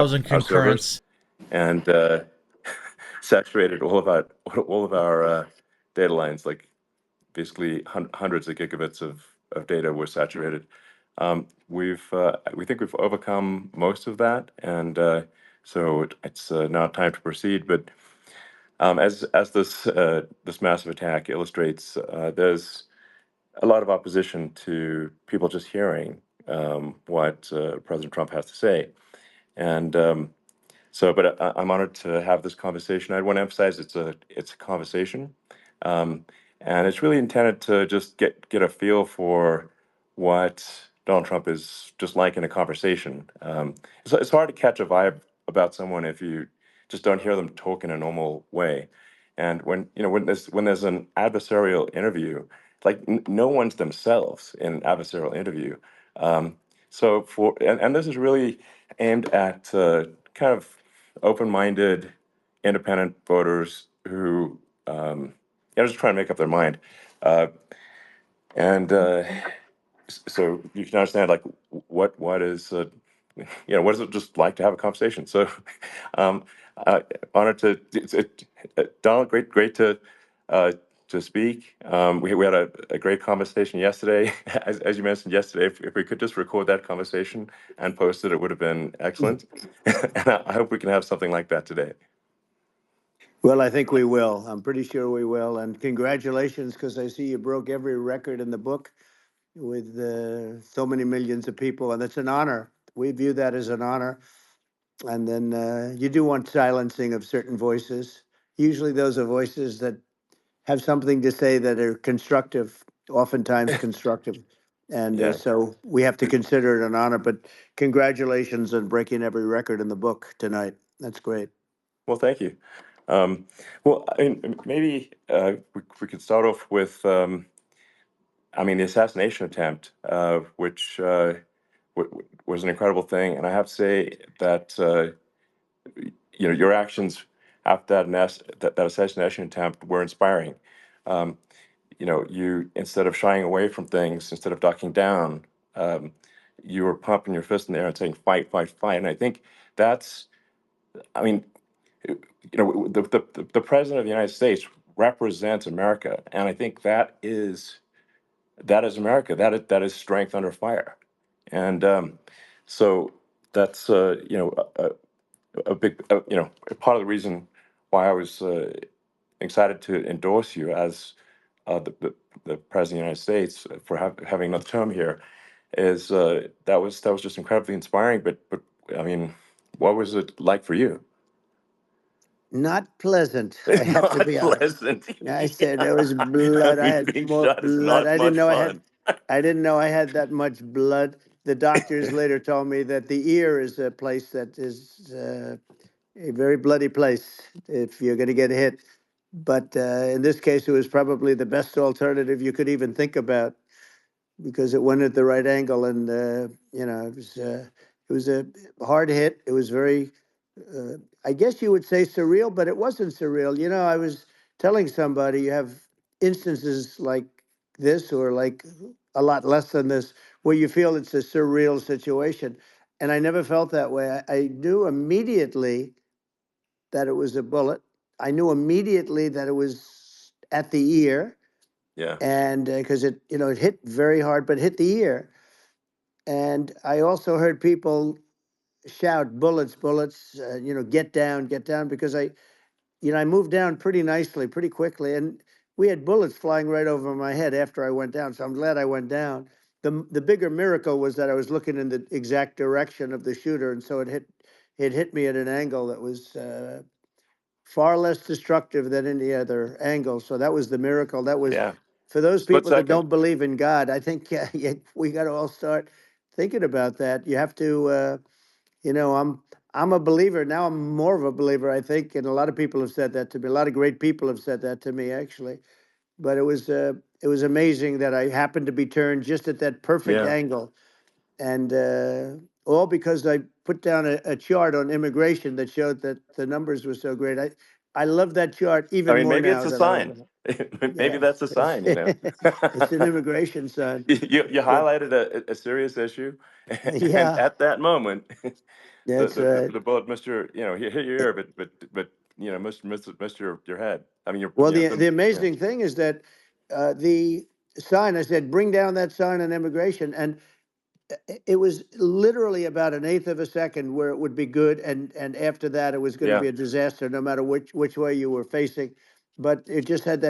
thousand our servers concurrents. and saturated all of our data lines. Like basically hundreds of gigabits of data were saturated. We think we've overcome most of that, and so it's now time to proceed. But as this massive attack illustrates, there's a lot of opposition to people just hearing what President Trump has to say, and but I'm honored to have this conversation. I want to emphasize it's a conversation, um, and it's really intended to just get a feel for what Donald Trump is just like in a conversation. It's hard to catch a vibe about someone if you just don't hear them talk in a normal way. And when there's an adversarial interview, like no one's themselves in an adversarial interview. Um, and this is really aimed at kind of open-minded, independent voters who just trying to make up their mind. Uh, and so you can understand like what is what is it just like to have a conversation. So um, honored Donald, great uh, to speak. We had a great conversation yesterday. As you mentioned yesterday, if we could just record that conversation and post it, it would have been excellent. And I hope we can have something like that today. Well, I think we will. I'm pretty sure we will. And congratulations, because I see you broke every record in the book with so many millions of people, and it's an honor. We view that as an honor. And then you do want silencing of certain voices. Usually, those are voices that have something to say that are constructive, oftentimes constructive. And Yeah. so we have to consider it an honor. But congratulations on breaking every record in the book tonight. That's great. Well, thank you. Um, well, I mean, maybe we could start off with, the assassination attempt, which was an incredible thing. And I have to say that, your actions after that assassination attempt were inspiring. Um, you instead of shying away from things, instead of ducking down, um, you were pumping your fist in the air and saying, "Fight, fight, fight!" And I think that's, I mean, the president of the United States represents America, and I think that is America. That is strength under fire, and so that's a big a part of the reason why I was excited to endorse you as the president of the United States for having another term here is that was just incredibly inspiring. But I mean, what was it like for you? Not pleasant, I have to Not be honest. pleasant. I said there Yeah. was blood. I had Being more shot is blood. not much fun. I didn't know I had that much blood. The doctors later told me that the ear is a place that is a very bloody place if you're going to get hit. But in this case, it was probably the best alternative you could even think about because it went at the right angle, and it was a hard hit. It was very, uh, I guess you would say surreal, but it wasn't surreal. I was telling somebody you have instances like this, or like a lot less than this, where you feel it's a surreal situation, and I never felt that way. I knew immediately that it was a bullet. I knew immediately that it was at the ear, Yeah. and because it hit very hard, but hit the ear. And I also heard people shout, "Bullets, bullets!" Get down, because I moved down pretty nicely, pretty quickly, and we had bullets flying right over my head after I went down. So I'm glad I went down. The bigger miracle was that I was looking in the exact direction of the shooter, and so it hit me at an angle that was far less destructive than any other angle. So that was the miracle. That was Yeah. for those Split people that second. don't believe in God. I think yeah, we got to all start thinking about that. You have to, I'm a believer now. I'm more of a believer, I think, and a lot of people have said that to me. A lot of great people have said that to me, actually. But it was amazing that I happened to be turned just at that perfect Yeah. angle, and all because I put down a chart on immigration that showed that the numbers were so great. I love that chart I even mean, more maybe now it's a than I sign. ever. Maybe Yeah, that's a sign, you know. it's an immigration sign. You But highlighted a serious issue, and yeah, at that moment, that's right. the bullet missed your, you know, hit your ear, but you know, missed your head. I mean, your, Well, you know, the yeah, amazing thing is that the sign, I said, bring down that sign on immigration. And it was literally about an eighth of a second where it would be good. And after that, it was going to yeah, be a disaster, no matter which way you were facing. But it just had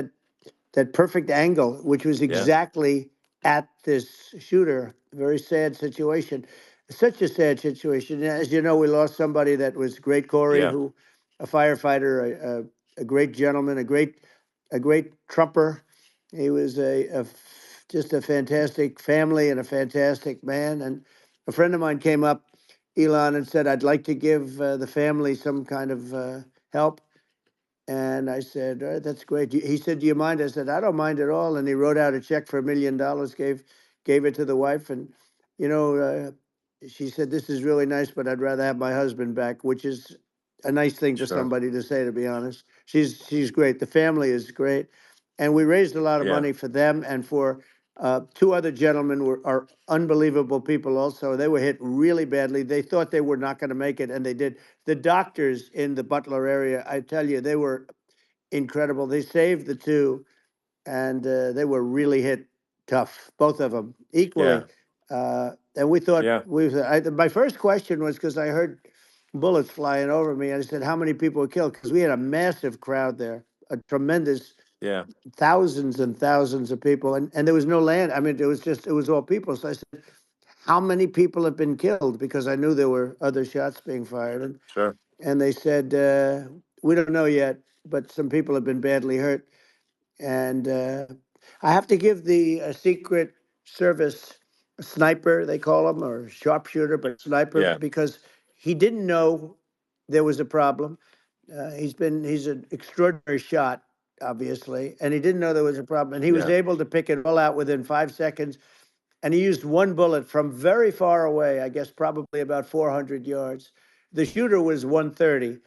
that perfect angle, which was yeah, exactly at this shooter. Very sad situation. Such a sad situation. As you know, we lost somebody that was great, Corey, yeah, who, a firefighter, a great gentleman, a great trumper. He was just a fantastic family and a fantastic man. And a friend of mine came up, Elon, and said, "I'd like to give the family some kind of help." And I said, "All right, that's great." He said, "Do you mind?" I said, "I don't mind at all." And he wrote out a check for $1 million, gave it to the wife. And, you know, she said, "This is really nice, but I'd rather have my husband back," which is a nice thing for sure, somebody to say, to be honest. She's great. The family is great. And we raised a lot of yeah, money for them and for two other gentlemen are unbelievable people also. They were hit really badly. They thought they were not going to make it, and they did. The doctors in the Butler area, I tell you, they were incredible. They saved the two, and they were really hit tough, both of them yeah, equally. And we thought yeah, my first question was because I heard bullets flying over me. And I said, "How many people were killed?" Because we had a massive crowd there, a tremendous yeah, thousands and thousands of people, and there was no land. I mean, it was all people. So I said, "How many people have been killed?" Because I knew there were other shots being fired, sure, and they said, "We don't know yet, but some people have been badly hurt." And I have to give the Secret Service sniper, they call him, or sharpshooter, but sniper, yeah, because he didn't know there was a problem. He's an extraordinary shot, obviously, and he didn't know there was a problem. And he was yeah, able to pick it all out within 5 seconds. And he used one bullet from very far away, I guess probably about 400 yards. The shooter was 130,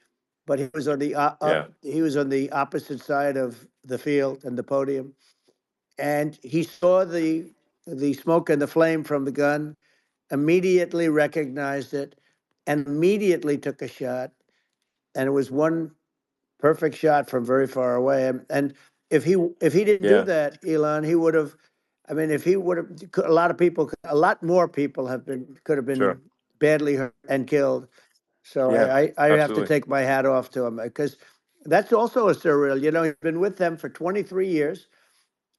but he was on yeah, he was on the opposite side of the field and the podium, and he saw the smoke and the flame from the gun, immediately recognized it, and immediately took a shot. And it was one perfect shot from very far away. And if he didn't do yeah, that, Elon, he would have. I mean, if he would have, a lot of people, a lot more people could have been sure, badly hurt and killed. So yeah, I have to absolutely, take my hat off to him because that's also a surreal. You know, he's been with them for 23 years,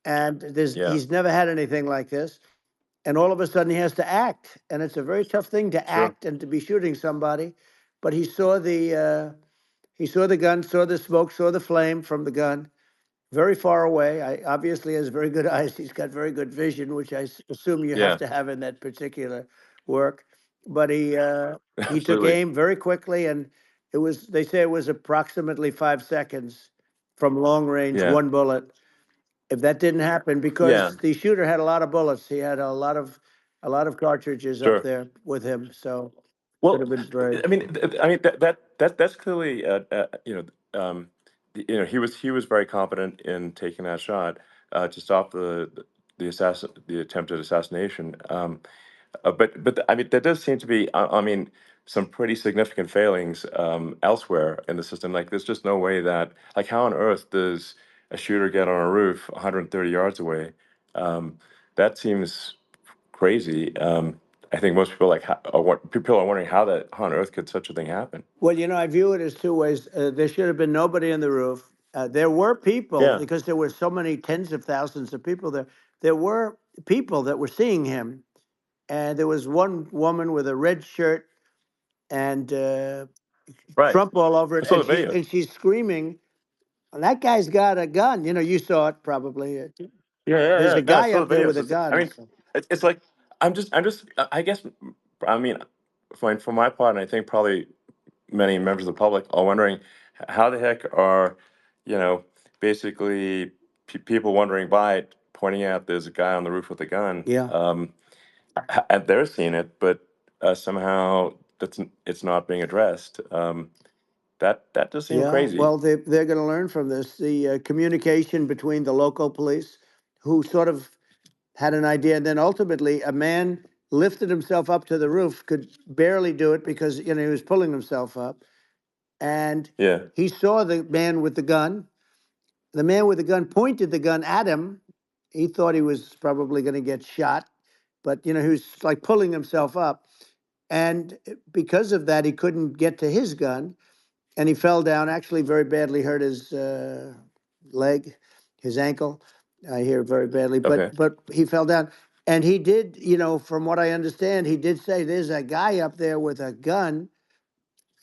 and yeah, he's never had anything like this. And all of a sudden, he has to act, and it's a very tough thing to sure, act and to be shooting somebody. But he saw the gun, saw the smoke, saw the flame from the gun, very far away. I obviously has very good eyes. He's got very good vision, which I assume you have yeah, to have in that particular work. But he took absolutely, aim very quickly, and they say it was approximately 5 seconds from long range, yeah, one bullet. If that didn't happen, yeah, because the shooter had a lot of bullets, he had a lot of cartridges up sure. there with him, so could Well, have been very. I mean that's clearly, you know, you know, he was very confident in taking that shot to stop the attempted assassination. But I mean, there does seem to be, I mean, some pretty significant failings elsewhere in the system. Like, there's just no way that, like, how on earth does a shooter get on a roof 130 yards away? Um, that seems crazy. I think most people people are wondering how on earth could such a thing happen? Well, I view it as two ways. There should have been nobody on the roof. There were people, Yeah, because there were so many tens of thousands of people there. There were people that were seeing him, and there was one woman with a red shirt and right. Trump all over I it, saw and the she's video. and she's screaming. That guy's got a gun. You saw it probably. Yeah, yeah, There's yeah. a No, I guy saw the up there video. with So a I gun. mean, So, it's like I guess, I mean, for my part, and I think probably many members of the public are wondering how the heck are, you know, basically people wondering by it, pointing out there's a guy on the roof with a gun, yeah. and they're seeing it, but somehow it's not being addressed. That does seem Yeah, crazy. well, they're going to learn from this. The communication between the local police, who sort of had an idea, and then ultimately a man lifted himself up to the roof, could barely do it because he was pulling himself up, and Yeah, he saw the man with the gun. The man with the gun pointed the gun at him. He thought he was probably going to get shot, but he was like pulling himself up, and because of that, he couldn't get to his gun, and he fell down. Actually, very badly hurt his leg, his ankle. I hear very badly, but okay. he fell down, and he did. From what I understand, he did say there's a guy up there with a gun,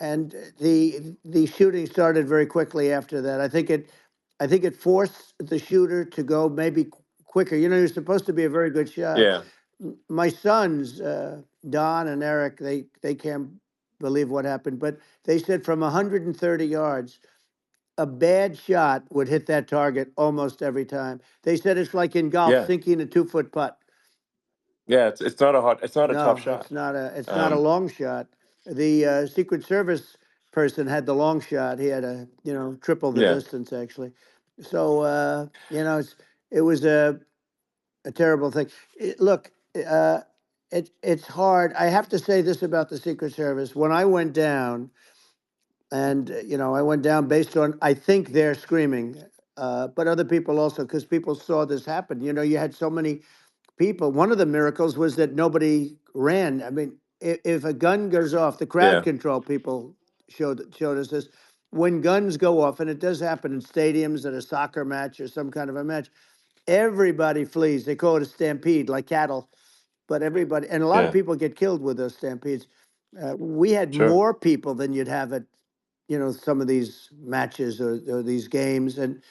and the shooting started very quickly after that. I think it forced the shooter to go maybe quicker. He was supposed to be a very good shot. Yeah, My sons, Don and Eric, they can't believe what happened, but they said from 130 yards, a bad shot would hit that target almost every time. They said it's like in golf, yeah, sinking a 2-foot putt. yeah. It's not a tough No, shot. it's not a Um, long shot. The Secret Service person had the long shot. He had a triple the yeah, distance actually. So it was a terrible thing. Look, it's hard. I have to say this about the Secret Service. When I went down, and I went down based on I think they're screaming, but other people also, because people saw this happen. You had so many people. One of the miracles was that nobody ran. I mean, if a gun goes off, the crowd yeah, control people showed us this. When guns go off, and it does happen in stadiums at a soccer match or some kind of a match, everybody flees. They call it a stampede, like cattle. But everybody, and a lot of yeah. people get killed with those stampedes. We had Sure. more people than you'd have at some of these matches or these games, and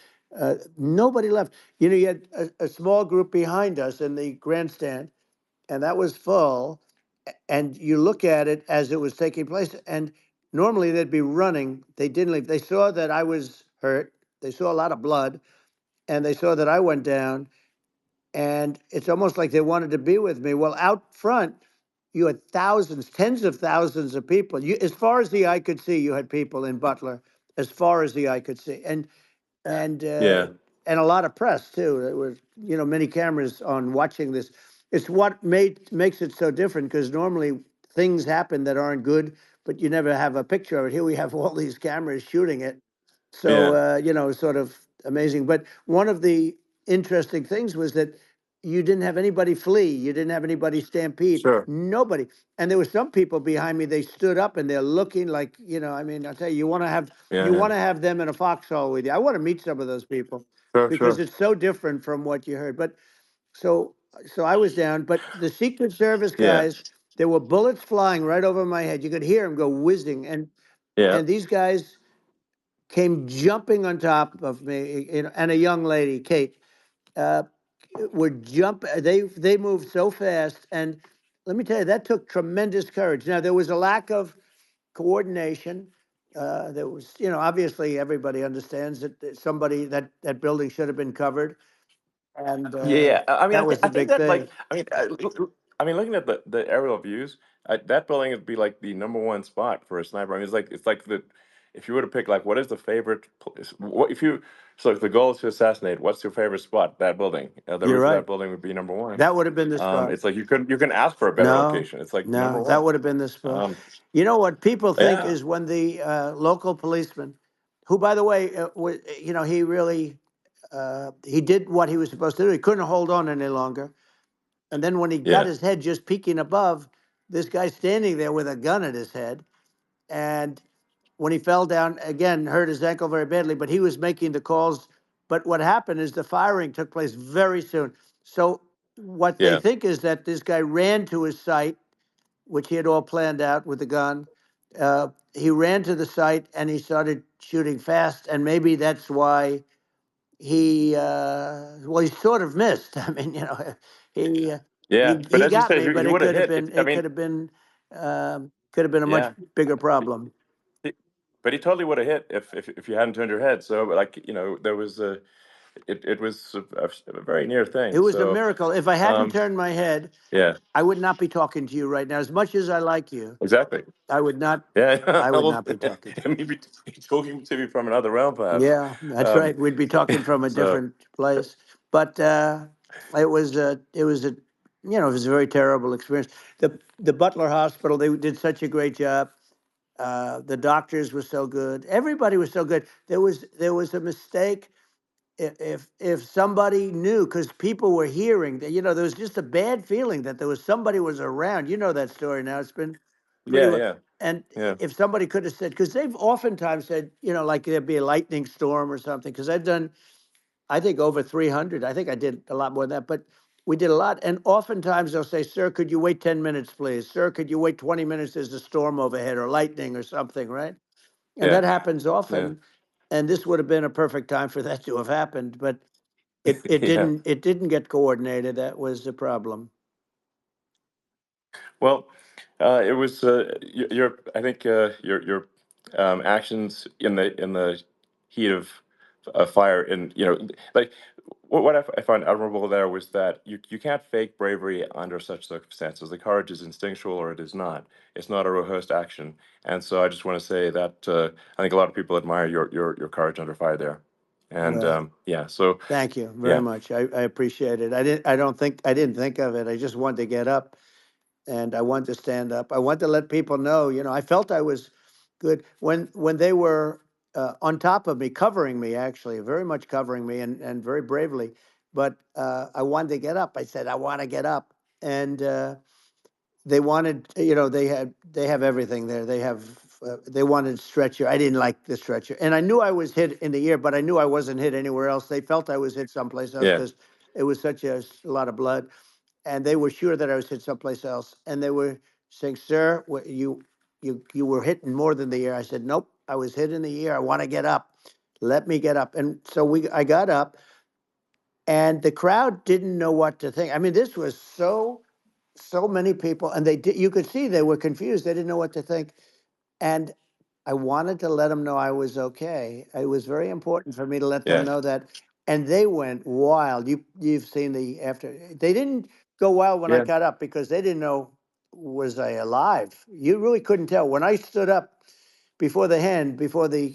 nobody left. You had a small group behind us in the grandstand, and that was full. And you look at it as it was taking place, and normally they'd be running. They didn't leave. They saw that I was hurt. They saw a lot of blood, and they saw that I went down, and it's almost like they wanted to be with me. Well, out front, you had thousands, tens of thousands of people. As far as the eye could see, you had people in Butler, as far as the eye could see, and uh, Yeah, and a lot of press too. There were many cameras on watching this. It's what makes it so different, because normally things happen that aren't good, but you never have a picture of it. Here we have all these cameras shooting it, so yeah, sort of amazing. But one of the interesting things was that you didn't have anybody flee, you didn't have anybody stampede, sure. nobody. And there were some people behind me. They stood up and they're looking like, I mean, I'll tell you, Yeah, you yeah. want to have them in a foxhole with you. I want to meet some of those people, Sure, because sure. it's so different from what you heard. But so I was down, but the Secret Service Yeah, guys, there were bullets flying right over my head. You could hear them go whizzing, yeah, and these guys came jumping on top of me, and a young lady, Kate, uh, would jump. They moved so fast, and let me tell you, that took tremendous courage. Now there was a lack of coordination. There was, obviously everybody understands that somebody that building should have been covered, and yeah, yeah. I mean, that was I the think big that thing. like, I mean, looking at the aerial views, that building would be like the number one spot for a sniper. I mean, it's like the if you were to pick like what is the favorite place, what if you so if the goal is to assassinate, what's your favorite spot? That building, the You're roof of right. that building would be number one. That would have been the spot. It's like you can ask for a better No, location. It's like number no, that one. would have been the spot. Um, You know what people think yeah, is when the local policeman, who, by the way, he really he did what he was supposed to do. He couldn't hold on any longer. And then when he got yeah, his head just peeking above, this guy standing there with a gun at his head. And when he fell down, again, hurt his ankle very badly, but he was making the calls. But what happened is the firing took place very soon. So what they yeah, think is that this guy ran to his site, which he had all planned out with the gun. He ran to the site and he started shooting fast, and maybe that's why he sort of missed. I mean, he uh, yeah. But he as you got said, me, but he it would have could have hit. been If I it mean, could have been a much yeah. bigger problem. He- But he totally would have hit if you hadn't turned your head. So, like, there was it was a very near It thing. was a So miracle. If I hadn't um, turned my head, yeah, I would not be talking to you right now. As much as I like you, exactly. I would not. Yeah, I would well, not be talking to you. maybe talking to me from another realm, perhaps. Yeah, that's Um, right. We'd be talking from a so different place. But it was a it was a very terrible experience. The Butler Hospital, they did such a great job. The doctors were so good. Everybody was so good. There was a mistake. If somebody knew, because people were hearing that, there was just a bad feeling that there was somebody was around. You know that story now. It's been pretty yeah, well. yeah, And yeah, if somebody could have said, because they've oftentimes said, like there'd be a lightning storm or something. Because I've done, I think over 300. I think I did a lot more than that, but we did a lot. And oftentimes they'll say, "Sir, could you wait 10 minutes, please? Sir, could you wait 20 minutes? There's a storm overhead or lightning or something, right?" And yeah, that happens yeah, often. And this would have been a perfect time for that to have happened, but it yeah. didn't get coordinated. That was the problem. Well, it was your. I think your actions in the heat of fire, and like what I found admirable there was that you can't fake bravery under such circumstances. The courage is instinctual, or it is not. It's not a rehearsed action. And so I just want to say that I think a lot of people admire your courage under fire there. And Well, yeah, so thank you very yeah, much. I appreciate it. I didn't think of it. I just wanted to get up and I wanted to stand up. I wanted to let people know, I felt I was good when they were on top of me, covering me, actually, very much covering me and very bravely. But I wanted to get up. I said, I want to get up. And they wanted, they have everything there. They wanted stretcher. I didn't like the stretcher, and I knew I was hit in the ear, but I knew I wasn't hit anywhere else. They felt I was hit someplace else yeah, because it was such a lot of blood, and they were sure that I was hit someplace else. And they were saying, "Sir, you were hit in more than the ear." I said, "Nope, I was hit in the ear. I want to get up. Let me get up." And so I got up, and the crowd didn't know what to think. I mean, this was so many people, and you could see they were confused. They didn't know what to think. And I wanted to let them know I was okay. It was very important for me to let them yeah, know that. And they went wild. You've seen the after. They didn't go wild when I yeah, got up because they didn't know, was I alive. You really couldn't tell when I stood up before the hand, before the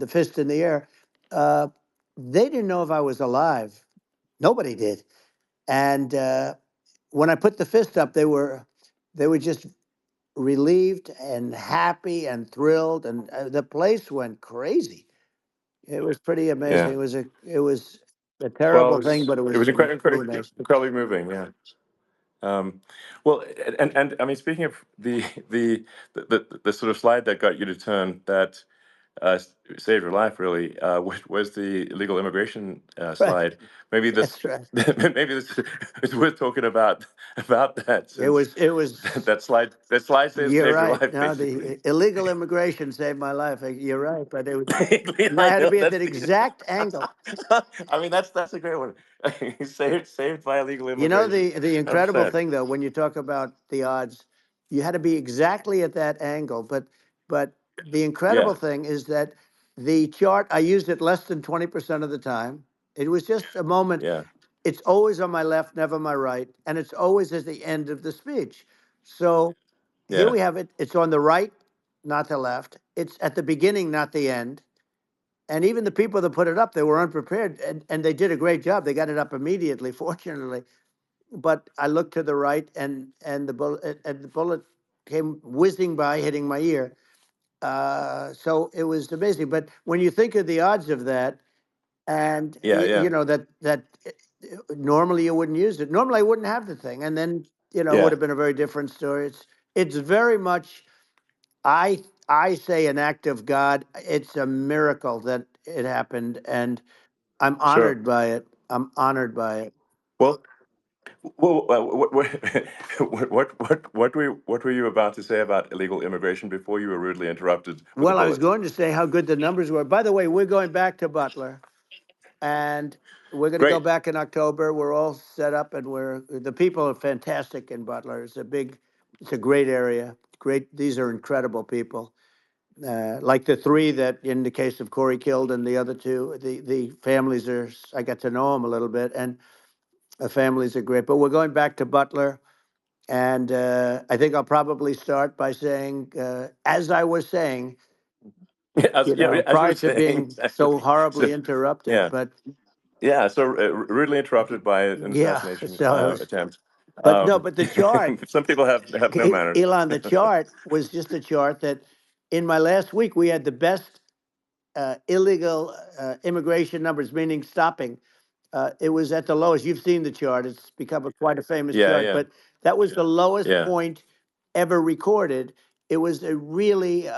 fist in the air. Uh, they didn't know if I was alive. Nobody did. And when I put the fist up, they were just relieved and happy and thrilled, and the place went crazy. It was pretty amazing. yeah. It was a Well, terrible thing, but it it was was really nice. incredibly moving. Yeah. Well, and I mean, speaking of the sort of slide that got you to turn that saved your life, really, was the illegal immigration Right, slide. Maybe this, that's right. maybe this is worth talking about that, It since was it was. that slide You're saved your right. life, No, basically. the illegal immigration saved my life. You're right, but I I had to know be at that's that the. exact angle. I mean, that's a great one. Saved by illegal immigration. The Enough incredible said. thing though, when you talk about the odds, you had to be exactly at that angle. But the Yeah, incredible thing is that the chart, I used it less than 20% of the time. It was just a moment. yeah, It's always on my left, never my right, and it's always at the end of the speech. So here yeah, we have it. It's on the right, not the left. It's at the beginning, not the end. And even the people that put it up, they were unprepared, and they did a great job. They got it up immediately, fortunately. But I looked to the right, and the bullet came whizzing by, hitting my ear. So it was amazing. But when you think of the odds of that, and yeah, yeah, normally you wouldn't use it. Normally I wouldn't have the thing, and then it would yeah. have been a very different story. It's very much, I say, an act of God. It's a miracle that it happened, and I'm Sure. honored by it. I'm honored by it. Well, what were you about to say about illegal immigration before you were rudely interrupted with a Well, I was bullet? going to say how good the numbers were. By the way, we're going back to Butler, and we're going to go Great. back in October. We're all set up, and the people are fantastic in Butler. It's a great area. Great, these are incredible people, like the three that, in the case of Corey, killed, and the other two, the families are. I got to know them a little bit, and the families are great. But we're going back to Butler, and I think I'll probably start by saying, as I was saying, As you were prior to saying, being exactly. so So horribly interrupted. yeah, But yeah. So rudely interrupted by an yeah, assassination so I was. attempt. But no, but the chart, Some people have no manners. Elon, the chart was just a chart that in my last week we had the best illegal immigration numbers, meaning stopping. It was at the lowest. You've seen the chart. It's become quite a famous Yeah, chart, yeah, but that was the lowest yeah. point ever recorded. It was a really,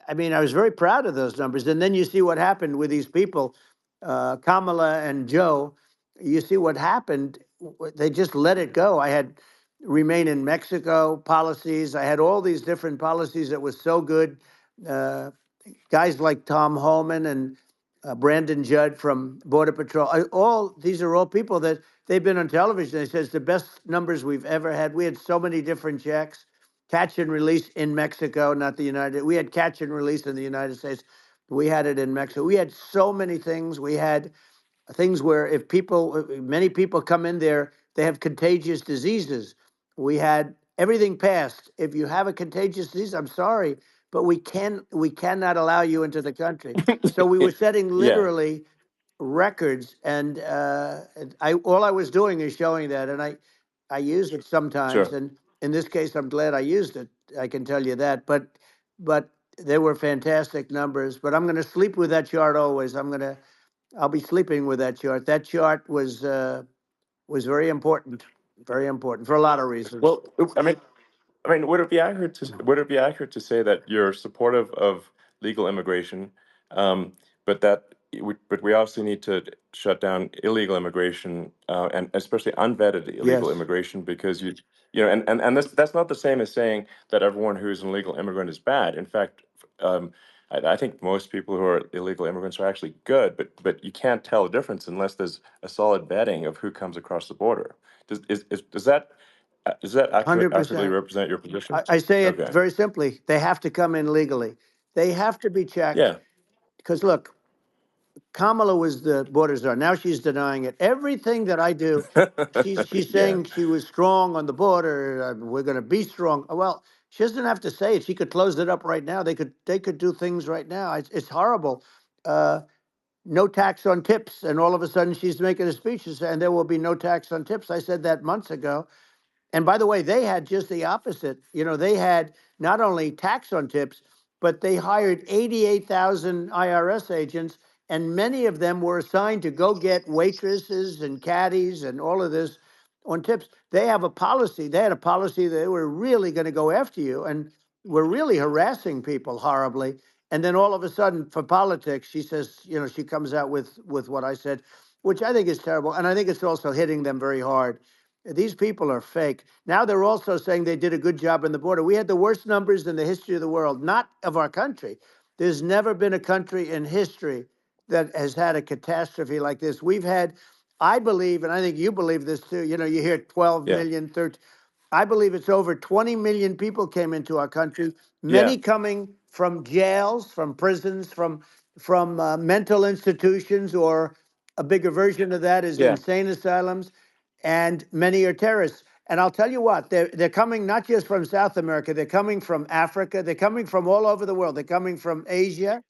I mean, I was very proud of those numbers. And then you see what happened with these people, Kamala and Joe. You see what happened. They just let it go. I had remain in Mexico policies. I had all these different policies that was so good. Uh, Guys like Tom Holman and Brandon Judd from Border Patrol. All these are all people that they've been on television. They says the best numbers we've ever had. We had so many different checks, catch and release in Mexico, not the United. We had catch and release in the United States. We had it in Mexico. We had so many things. We had things where if people, many people come in there, they have contagious diseases. We had everything passed. If you have a contagious disease, I'm sorry, but we cannot allow you into the country. So we were setting Yeah, literally records, and I all I was doing is showing that, and I use it sometimes, sure. and in this case, I'm glad I used it. I can tell you that, but they were fantastic numbers. But I'm going to sleep with that chart always. I'll be sleeping with that chart. That chart was very important for a lot of reasons. Well, I mean, would it be accurate to say that you're supportive of legal immigration, um, but but we also need to shut down illegal immigration, and especially unvetted illegal Yes, immigration, because and that's not the same as saying that everyone who's an illegal immigrant is bad. In fact, I think most people who are illegal immigrants are actually good, but you can't tell a difference unless there's a solid vetting of who comes across the border. Does that accurately 100%. represent your position? I say it Okay. very simply. They have to come in legally. They have to be checked Yeah. because look, Kamala was the border czar. Now she's denying it. Everything that I do, she's Yeah. saying she was strong on the border. We're going to be strong. Well, she doesn't have to say it. She could close it up right now. They could do things right now. It's horrible. Uh, no tax on tips, and all of a sudden she's making a speech and there will be no tax on tips. I said that months ago. And by the way, they had just the opposite. They had not only tax on tips, but they hired 88,000 IRS agents, and many of them were assigned to go get waitresses and caddies and all of this on tips. They have a policy. They had a policy that they were really going to go after you and were really harassing people horribly. And then all of a sudden, for politics, she says, she comes out with what I said, which I think is terrible, and I think it's also hitting them very hard. These people are fake. Now they're also saying they did a good job on the border. We had the worst numbers in the history of the world, not of our country. There's never been a country in history that has had a catastrophe like this. We've had, I believe, and I think you believe this too. You hear 12 Yeah. million, 13. I believe it's over 20 million people came into our country, Yeah. many coming from jails, from prisons, from mental institutions, or a bigger version of that is Yeah. insane asylums, and many are terrorists. And I'll tell you what, they're coming not just from South America, they're coming from Africa, they're coming from all over the world. They're coming from Asia,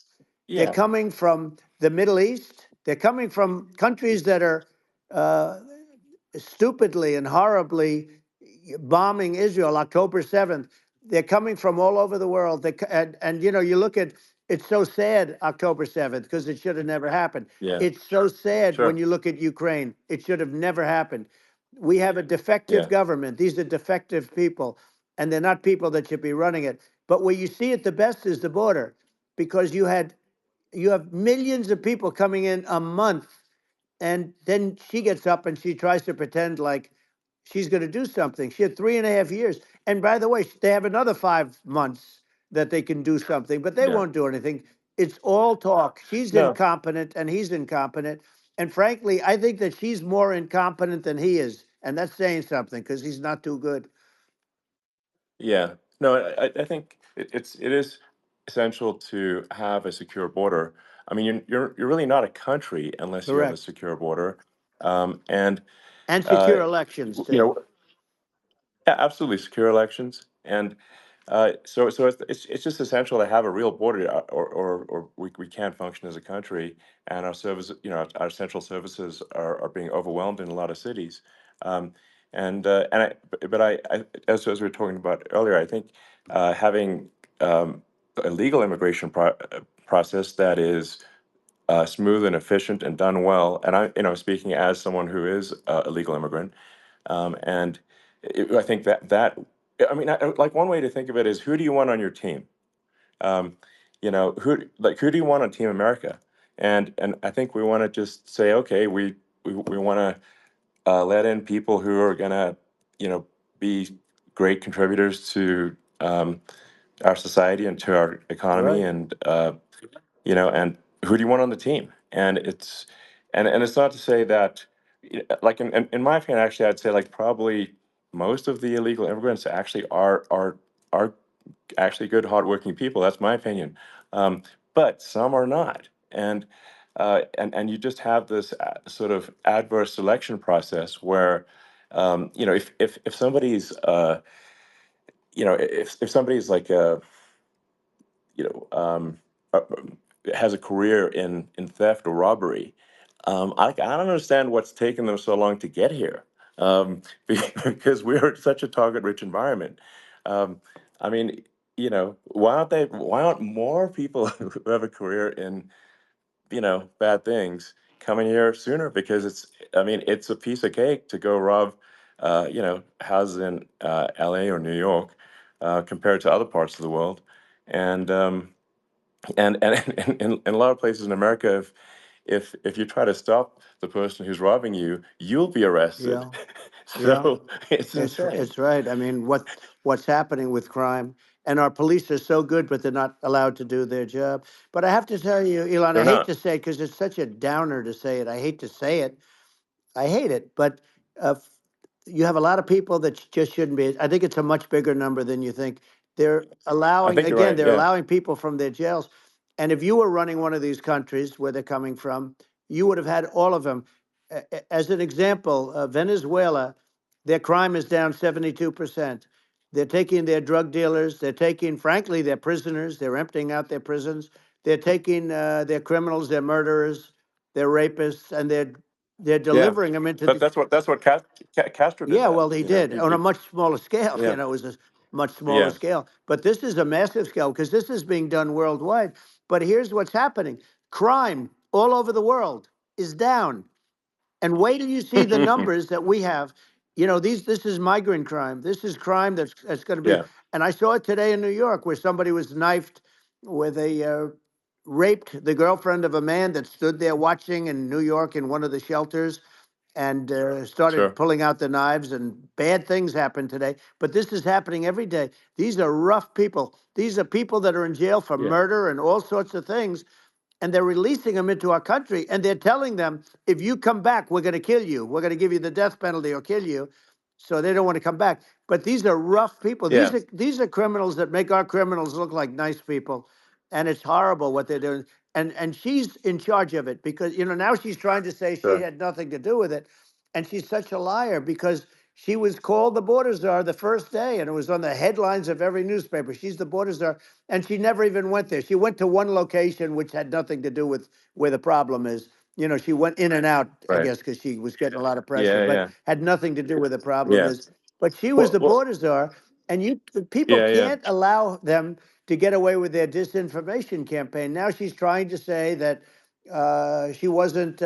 they're Yeah. coming from the Middle East, they're coming from countries that are uh, stupidly and horribly bombing Israel October 7th. They're coming from all over the world. And you look at it's so sad October 7th because it should have never happened. Yeah. It's so sad when Sure. you look at Ukraine. It should have never happened. We have a defective Yeah. government. These are defective people, and they're not people that should be running it. But where you see it the best is the border, because you have millions of people coming in a month, and then she gets up and she tries to pretend like she's going to do something. She had 3.5 years. And by the way, they have another 5 months that they can do something, but they Yeah. won't do anything. It's all talk. She's No. incompetent and he's incompetent. And frankly, I think that she's more incompetent than he is. And that's saying something because he's not too good. Yeah. No. I think it is. essential to have a secure border. I mean, you're really not a country unless you have a Correct. secure border, and And uh, secure elections you too. know, yeah, absolutely secure elections, and so it's just essential to have a real border, or we can't function as a country, and our service, our central services are being overwhelmed in a lot of cities, um, and as we were talking about earlier, I think having a legal immigration process that is smooth and efficient and done well, and speaking as someone who is a legal immigrant, and I think I mean, like one way to think of it is, who do you want on your team? Um, who do you want on Team America? And I think we want to just say, okay, we want to let in people who are gonna, be great contributors to our society and to our economy, Right. and who do you want on the team? And it's not to say that, like in my opinion, actually, I'd say like probably most of the illegal immigrants actually are actually good, hardworking people. That's my opinion, but some are not, and you just have this sort of adverse selection process where, if somebody's if somebody's like a you know, uh, has a career in theft or robbery. I don't understand what's taken them so long to get here, because we're such a target-rich environment. Um, I mean, why aren't more people who have a career in, bad things coming here sooner? Because I mean, it's a piece of cake to go rob, houses in LA or New York, compared to other parts of the world. And in a lot of places in America, if you try to stop the person who's robbing you, you'll be arrested. Yeah. Yeah. So it's insane. It's right. I mean, what's happening with crime, and our police are so good, but they're not allowed to do their job. But I have to tell you, Elon, I They're hate not. to say it because it's such a downer to say it. I hate to say it. I hate it, but you have a lot of people that just shouldn't be. I think it's a much bigger number than you think. They're I allowing, think you're again, right. they're Yeah. allowing people from their jails. And if you were running one of these countries where they're coming from, you would have had all of them. As an example, Venezuela, their crime is down 72%. They're taking their drug dealers, they're taking, frankly, their prisoners, they're emptying out their prisons. They're taking their criminals, their murderers, their rapists, and they're Yeah. delivering them into But the. that's what Castro did. Yeah, That well, he did he, on a much smaller scale. yeah, It was a much smaller yeah. scale. But this is a massive scale because this is being done worldwide. But here's what's happening: crime all over the world is down. And wait till you see the numbers that we have. This is migrant crime. This is crime that's going to be. Yeah. And I saw it today in New York where somebody was knifed with raped the girlfriend of a man that stood there watching in New York in one of the shelters and started Sure. pulling out the knives, and bad things happen today. But this is happening every day. These are rough people. These are people that are in jail for Yeah. murder and all sorts of things, and they're releasing them into our country, and they're telling them, if you come back, we're going to kill you. We're going to give you the death penalty or kill you. So they don't want to come back. But these are rough people. Yeah. These are criminals that make our criminals look like nice people, and it's horrible what they're doing. And she's in charge of it because now she's trying to say she Sure. had nothing to do with it, and she's such a liar because she was called the border czar the first day, and it was on the headlines of every newspaper. She's the border czar, and she never even went there. She went to one location which had nothing to do with where the problem is. She went in and out, I Right. guess, because she was getting a lot of pressure, Yeah. but Yeah. had nothing to do where the problem Yeah. is. But she was Well. the Well. border czar, and the people Yeah. Yeah. can't allow them to get away with their disinformation campaign. Now she's trying to say that she wasn't.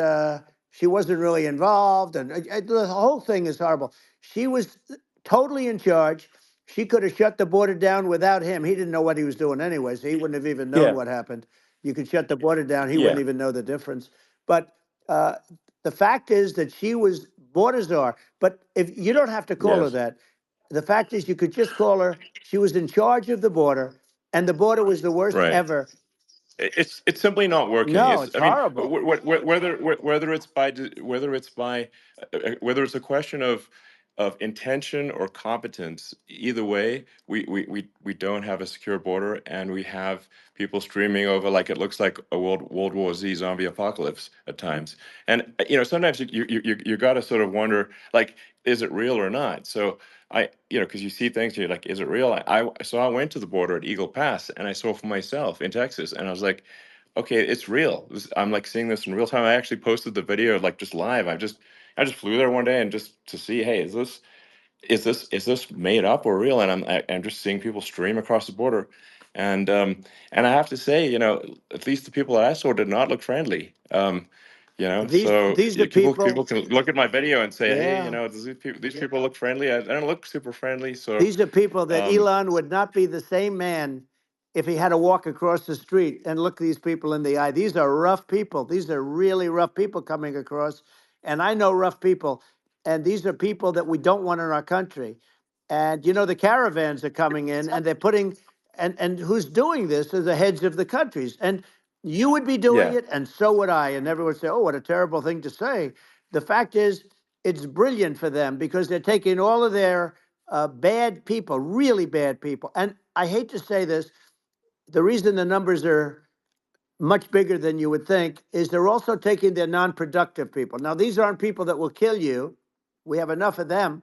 She wasn't really involved, and the whole thing is horrible. She was totally in charge. She could have shut the border down without him. He didn't know what he was doing anyway, so he wouldn't have even known Yeah. what happened. You could shut the border down; he wouldn't Yeah. even know the difference. But uh, the fact is that she was border czar. But if you don't have to call her Yes. that, the fact is you could just call her. She was in charge of the border, and the border was the worst Right. ever. It's simply not working. No, It's, it's I mean, horrible. whether it's by whether it's a question of, of intention or competence. Either way, we don't have a secure border, and we have people streaming over like it looks like a World War Z zombie apocalypse at times. And sometimes you got to sort of wonder, like, is it real or not? So because you see things, you're like, is it real? So I went to the border at Eagle Pass, and I saw for myself in Texas, and I was like, okay, it's real. I'm like seeing this in real time. I actually posted the video like just live. I just flew there one day and just to see, hey, is this made up or real? And I'm just seeing people stream across the border, and I have to say, at least the people that I saw did not look friendly. So These are people people. can look at my video and say, hey, Yeah. does these people look friendly? I don't look super friendly. So These are people that um, Elon would not be the same man if he had to walk across the street and look these people in the eye. These are rough people. These are really rough people coming across. And I know rough people. And these are people that we don't want in our country. And the caravans are coming in and they're putting and who's doing this are the heads of the countries. And you would be doing yeah, it, and so would I. And everyone would say, oh, what a terrible thing to say. The fact is, it's brilliant for them because they're taking all of their bad people, really bad people. And I hate to say this, the reason the numbers are much bigger than you would think is they're also taking their non-productive people. Now, these aren't people that will kill you. We have enough of them,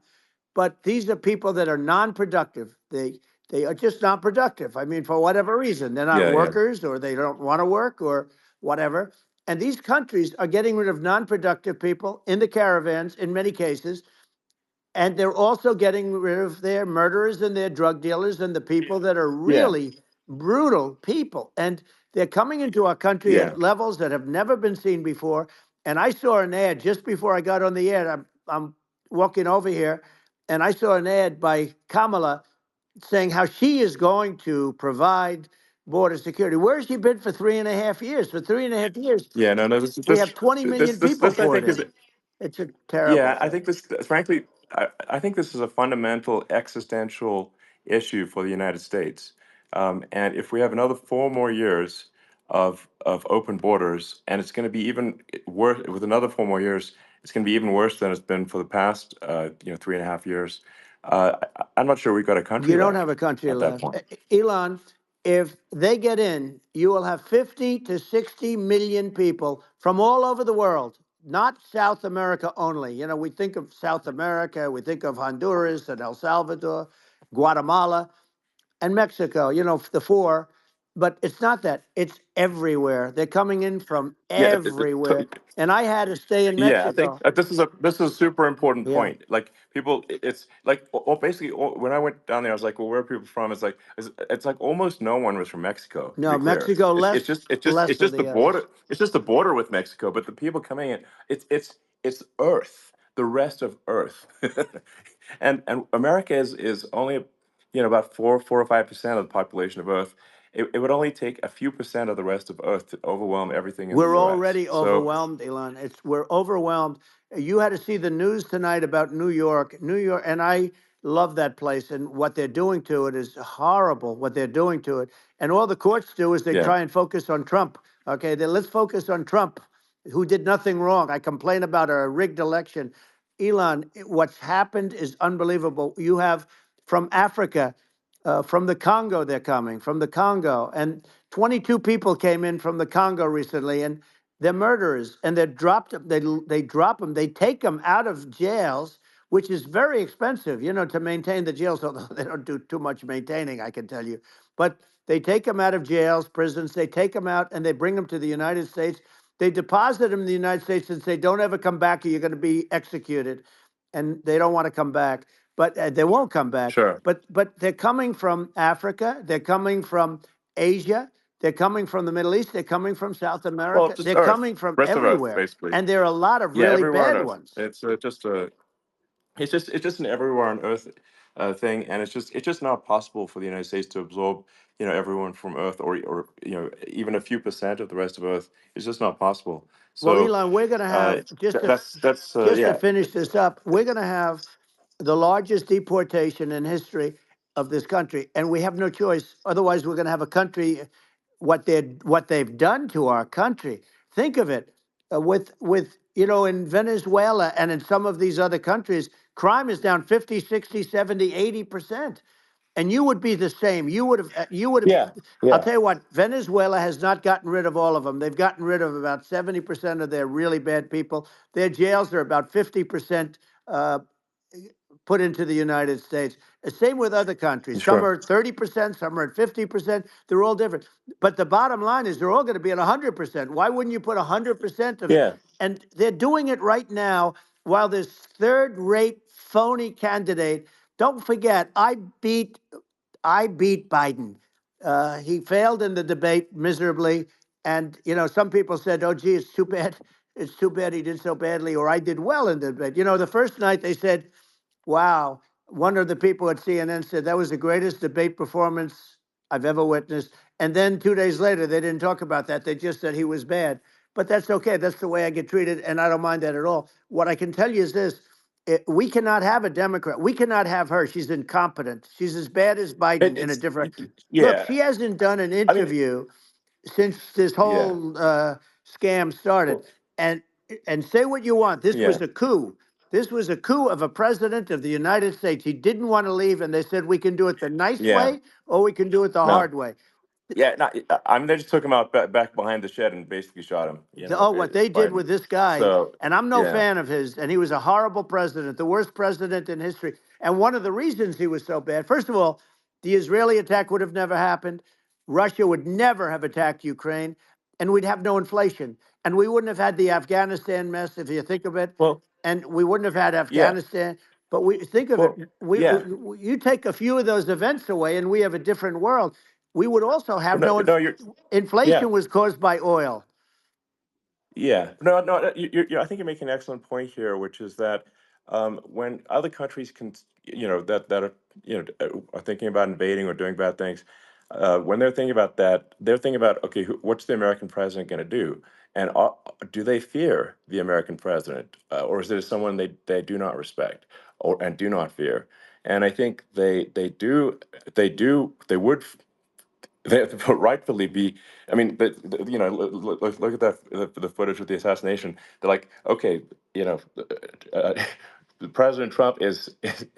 but these are people that are non-productive. They are just not productive. I mean, for whatever reason, they're not yeah. workers or they don't want to work or whatever. And these countries are getting rid of non-productive people in the caravans in many cases, and they're also getting rid of their murderers and their drug dealers and the people that are Yeah, really brutal people. And they're coming into our country yeah, at levels that have never been seen before. And I saw an ad just before I got on the air. I'm walking over here, and I saw an ad by Kamala saying how she is going to provide border security. Where has she been for 3.5 years? For 3.5 years, yeah. No, no. we have 20 million people This I poured think is in. It's a terrible Yeah, I thing. think this, frankly, I think this is a fundamental existential issue for the United States. And if we have another 4 more years of open borders, and it's going to be even worse with another 4 more years, it's going to be even worse than it's been for the past, 3.5 years. I'm not sure we've got a country You don't have left a country at that left. point. Elon, if they get in, you will have 50 to 60 million people from all over the world, not South America only. We think of South America, we think of Honduras and El Salvador, Guatemala, and Mexico, the four. But it's not that. It's everywhere. They're coming in from Yeah, everywhere. And I had to stay in Yeah, I think Mexico. this is a super important Yeah. point. Like people, it's like basically when I went down there, I was like, well, where are people from? It's like almost no one was from Mexico, to be No, clear. Mexico It's less, it's just it's just less it's than just the the others. border. It's just the border with Mexico, but the people coming in, it's Earth, the rest of Earth, and America is only about 4 or 5% of the population of Earth. It would only take a few percent of the rest of Earth to overwhelm everything in the We're U.S. already So overwhelmed, Elon. We're overwhelmed. You had to see the news tonight about New York. New York, and I love that place, and what they're doing to it is horrible, what they're doing to it. And all the courts do is they yeah. try and focus on Trump. Okay, let's focus on Trump, who did nothing wrong. I complain about a rigged election. Elon, what's happened is unbelievable. You have from Africa, from the Congo, they're coming from the Congo, and 22 people came in from the Congo recently, and they're murderers, and they're dropped. They drop them. They take them out of jails, which is very expensive, to maintain the jails. Although they don't do too much maintaining, I can tell you. But they take them out of jails, prisons. They take them out and they bring them to the United States. They deposit them in the United States and say, "Don't ever come back, or you're going to be executed." And they don't want to come back, but they won't come back. Sure. But they're coming from Africa. They're coming from Asia. They're coming from the Middle East. They're coming from South Well, America. just They're Earth, coming from rest of Earth, everywhere. basically. And there are a lot of Yeah, really everywhere on bad Earth. ones. It's just a, it's just an everywhere on Earth thing, and it's just not possible for the United States to absorb, everyone from Earth, or even a few percent of the rest of Earth. It's just not possible. Well, So Elon, we're going to uh, have just to that's just to yeah, finish this up. We're going to have the largest deportation in history of this country, and we have no choice. Otherwise, we're going to have a country. What they've done to our country. Think of it, with in Venezuela and in some of these other countries. Crime is down 50, 60, 70, 80%. And you would be the same. You would have, Yeah, I'll yeah, tell you what, Venezuela has not gotten rid of all of them. They've gotten rid of about 70% of their really bad people. Their jails are about 50% uh, put into the United States. Same with other countries. Some sure. are at 30%, some are at 50%. They're all different. But the bottom line is they're all going to be at 100%. Why wouldn't you put 100% of it? Yeah, And they're doing it right now while this third rate phony candidate. Don't forget, I beat Biden. He failed in the debate miserably. And, some people said, oh, gee, it's too bad. It's too bad he did so badly, or I did well in the debate. The first night they said, wow. One of the people at CNN said that was the greatest debate performance I've ever witnessed. And then 2 days later, they didn't talk about that. They just said he was bad. But that's okay. That's the way I get treated. And I don't mind that at all. What I can tell you is this: we cannot have a Democrat. We cannot have her. She's incompetent. She's as bad as Biden in a it's different. Look, yeah. she hasn't done an I mean, interview since this yeah, whole scam started. well, And say what you want, this yeah, was a coup. This was a coup of a president of the United States. He didn't want to leave, and they said we can do it the nice yeah. way or we can do it the No, hard way. yeah. Not, I mean, they just took him out back behind the shed and basically shot him. Oh, what they did Biden. with this guy, So and I'm no yeah. fan of his, and he was a horrible president, the worst president in history. And one of the reasons he was so bad, first of all, the Israeli attack would have never happened. Russia would never have attacked Ukraine, and we'd have no inflation. And we wouldn't have had the Afghanistan mess, if you think of it, Well, and we wouldn't have had yeah. Afghanistan. But we think of it, Well, yeah. you take a few of those events away, and we have a different world. We would also have No, no no, you're. Yeah. inflation was caused by oil. Yeah, no, no. I think you're making an excellent point here, which is that when other countries can, that are, are thinking about invading or doing bad things, when they're thinking about that, they're thinking about, okay, what's the American president going to do, and do they fear the American president, or is there someone they do not respect or and do not fear? And I think they would they rightfully be. I mean, look at the footage of the assassination. They're like, okay, you know, uh, President Trump is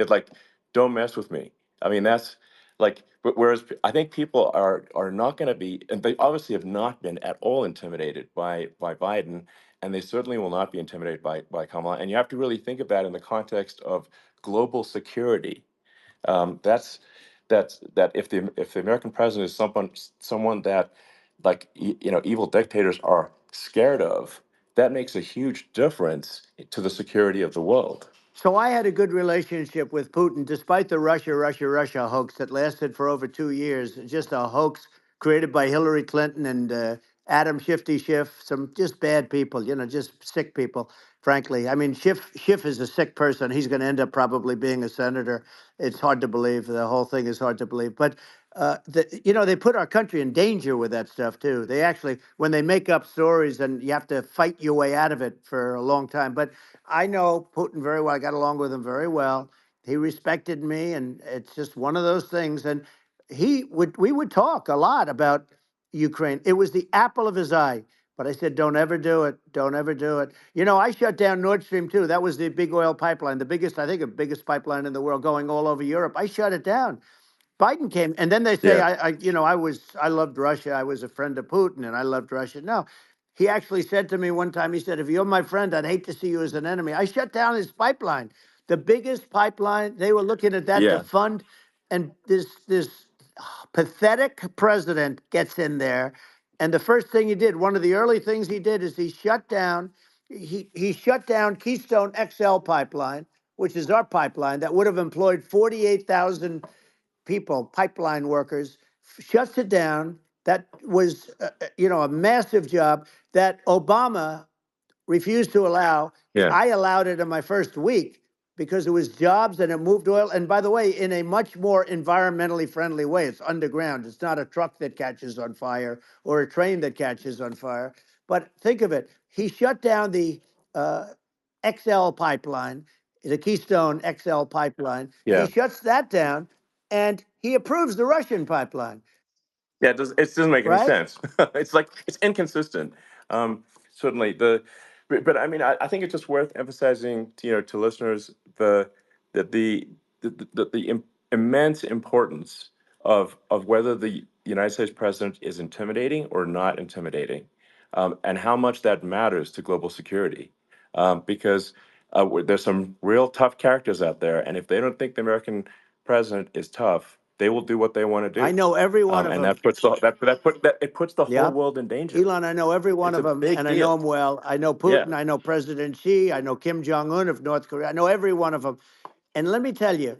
like, don't mess with me. I mean, that's like, whereas I think people are not going to be, and they obviously have not been at all intimidated by Biden, and they certainly will not be intimidated by Kamala. And you have to really think of that in the context of global security. That if the American president is someone that like evil dictators are scared of, that makes a huge difference to the security of the world. So I had a good relationship with Putin, despite the Russia hoax that lasted for over 2 years. Just a hoax created by Hillary Clinton and Adam Shifty Schiff, some just bad people, just sick people, frankly. I mean, Schiff is a sick person. He's going to end up probably being a senator. It's hard to believe. The whole thing is hard to believe. But, they put our country in danger with that stuff, too. They actually, when they make up stories, and you have to fight your way out of it for a long time. But I know Putin very well. I got along with him very well. He respected me, and it's just one of those things. And we would talk a lot about Ukraine. It was the apple of his eye. But I said, don't ever do it. Don't ever do it. I shut down Nord Stream 2. That was the big oil pipeline, the biggest, I think, the biggest pipeline in the world going all over Europe. I shut it down. Biden came, and then they say, Yeah, I loved Russia. I was a friend of Putin, and I loved Russia. No, he actually said to me one time, he said, if you're my friend, I'd hate to see you as an enemy. I shut down his pipeline, the biggest pipeline. They were looking at that to yeah, fund, and this pathetic president gets in there, and the first thing he did, one of the early things he did, is he shut down Keystone XL pipeline, which is our pipeline that would have employed 48,000 people, pipeline workers, shuts it down. That was, a massive job that Obama refused to allow. yeah, I allowed it in my first week because it was jobs and it moved oil. And by the way, in a much more environmentally friendly way. It's underground. It's not a truck that catches on fire or a train that catches on fire. But think of it. He shut down the uh, XL pipeline, the Keystone XL pipeline. He yeah. shuts that down and he approves the Russian pipeline, Yeah, it doesn't make any right? sense. It's like it's inconsistent. Certainly, but I mean, I think it's just worth emphasizing to listeners, the that the immense importance of whether the United States president is intimidating or not intimidating, and how much that matters to global security, because there's some real tough characters out there, and if they don't think the American president is tough, they will do what they want to I do, know every one of and them. that puts the that it puts the whole Yeah. world in danger. Elon, I know every one It's of a them, big and I know deal. them well. I know Yeah, Putin. I know President Xi. I know Kim Jong Un of North Korea. I know every one of them. And let me tell you,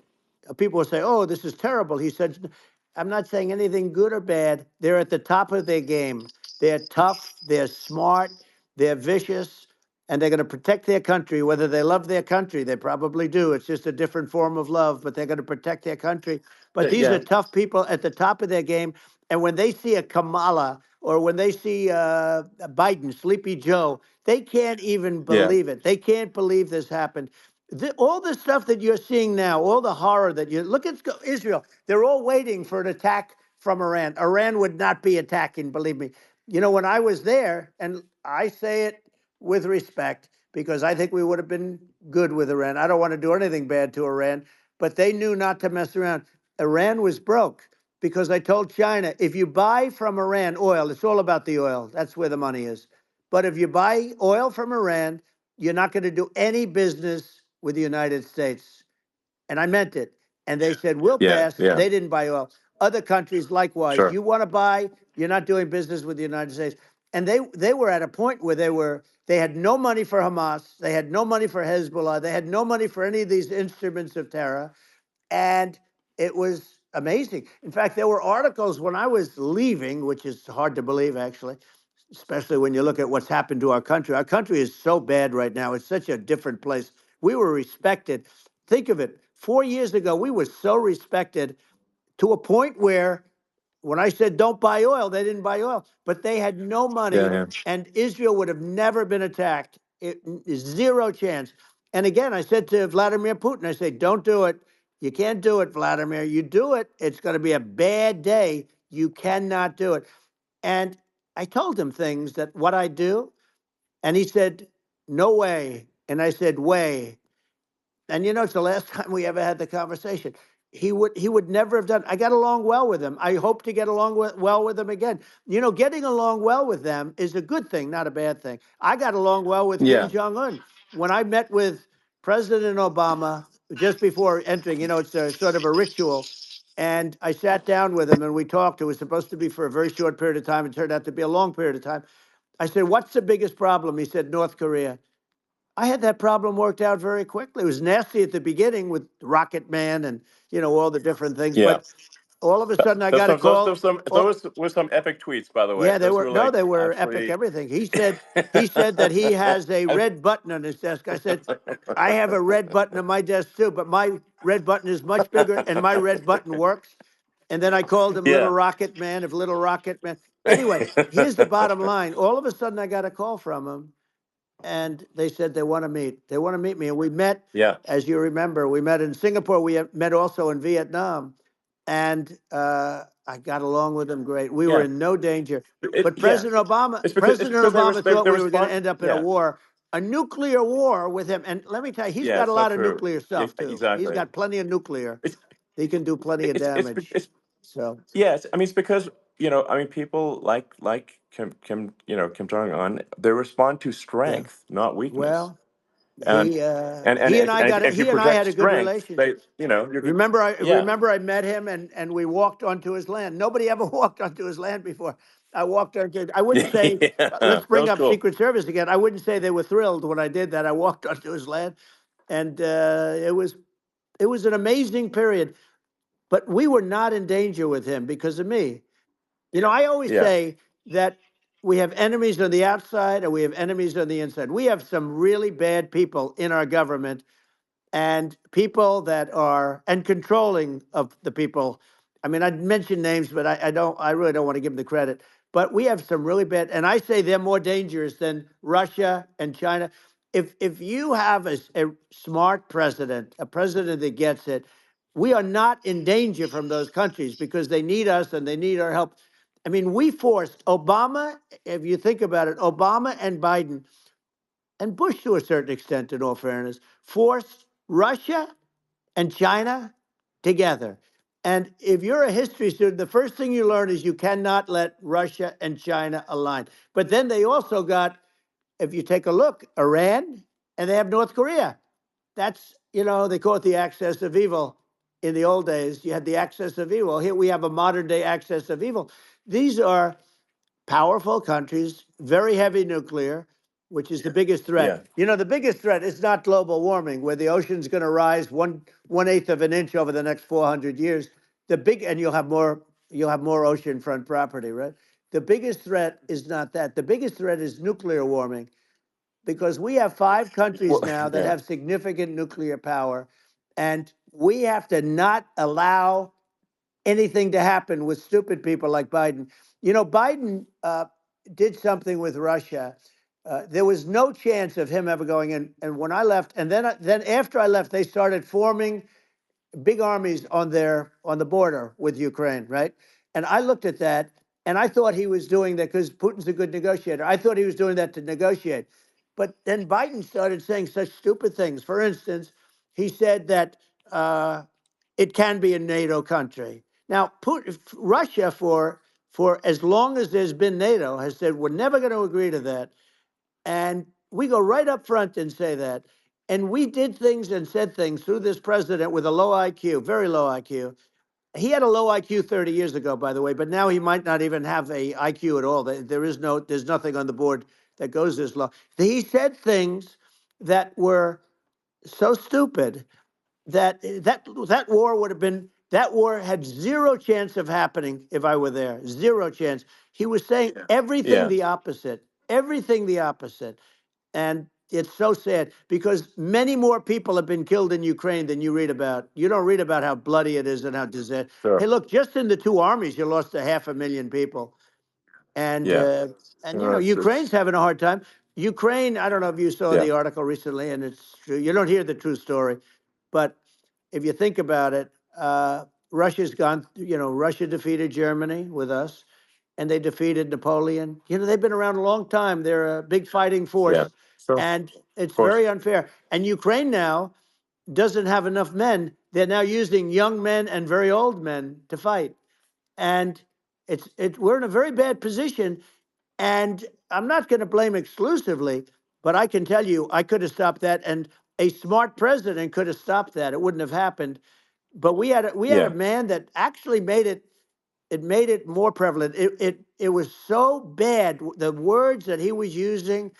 people will say, "Oh, this is terrible." He said, "I'm not saying anything good or bad. They're at the top of their game. They're tough. They're smart. They're vicious, and they're going to protect their country. Whether they love their country, they probably do. It's just a different form of love, but they're going to protect their country. But these are yeah, tough people at the top of their game. And when they see a Kamala or when they see Biden, Sleepy Joe, they can't even yeah, believe it. They can't believe this happened. All the stuff that you're seeing now, all the horror that you look at Israel, they're all waiting for an attack from Iran. Iran would not be attacking, believe me. You know, when I was there, and I say it with respect because I think we would have been good with Iran. I don't want to do anything bad to Iran, but they knew not to mess around. Iran was broke because I told China, if you buy from Iran oil, it's all about the oil. That's where the money is. But if you buy oil from Iran, you're not going to do any business with the United States. And I meant it. And they said, we'll yeah, pass. yeah. They didn't buy oil. Other countries, likewise, Sure. you want to buy, you're not doing business with the United States. And they were at a point where they had no money for Hamas, they had no money for Hezbollah, they had no money for any of these instruments of terror. And it was amazing. In fact, there were articles when I was leaving, which is hard to believe, actually, especially when you look at what's happened to our country. Our country is so bad right now. It's such a different place. We were respected. Think of it. 4 years ago, we were so respected to a point where when I said don't buy oil, they didn't buy oil, but they had no Yeah, money, yeah, and Israel would have never been attacked. It is zero chance. And again, I said to Vladimir Putin, I said, don't do it. You can't do it, Vladimir. You do it, it's going to be a bad day. You cannot do it. And I told him things that what I do, and he said, no way. And I said, way. And you know, it's the last time we ever had the conversation. He would never have done. I got along well with him. I hope to get along well with him again. You know, getting along well with them is a good thing, not a bad thing. I got along well with Kim yeah, Jong Un when I met with President Obama just before entering. You know, it's a sort of a ritual. And I sat down with him and we talked. It was supposed to be for a very short period of time. It turned out to be a long period of time. I said, "What's the biggest problem?" He said, "North Korea." I had that problem worked out very quickly. It was nasty at the beginning with Rocket Man and all the different things, yeah. but all of a sudden I Those got a some those call. those some Oh, those were some epic tweets, by the way. yeah, they Those were were no, like they were epic absolutely. everything. He said that he has a I- red button on his desk. I said, I have a red button on my desk too, but my red button is much bigger and my red button works. And then I called him Little yeah, Rocket Man of Little Rocket Man. Anyway, here's the bottom line. All of a sudden I got a call from him and they said they want to meet. They want to meet me. And we met, yeah, as you remember, we met in Singapore. We met also in Vietnam. And I got along with them great. We were yeah. in no danger. But Yeah. It's President because Obama thought they we were going to respond. end up in Yeah, a nuclear war with him. And let me tell you, he's yeah. got a It's not lot of true. nuclear Yeah, stuff too. He's exactly. got plenty of nuclear. It's He can do plenty of damage. it's So, yes. I mean, it's because I mean, people like Kim Jong Un. They respond to yeah. strength, not weakness. Well, And if you he and I project had a good strength, relationship. you're good. Remember, I Yeah, remember I met him and we walked onto his land. Nobody ever walked onto his land before. I walked onto. I wouldn't yeah. say. That Let's bring was up cool. Secret Service again. I wouldn't say they were thrilled when I did that. I walked onto his land, and it was an amazing period. But we were not in danger with him because of me. You know, I always Yeah, say that we have enemies on the outside and we have enemies on the inside. We have some really bad people in our government and people that are and controlling of the people. I mean, I'd mention names, but I really don't want to give them the credit. But we have some really bad, and I say they're more dangerous than Russia and China. If you have a smart president, a president that gets it, we are not in danger from those countries because they need us and they need our help. I mean, we forced Obama, if you think about it, Obama and Biden and Bush to a certain extent, in all fairness, forced Russia and China together. And if you're a history student, the first thing you learn is you cannot let Russia and China align. But then they also got, if you take a look, Iran, and they have North Korea. That's, they call it the axis of evil. In the old days, you had the axis of evil. Here we have a modern day axis of evil. These are powerful countries, very heavy nuclear, which is the biggest threat. Yeah. The biggest threat is not global warming, where the ocean's going to rise one eighth of an inch over the next 400 years. And you'll have more oceanfront property, right? The biggest threat is not that. The biggest threat is nuclear warming, because we have 5 countries Well, now that yeah. have significant nuclear power, and we have to not allow anything to happen with stupid people like Biden. Biden did something with Russia. There was no chance of him ever going in. And when I left, and then after I left, they started forming big armies on the border with Ukraine, right? And I looked at that, and I thought he was doing that because Putin's a good negotiator. I thought he was doing that to negotiate. But then Biden started saying such stupid things. For instance, he said that it can be a NATO country. Now, Russia, for as long as there's been NATO, has said we're never going to agree to that. And we go right up front and say that. And we did things and said things through this president with a low IQ, very low IQ. He had a low IQ 30 years ago, by the way, but now he might not even have a IQ at all. There's nothing on the board that goes this low. He said things that were so stupid that war would have been that war had zero chance of happening if I were there. Zero chance. He was saying everything Yeah. the opposite. Everything the opposite. And it's so sad because many more people have been killed in Ukraine than you read about. You don't read about how bloody it is and how disaster. Hey, Sure. look, just in the two armies, you lost 500,000 people. And Yeah. Ukraine's It's having a hard time. Ukraine, I don't know if you saw yeah. the article recently, and it's true. You don't hear the true story, but if you think about it, Russia's gone. Russia defeated Germany with us, and they defeated Napoleon. They've been around a long time. They're a big fighting Yeah. force, Sure. Of and it's course. very unfair. And Ukraine now doesn't have enough men. They're now using young men and very old men to fight, and we're in a very bad position. And I'm not going to blame exclusively, but I can tell you I could have stopped that, and a smart president could have stopped that. It wouldn't have happened. But we had a Yeah. man that actually made it. It made it more prevalent. It was so bad. The words that he was using,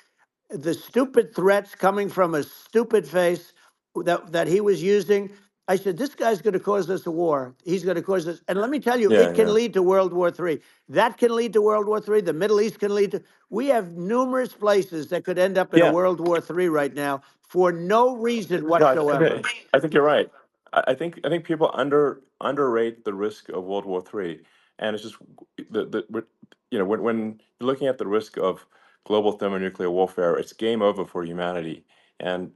the stupid threats coming from a stupid face that he was using. I said, this guy's going to cause us a war. He's going to cause us. And let me tell you, Yeah. it can Yeah. lead to World War III. That can lead to World War III. The Middle East can lead to. We have numerous places that could end up in a Yeah. World War III right now for no reason No, whatsoever. I think you're right. I think people underrate the risk of World War III, and it's just when you're looking at the risk of global thermonuclear warfare, it's game over for humanity, and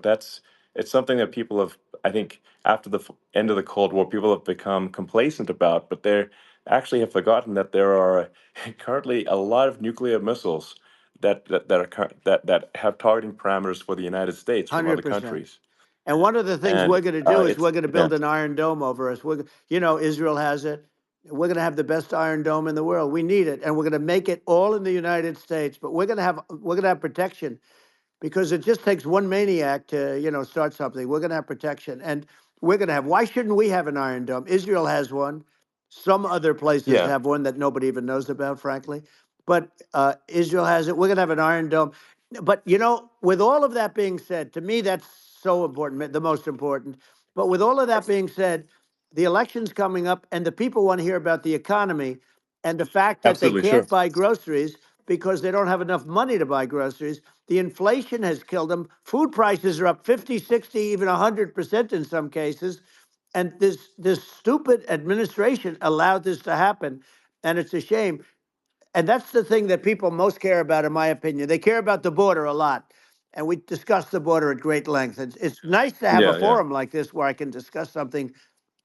that's it's something that people have, I think, after the end of the Cold War, people have become complacent about, but they actually have forgotten that there are currently a lot of nuclear missiles that have targeting parameters for the United States from other 100%. countries. And one of the things And we're going to do is it's we're going to yeah, build an iron dome over us. Israel has it. We're going to have the best iron dome in the world. We need it, and we're going to make it all in the United States. But we're going to have protection, because it just takes one maniac to start something. We're going to have protection, and we're going to have. Why shouldn't we have an iron dome? Israel has one. Some other places yeah, have one that nobody even knows about, frankly. But Israel has it. We're going to have an iron dome. But with all of that being said, to me that's so important, the most important. But with all of that being said, the election's coming up, and the people want to hear about the economy and the fact that they absolutely, sure. can't buy groceries because they don't have enough money to buy groceries. The inflation has killed them. Food prices are up 50, 60, even 100% in some cases. And this stupid administration allowed this to happen. And it's a shame. And that's the thing that people most care about, in my opinion. They care about the border a lot. And we discuss the border at great length. It's nice to have a Yeah, yeah, forum like this where I can discuss something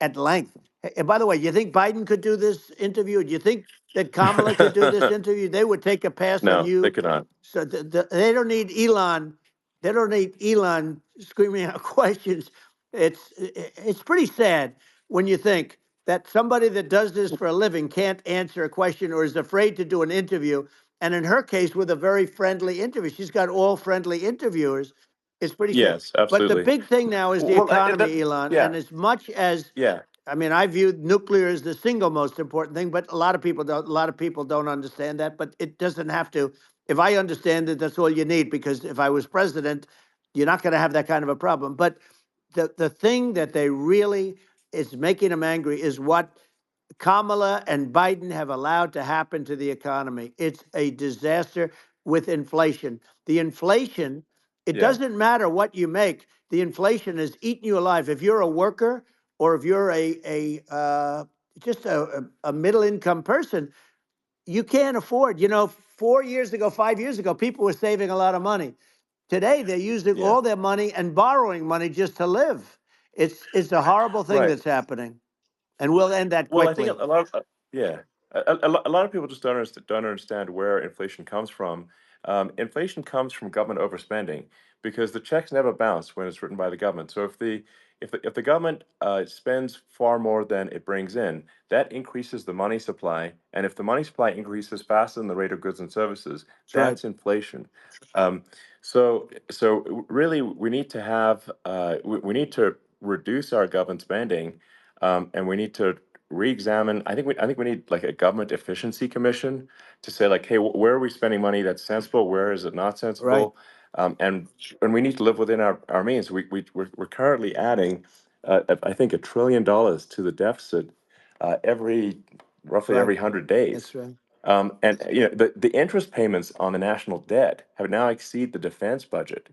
at length. And by the way, you think Biden could do this interview? Do you think that Kamala could do this interview? They would take a pass on no, they you. cannot. So they don't need Elon. They don't need Elon screaming out questions. It's pretty sad when you think that somebody that does this for a living can't answer a question or is afraid to do an interview. And in her case, with a very friendly interview, she's got all friendly interviewers. It's pretty sad. Yes, But the absolutely. big thing now is the Well, economy, Elon. yeah, And as much as yeah, I mean, I view nuclear as the single most important thing, but a lot of people don't. A lot of people don't understand that. But it doesn't have to. If I understand it, that's all you need. Because if I was president, you're not going to have that kind of a problem. But the thing that they really is making them angry is what Kamala and Biden have allowed to happen to the economy. It's a disaster with inflation. The inflation, it yeah, doesn't matter what you make. The inflation has eaten you alive. If you're a worker or if you're just a middle income person, you can't afford. 4 years ago, 5 years ago, people were saving a lot of money. Today, they're using yeah. all their money and borrowing money just to live. It's a horrible thing Right. that's happening, and we'll end that Well, I think quickly. a lot of yeah, a lot of people just don't understand where inflation comes from. Inflation comes from government overspending because the checks never bounce when it's written by the government. So if the government spends far more than it brings in, that increases the money supply, and if the money supply increases faster than the rate of goods and services, That's right. that's inflation. Um, so really, we need to have we need to reduce our government spending, and we need to re-examine. I think we need like a government efficiency commission to say like, hey, where are we spending money that's sensible? Where is it not Right. sensible? And we need to live within our means. We're currently adding, I think, $1 trillion to the deficit every roughly Right. every 100 days. That's right. And the interest payments on the national debt have now exceed the defense budget.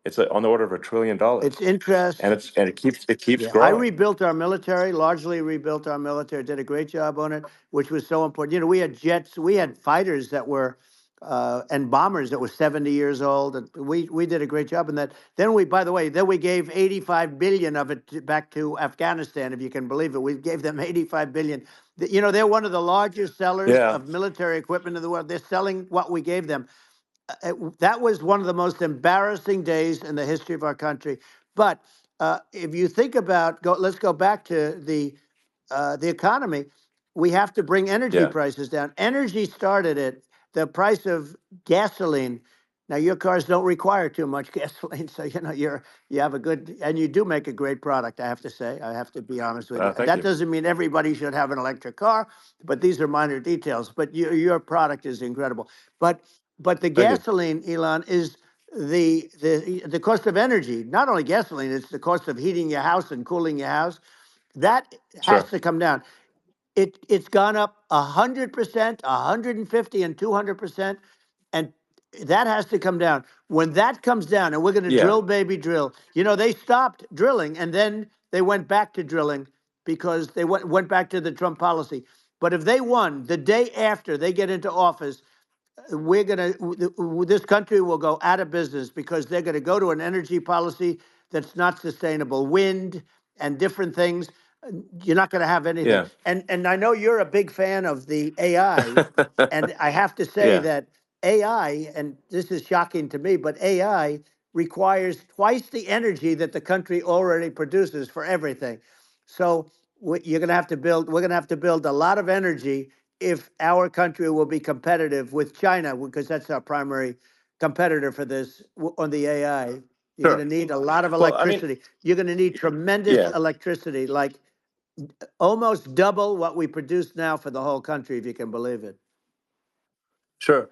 It's on the order of $1 trillion, It's interest. and it keeps Yeah, I growing. rebuilt our military, largely rebuilt our military, did a great job on it, which was so important. We had jets, we had fighters that were, and bombers that were 70 years old. And we did a great job in that. Then by the way, then we gave 85 billion of it back to Afghanistan, if you can believe it. We gave them 85 billion. They're one of the largest sellers Yeah, of military equipment in the world. They're selling what we gave them. That was one of the most embarrassing days in the history of our country. But if you think about, let's go back to the economy. We have to bring energy yeah, prices down. Energy started at the price of gasoline. Now your cars don't require too much gasoline, so you have a good, and you do make a great product. I have to say, I have to be honest with you. thank That you. doesn't mean everybody should have an electric car, but these are minor details. But your product is incredible. But the Thank you. gasoline, Elon, is the cost of energy. Not only gasoline, it's the cost of heating your house and cooling your house. That has Sure. to come down. It's gone up 100%, 150, and 200%, and that has to come down. When that comes down, and we're going to Yeah, drill, baby, drill. They stopped drilling, and then they went back to drilling because they went back to the Trump policy. But if they won the day after they get into office, this country will go out of business because they're going to go to an energy policy that's not sustainable. Wind and different things. You're not going to have anything. yeah, And I know you're a big fan of the AI, and I have to say yeah, that AI, and this is shocking to me, but AI requires twice the energy that the country already produces for everything. So you're going to have to build. We're going to have to build a lot of energy if our country will be competitive with China, because that's our primary competitor for this on the AI. You're going sure. to need a lot of Well, I mean, electricity. You're going to need tremendous yeah, electricity, like almost double what we produce now for the whole country, if you can believe it. sure.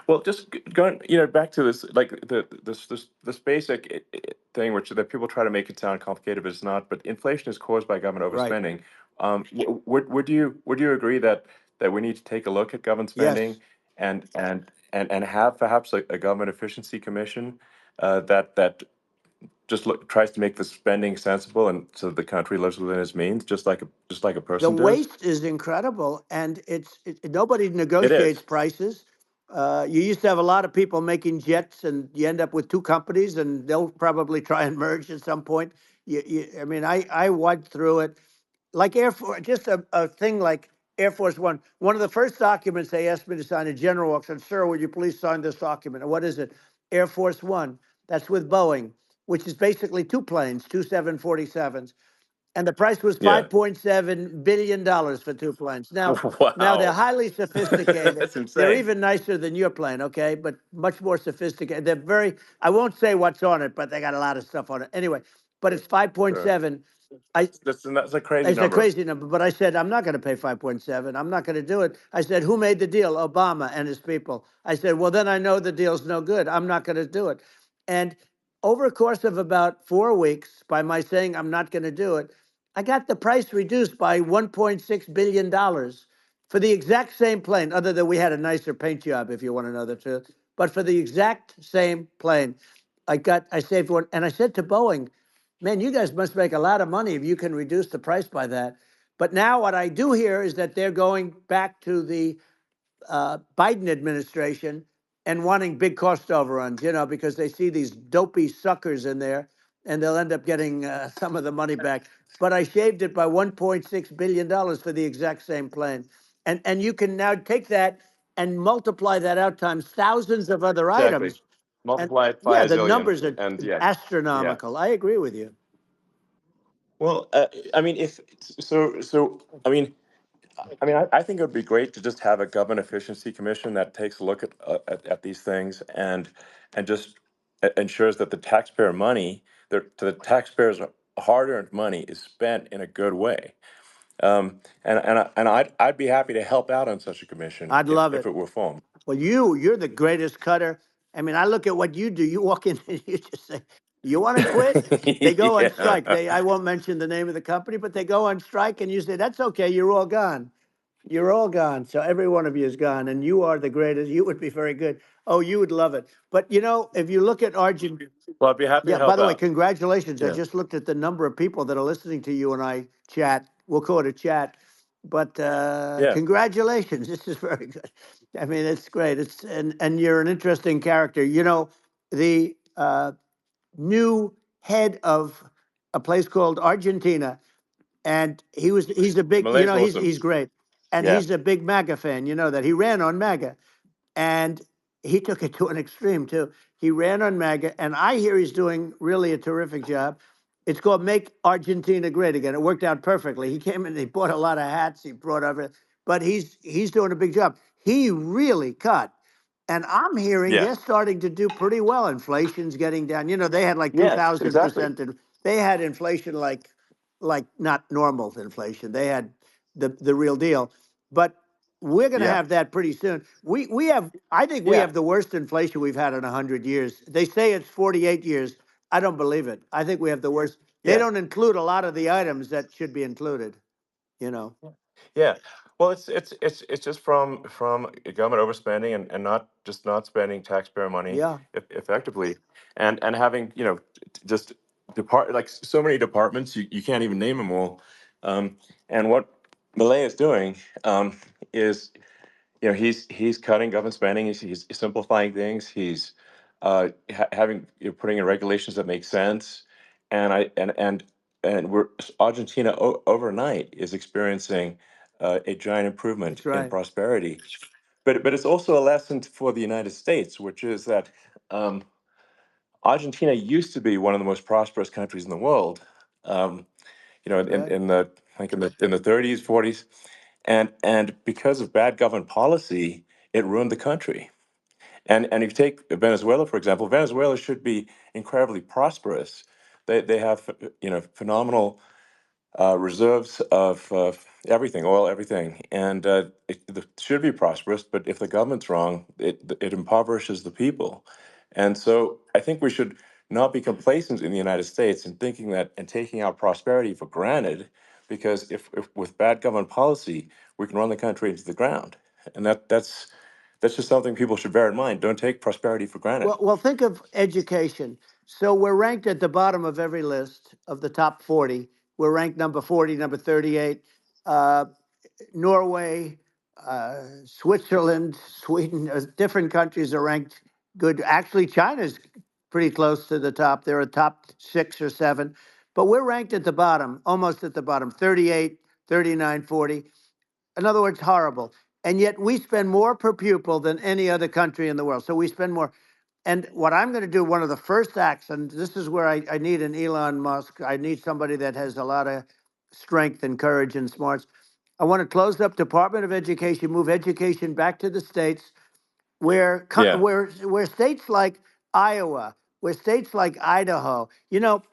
Well, just going, back to this, like this basic thing, which that people try to make it sound complicated, but it's not. But inflation is caused by government Right. overspending. Would you agree that we need to take a look at government Yes. spending and have perhaps a government efficiency commission that just tries to make the spending sensible and so the country lives within its means, just like a The person does. waste is incredible, and nobody It negotiates is. prices. You used to have a lot of people making jets, and you end up with two companies, and they'll probably try and merge at some point. I mean, I went through it like Air Force, just a thing like Air Force One. One of the first documents they asked me to sign, a general said, "Sir, would you please sign this document?" And what is it? Air Force One. That's with Boeing. which is basically two planes, two 747s, and the price was Yeah. $5.7 billion for two planes. Now they're Wow. highly sophisticated. That's They're insane. even nicer than your plane, okay? But much more sophisticated. They're very. I won't say what's on it, but they got a lot of stuff on it. Anyway, but it's Sure. 5.7. I That's a crazy It's a number. crazy number, but I said, I'm not going to pay 5.7. I'm not going to do it. I said, who made the deal? Obama and his people. I said, well, then I know the deal's no good. I'm not going to do it. And over a course of about 4 weeks, by my saying I'm not going to do it, I got the price reduced by $1.6 billion for the exact same plane, other than we had a nicer paint job, if you want to know the truth. But for the exact same plane, I saved one. And I said to Boeing, man, you guys must make a lot of money if you can reduce the price by that. But now what I do hear is that they're going back to the Biden administration and wanting big cost overruns, because they see these dopey suckers in there and they'll end up getting some of the money back. But I shaved it by $1.6 billion for the exact same plane. And you can now take that and multiply that out times thousands of other Exactly. items. And Multiply it by yeah, a the zillion, numbers are and yeah, yeah. astronomical. I agree with you. Well, I mean, if so, I think it would be great to just have a government efficiency commission that takes a look at these things and just ensures that the taxpayer money, the taxpayers' hard-earned money, is spent in a good way. I'd be happy to help out on such a commission I'd love if it. it were formed. Well, you're the greatest cutter. I mean, I look at what you do. You walk in and you just say, "You want to quit?" They go on Yeah. strike. I won't mention the name of the company, but they go on strike, and you say, "That's okay. You're all gone. You're all gone." So every one of you is gone, and you are the greatest. You would be very good. Oh, you would love it. But if you look at Argentina. Well, I'd be happy to Yeah, by help the way, out. congratulations. I Yeah. just looked at the number of people that are listening to you and I chat. We'll call it a chat. But Yeah. congratulations. This is very good. I mean, it's great. And you're an interesting character. The new head of a place called Argentina, and he's a big, Malay's awesome. he's great. And Yeah. he's a big MAGA fan, that he ran on MAGA. And he took it to an extreme too. He ran on MAGA, and I hear he's doing really a terrific job. It's called Make Argentina Great Again. It worked out perfectly. He came in, he bought a lot of hats, he brought over, but he's doing a big job. He really cut. And I'm hearing Yeah. they're starting to do pretty well. Inflation's getting down. They had like Yes, exactly. 2,000%. They had inflation like not normal inflation. They had the real deal. But we're going to Yeah. have that pretty soon. We have, I think we Yeah. have the worst inflation we've had in 100 years. They say it's 48 years. I don't believe it. I think we have the worst. They Yeah. don't include a lot of the items that should be included. You know. Yeah. Well, it's just from government overspending and not spending taxpayer money Yeah, effectively, and having just like so many departments, you can't even name them all. And what Malay is doing is he's cutting government spending. He's simplifying things. He's having putting in regulations that make sense, and I and we're Argentina overnight is experiencing a giant improvement that's in right. prosperity. But it's also a lesson for the United States, which is that um, Argentina used to be one of the most prosperous countries in the world. Um, Right. in the like in the 30s, 40s, and because of bad government policy, it ruined the country. And if you take Venezuela, for example, Venezuela should be incredibly prosperous. They have phenomenal reserves of everything, oil, everything, and it should be prosperous. But if the government's wrong, it impoverishes the people. And so I think we should not be complacent in the United States in thinking that and taking our prosperity for granted, because if with bad government policy, we can run the country into the ground. And that's just something people should bear in mind. Don't take prosperity for granted. Well, think of education. So we're ranked at the bottom of every list of the top 40. We're ranked number 40, number 38. Uh, Norway, Switzerland, Sweden, different countries are ranked good. Actually, China's pretty close to the top. They're a top 6 or 7, but we're ranked at the bottom, almost at the bottom, 38, 39, 40. In other words, horrible. And yet we spend more per pupil than any other country in the world. So we spend more. And what I'm going to do, one of the first acts, and this is where I need an Elon Musk, I need somebody that has a lot of strength and courage and smarts. I want to close up Department of Education, move education back to the states, Yeah, where states like Iowa, where states like Idaho,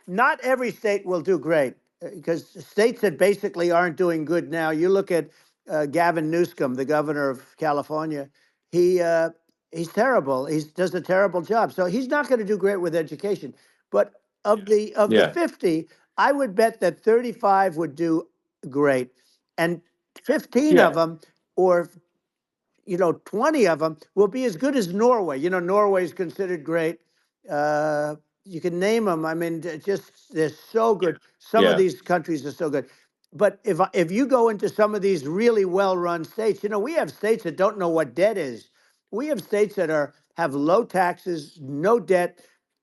not every state will do great, because states that basically aren't doing good now. You look at Gavin Newsom, the governor of California. He he's terrible. He does a terrible job. So he's not going to do great with education. But of the yeah, 50, I would bet that 35 would do great, and 15 of yeah. them, or 20 of them will be as good as Norway. Norway is considered great. Uh, you can name them. I mean, just they're so good. Some of Yeah, these countries are so good. But if you go into some of these really well-run states, we have states that don't know what debt is. We have states that have low taxes, no debt,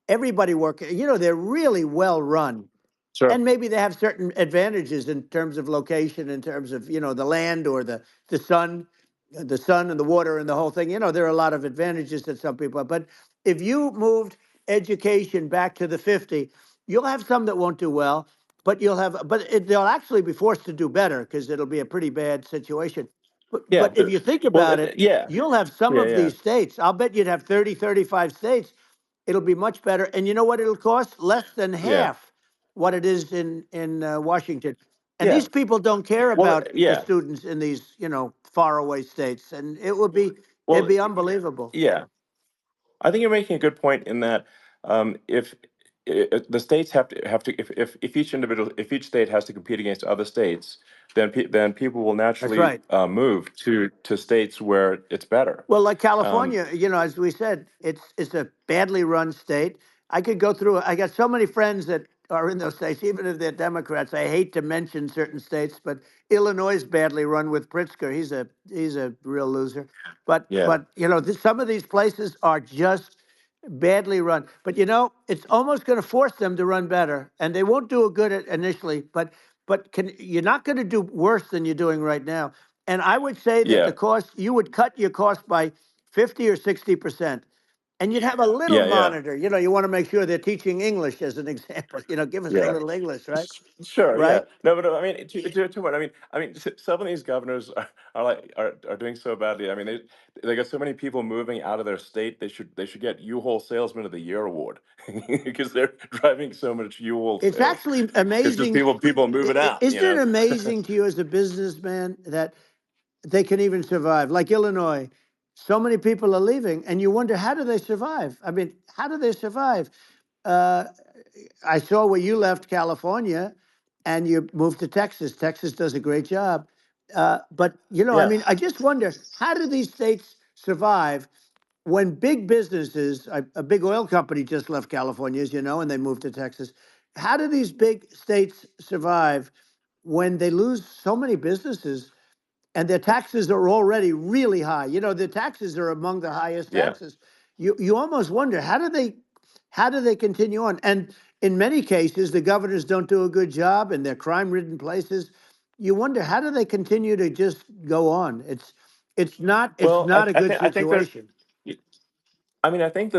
everybody working. They're really well run, sure. and maybe they have certain advantages in terms of location, in terms of the land, or the sun, and the water and the whole thing. There are a lot of advantages that some people have. But if you moved education back to the 50, you'll have some that won't do well, but they'll actually be forced to do better, because it'll be a pretty bad situation. Yeah, But if you think well, about it, yeah, you'll have some yeah, of yeah, these states. I'll bet you'd have 30, 35 states. It'll be much better. And you know what it'll cost? Less than yeah, half what it is in Washington. And yeah. these people don't care Well, about the yeah, students in these faraway states, and it'd well, be unbelievable. yeah. I think you're making a good point in that if the states have to if each individual if each state has to compete against other states, then people will That's naturally right. move to states where it's better. Well, like Um, California, as we said, it's a badly run state. I could go through. I got so many friends that are in those states, even if they're Democrats. I hate to mention certain states, but Illinois is badly run with Pritzker. He's a real loser. But yeah, but some of these places are just badly run. But it's almost going to force them to run better, and they won't do a good at initially. But you're not going to do worse than you're doing right now. And I would say that yeah, you would cut your cost by 50 or 60%. And you'd have a little yeah, yeah, monitor. You want to make sure they're teaching English as an example. Give us a yeah. little English, right? Sure, yeah. Right? No, but I mean, to what? Some of these governors are doing so badly. I mean, they got so many people moving out of their state. They should get U-Haul Salesman of the Year award because they're driving so much U-Haul It's sales. actually It's just amazing. people moving out. Isn't it amazing to you as a businessman that they can even survive? Like Illinois, so many people are leaving, and you wonder, how do they survive? I mean, how do they survive? Uh, I saw where you left California and you moved to Texas. Texas does a great job. But, I Yeah, mean, I just wonder, how do these states survive when big businesses, a big oil company just left California, as you know, and they moved to Texas? How do these big states survive when they lose so many businesses, and their taxes are already really high? The taxes are among the highest yeah. taxes. You almost wonder, how do they continue on? And in many cases, the governors don't do a good job, and they're crime-ridden places. You wonder, how do they continue to just go on? It's Well, not a good I think there. situation. I mean, I think the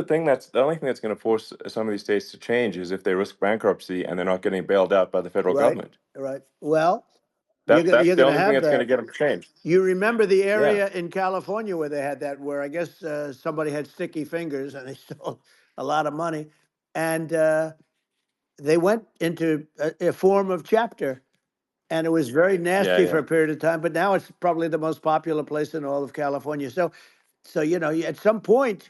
only thing that's going to force some of these states to change is if they risk bankruptcy and they're not getting bailed out by the federal Right, government. right. Well, That's you're the going to only thing have that's going to that. get them to change. You remember the Yeah, area in California where they had that, where I guess somebody had sticky fingers and they stole a lot of money, and they went into a form of chapter, and it was very yeah, nasty for yeah. a period of time. But now it's probably the most popular place in all of California. So at some point,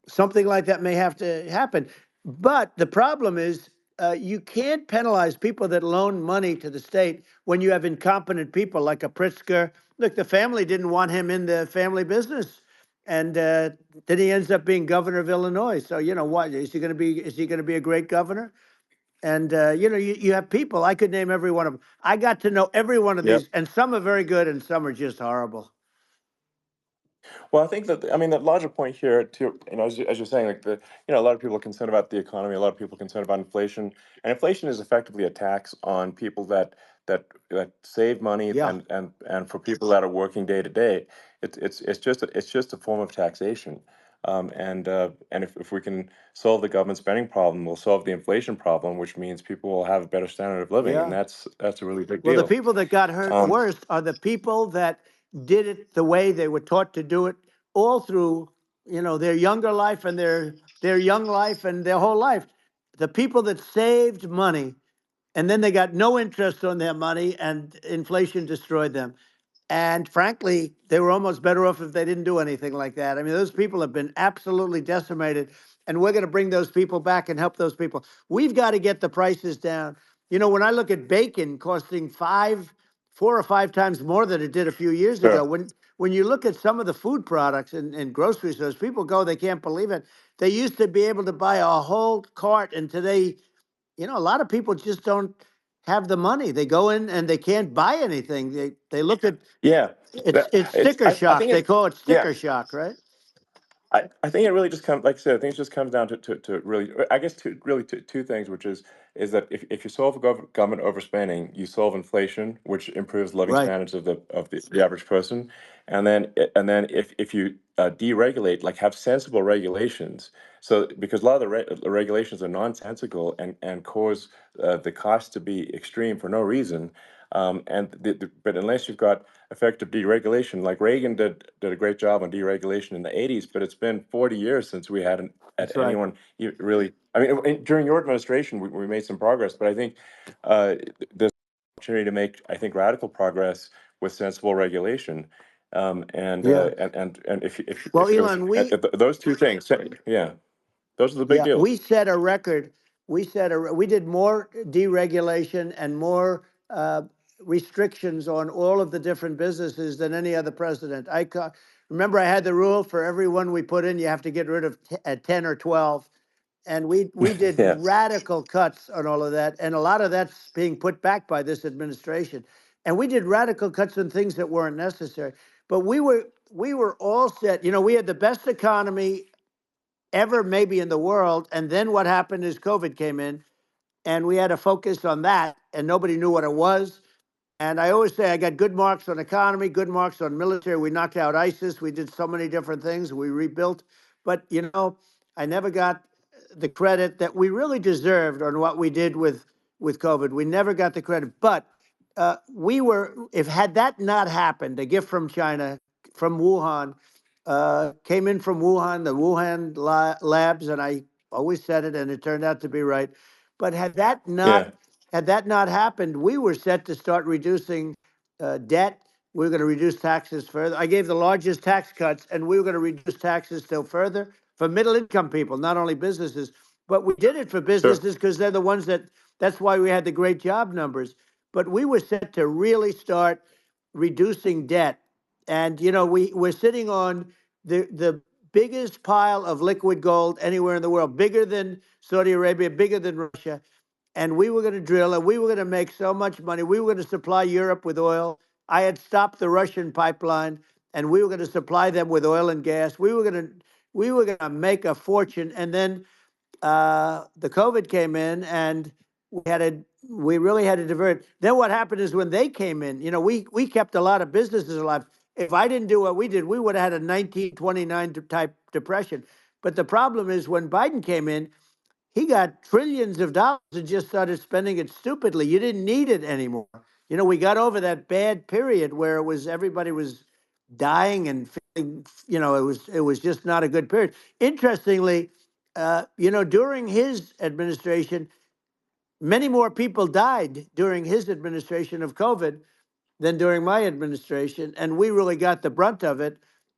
something like that may have to happen. But the problem is, you can't penalize people that loan money to the state when you have incompetent people like a Pritzker. Look, the family didn't want him in the family business, and then he ends up being governor of Illinois. So what is he going to be? Is he going to be a great governor? And you have people. I could name every one of them. I got to know every one of Yep. these, and some are very good, and some are just horrible. Well, I think that I mean the larger point here, too, as you're saying, like a lot of people are concerned about the economy, a lot of people are concerned about inflation, and inflation is effectively a tax on people that save money, Yeah. and for people that are working day to day, it's just a form of taxation. And if we can solve the government spending problem, we'll solve the inflation problem, which means people will have a better standard of living, and Yeah. that's a really big Well, the deal. people that got hurt Um, worst are the people that did it the way they were taught to do it all through, their younger life and their young life and their whole life. The people that saved money and then they got no interest on their money and inflation destroyed them. And frankly, they were almost better off if they didn't do anything like that. I mean, those people have been absolutely decimated, and we're going to bring those people back and help those people. We've got to get the prices down. When I look at bacon costing 4 or 5 times more than it did a few years ago, sure. when you look at some of the food products in grocery stores, people go, they can't believe it. They used to be able to buy a whole cart, and today, a lot of people just don't have the money. They go in and they can't buy anything. They look at Yeah, it's it's. sticker I shock. think They it. call it Yeah, sticker shock, right? I think it really just comes, like I said, I think it just comes down to really, I guess, two things, which is that if you solve government overspending, you solve inflation, which improves living Right. standards of the average person, and then if you deregulate, like have sensible regulations, so because a lot of the regulations are nonsensical and cause the cost to be extreme for no reason, but unless you've got effective deregulation. Like Reagan did a great job on deregulation in the 80s, but it's been 40 years since we had That's right. anyone really. I mean, during your administration, we made some progress, but I think uh, there's an opportunity to make, I think, radical progress with sensible regulation. Yeah. And Well, if those Elon, those two things, yeah, those are the big yeah, deals. we set a record. We did more deregulation and more restrictions on all of the different businesses than any other president. Remember, I had the rule for everyone we put in, you have to get rid of 10 or 12. And we did Yeah, radical cuts on all of that, and a lot of that's being put back by this administration. And we did radical cuts on things that weren't necessary. But we were all set. We had the best economy ever, maybe in the world. And then what happened is COVID came in, and we had to focus on that, and nobody knew what it was. And I always say I got good marks on economy, good marks on military. We knocked out ISIS. We did so many different things. We rebuilt. But, I never got the credit that we really deserved on what we did with COVID. We never got the credit. But if had that not happened, a gift from China, from Wuhan, came in from Wuhan, the Wuhan labs, and I always said it, and it turned out to be right. But yeah, had that not happened, we were set to start reducing debt. We were going to reduce taxes further. I gave the largest tax cuts, and we were going to reduce taxes still further for middle income people, not only businesses. But we did it for sure. businesses because they're the ones that's why we had the great job numbers. But we were set to really start reducing debt. And, we're sitting on the biggest pile of liquid gold anywhere in the world, bigger than Saudi Arabia, bigger than Russia. And we were going to drill, and we were going to make so much money. We were going to supply Europe with oil. I had stopped the Russian pipeline, and we were going to supply them with oil and gas. We were going to make a fortune. And then the COVID came in, and we really had to divert. Then what happened is when they came in, we kept a lot of businesses alive. If I didn't do what we did, we would have had a 1929 type depression. But the problem is when Biden came in, he got trillions of dollars and just started spending it stupidly. You didn't need it anymore. We got over that bad period where everybody was dying and feeling, it was just not a good period. Interestingly, during his administration, many more people died during his administration of COVID than during my administration, and we really got the brunt of it.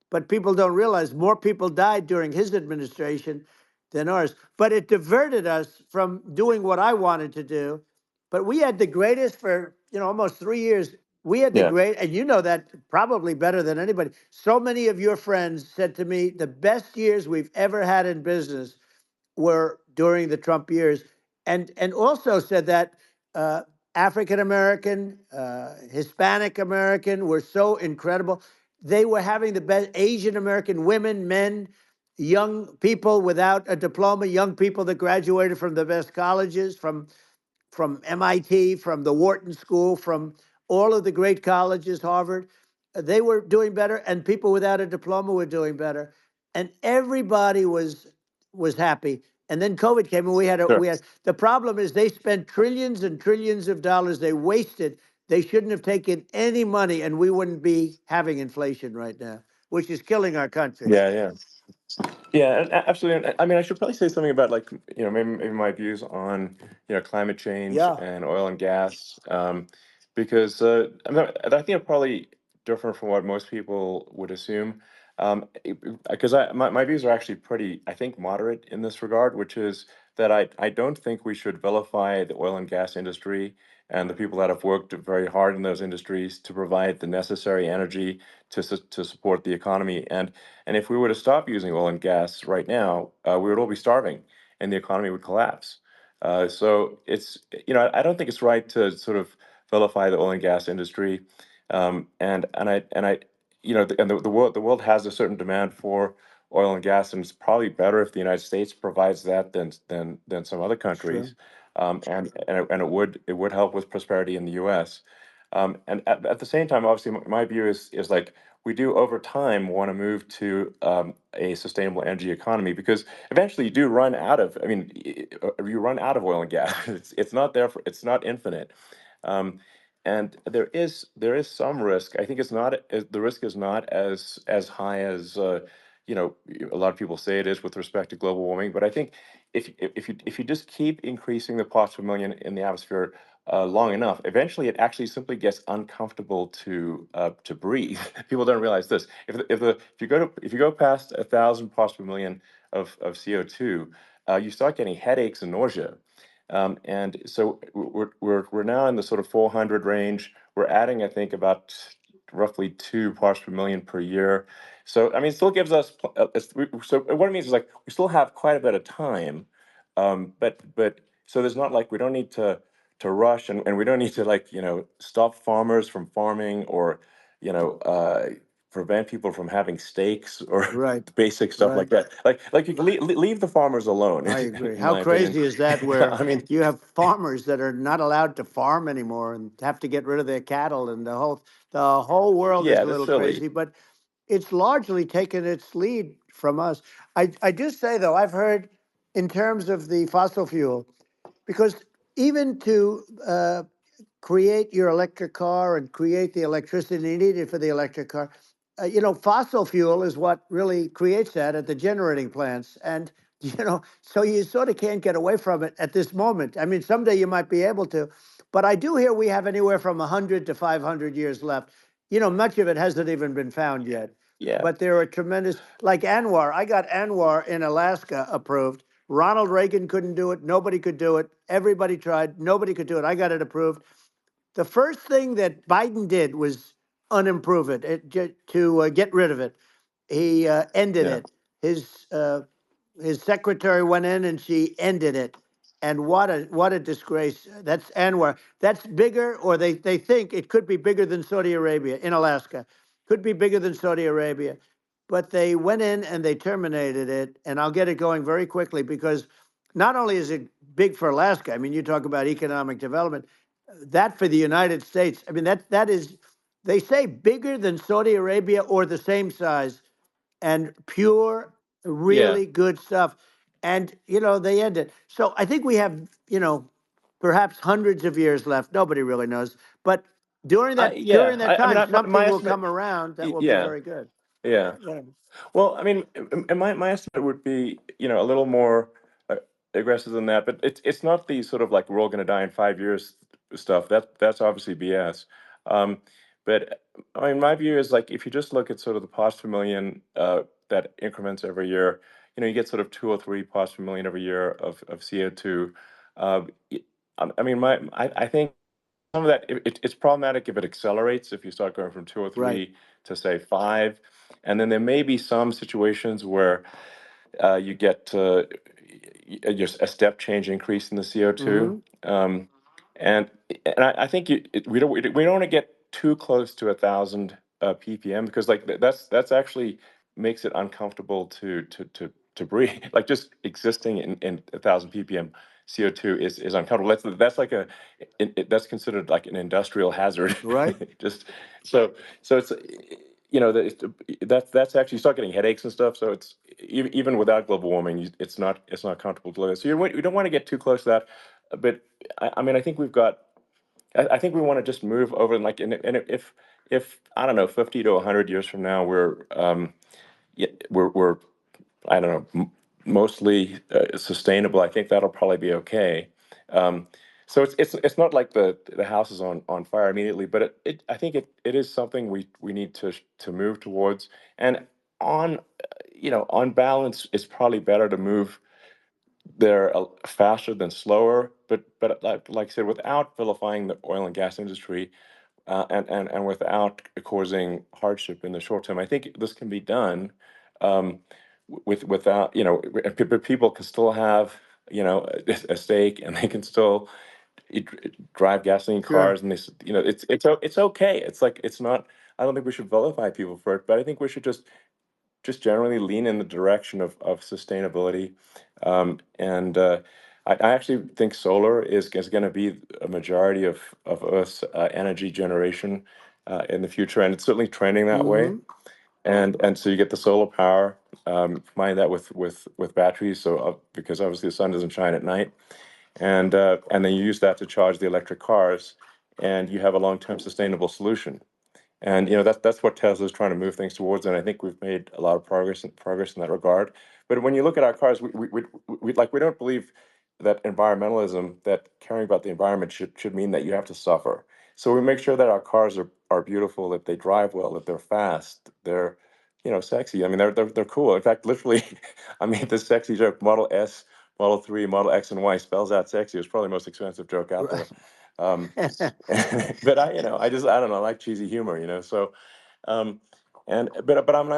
But people don't realize more people died during his administration than ours. But it diverted us from doing what I wanted to do. But we had the greatest for almost 3 years. We had the Yeah, great, and you know that probably better than anybody. So many of your friends said to me, the best years we've ever had in business were during the Trump years, and also said that African American, Hispanic American were so incredible. They were having the best Asian American women, men, young people without a diploma, young people that graduated from the best colleges, from MIT, from the Wharton School, from all of the great colleges, Harvard. They were doing better, and people without a diploma were doing better. and everybody was happy. And then COVID came, and Sure. we had the problem is they spent trillions and trillions of dollars. They wasted. They shouldn't have taken any money, and we wouldn't be having inflation right now, which is killing our country. Yeah, yeah. Yeah, and absolutely. And I mean, I should probably say something about like maybe my views on climate change Yeah, and oil and gas, because I think they're probably different from what most people would assume. Because my views are actually pretty, I think, moderate in this regard, which is that I don't think we should vilify the oil and gas industry and the people that have worked very hard in those industries to provide the necessary energy to support the economy. And if we were to stop using oil and gas right now, we would all be starving, and the economy would collapse. So I don't think it's right to sort of vilify the oil and gas industry, and I, the world has a certain demand for oil and gas, and it's probably better if the United States provides that than some other sure. countries, and it would help with prosperity in the U.S. And at the same time, obviously, my view is like we do over time want to move to a sustainable energy economy, because eventually you do run out of. I mean, you run out of oil and gas. It's not there for. It's not infinite. Um, and there is some risk. I think the risk is not as high as a lot of people say it is with respect to global warming. But I think if you just keep increasing the parts per million in the atmosphere long enough, eventually it actually simply gets uncomfortable to breathe. People don't realize this. If you go past 1,000 parts per million of CO2, you start getting headaches and nausea. And so we're now in the sort of 400 range. We're adding, I think, about roughly 2 parts per million per year. So I mean, it still gives us. So what it means is like we still have quite a bit of time, but so there's not like we don't need to rush, and we don't need to like stop farmers from farming, or you know uh, prevent people from having steaks or Right, basic stuff like right. that. Like you can leave the farmers alone, I agree. in How my opinion. crazy is that? Where I mean, you have farmers that are not allowed to farm anymore and have to get rid of their cattle, and the whole world is yeah, a that's little silly. crazy. But it's largely taken its lead from us. I just say though, I've heard in terms of the fossil fuel, because even to create your electric car and create the electricity needed for the electric car. Fossil fuel is what really creates that at the generating plants. And, so you sort of can't get away from it at this moment. I mean, someday you might be able to, but I do hear we have anywhere from 100 to 500 years left. Much of it hasn't even been found yet. Yeah, But there are tremendous, like Anwar. I got Anwar in Alaska approved. Ronald Reagan couldn't do it. Nobody could do it. Everybody tried. Nobody could do it. I got it approved. The first thing that Biden did was unimprove to get rid of it. He ended yeah, it. His uh, his secretary went in and she ended it. And what a disgrace! That's Anwar. That's bigger, or they think it could be bigger than Saudi Arabia in Alaska. Could be bigger than Saudi Arabia, but they went in and they terminated it. And I'll get it going very quickly, because not only is it big for Alaska. I mean, you talk about economic development. That for the United States. I mean, that is, they say, bigger than Saudi Arabia or the same size, and pure, yeah. really good stuff. And they end it. So I think we have perhaps hundreds of years left. Nobody really knows, but during I that yeah. during that I mean, time, my something will estimate. come around that will be Yeah, very good. yeah. Yeah. Well, I mean, and my estimate would be, a little more uh, aggressive than that, but it's not the sort of like we're all going to die in 5 years stuff. That's obviously BS. Um, but I mean, my view is like if you just look at sort of the parts per million that increments every year, you get sort of 2 or 3 parts per million every year of CO2. Uh, y- I mean, I think some of that it's problematic if it accelerates, if you start going from 2 or 3 Right. to say 5, and then there may be some situations where you get just a step change increase in the CO2, Hmm. um, and I think we don't want to get too close to 1,000 ppm, because like that's actually makes it uncomfortable to breathe. Like just existing in 1,000 ppm CO2 is uncomfortable. That's like that's considered like an industrial hazard. Right. Just so so it's. that's actually, you start getting headaches and stuff. So it's even without global warming, it's not comfortable to live. So you don't want to get too close to that. But I mean, I think we've got. I think we want to just move over, and if I don't know, 50 to 100 years from now, we're I don't know, mostly sustainable. I think that'll probably be okay. Um, so it's not like the house is on fire immediately, but I think it is something we need to move towards. And on on balance, it's probably better to move there faster than slower. But like I said, without vilifying the oil and gas industry, and without causing hardship in the short term. I think this can be done, um, without, but people can still have, a stake, and they can still drive gasoline Sure. cars, and it's okay. It's like, it's not. I don't think we should vilify people for it, but I think we should just generally lean in the direction of sustainability. And I actually think solar is going to be a majority of Earth's energy generation in the future, and it's certainly trending that way. Mm-hmm. And so you get the solar power, combine that with batteries, so because obviously the sun doesn't shine at night, and then you use that to charge the electric cars, and you have a long-term sustainable solution. And that's what Tesla's trying to move things towards, and I think we've made a lot of progress in that regard. But when you look at our cars, we don't believe that environmentalism, that caring about the environment should mean that you have to suffer. So we make sure that our cars are beautiful, that they drive well, that they're fast, they're sexy. I mean, they're cool. In fact, literally, I mean, this sexy joke, Model S, Model 3, Model X, and Y spells out sexy. It's probably the most expensive joke out there. Um, but I don't know, I like cheesy humor, so, um but I'm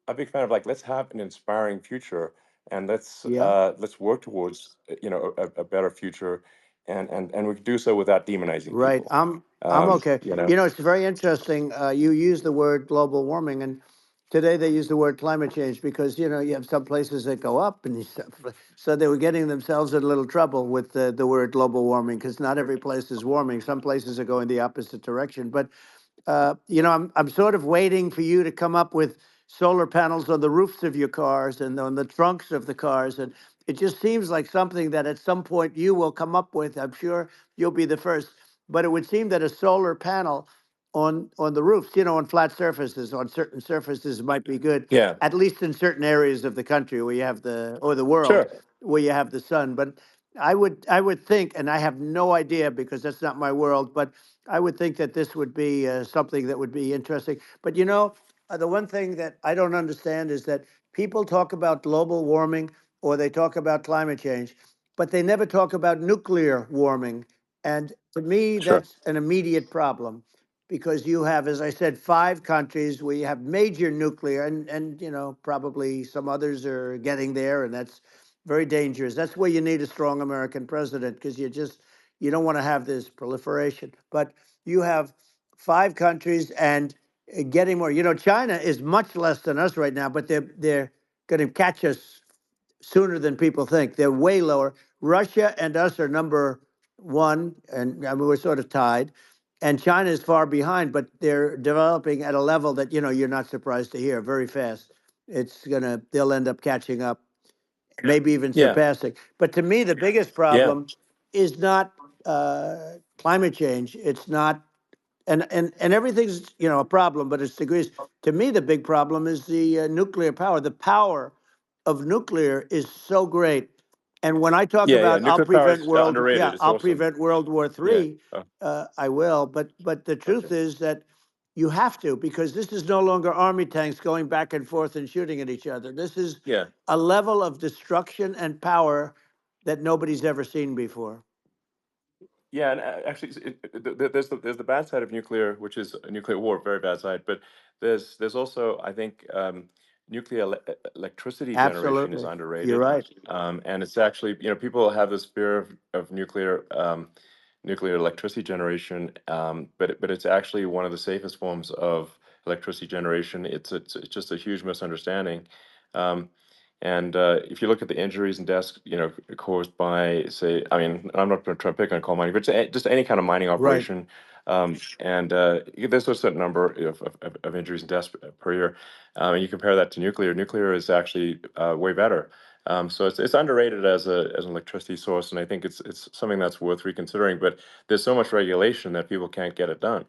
a big fan of, like, let's have an inspiring future, and Yeah. let's work towards a better future, and we can do so without demonizing Right. people. I'm okay. you know It's very interesting. You use the word global warming, and today they use the word climate change because you have some places that go up, and so they were getting themselves in a little trouble with the word global warming because not every place is warming. Some places are going the opposite direction. But I'm sort of waiting for you to come up with solar panels on the roofs of your cars and on the trunks of the cars, and it just seems like something that at some point you will come up with. I'm sure you'll be the first, but it would seem that a solar panel on the roofs, on flat surfaces, on certain surfaces might be good, yeah, at least in certain areas of the country where you have the world sure. where you have the sun. But I would think, and I have no idea because that's not my world, but I would think that this would be something that would be interesting. But the one thing that I don't understand is that people talk about global warming or they talk about climate change, but they never talk about nuclear warming. And to me, Sure. that's an immediate problem because you have, as I said, 5 countries where you have major nuclear, and probably some others are getting there, and that's very dangerous. That's where you need a strong American president because you don't want to have this proliferation. But you have 5 countries and getting more. China is much less than us right now, but they're going to catch us sooner than people think. They're way lower. Russia and us are number one, and I mean, we're sort of tied. And China is far behind, but they're developing at a level that you're not surprised to hear very fast. They'll end up catching up, maybe even Yeah, surpassing. But to me, the biggest yeah, problem is not climate change. It's not, and everything's a problem, but it's degrees. To me, the big problem is the nuclear power. The power of nuclear is so great. And when I talk yeah. about Nuclear power is underrated. It's I'll awesome. prevent World War Yeah. III, Oh, I will. But the okay. truth is that you have to because this is no longer army tanks going back and forth and shooting at each other. This is Yeah. a level of destruction and power that nobody's ever seen before. Yeah, and actually, there's the bad side of nuclear, which is a nuclear war, very bad side. But there's also, I think, nuclear electricity generation is Absolutely, you're underrated, right. and it's actually, people have this fear of nuclear electricity generation, but it's actually one of the safest forms of electricity generation. It's just a huge misunderstanding. Um, and if you look at the injuries and deaths, caused by, say, I mean, I'm not going to try to pick on coal mining, but just any kind of mining Right. operation, And there's a certain number of injuries and deaths per year. And you compare that to nuclear. Nuclear is actually way better. So it's underrated as an electricity source, and I think it's something that's worth reconsidering. But there's so much regulation that people can't get it done.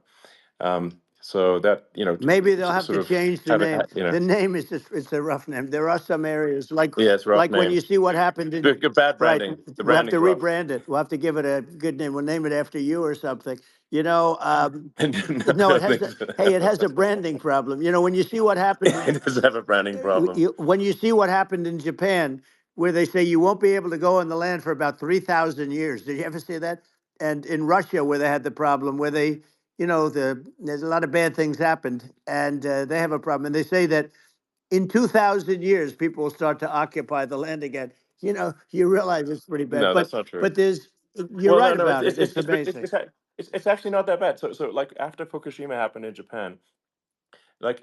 So that Maybe they'll have sort to of change the have it, name. The name is just, it's a rough name. There are some areas yeah, it's a rough like when name. you see what happened in, Good bad right, branding. The we'll have to branding's rough. rebrand it. We'll have to give it a good name. We'll name it after you or something. You know, No, no, I it don't has think a, so. hey, it has a branding problem. You know, when you see what happened in, It does have a branding problem. when you see what happened in Japan, where they say you won't be able to go on the land for about 3,000 years. Did you ever see that? And in Russia, where they had the problem, where they, there's a lot of bad things happened, and they have a problem. And they say that in 2,000 years, people will start to occupy the land again. You realize it's pretty bad. No, But that's not true. but there's, you're Well, no, right no, about it. It's amazing. it's actually not that bad. So like after Fukushima happened in Japan, like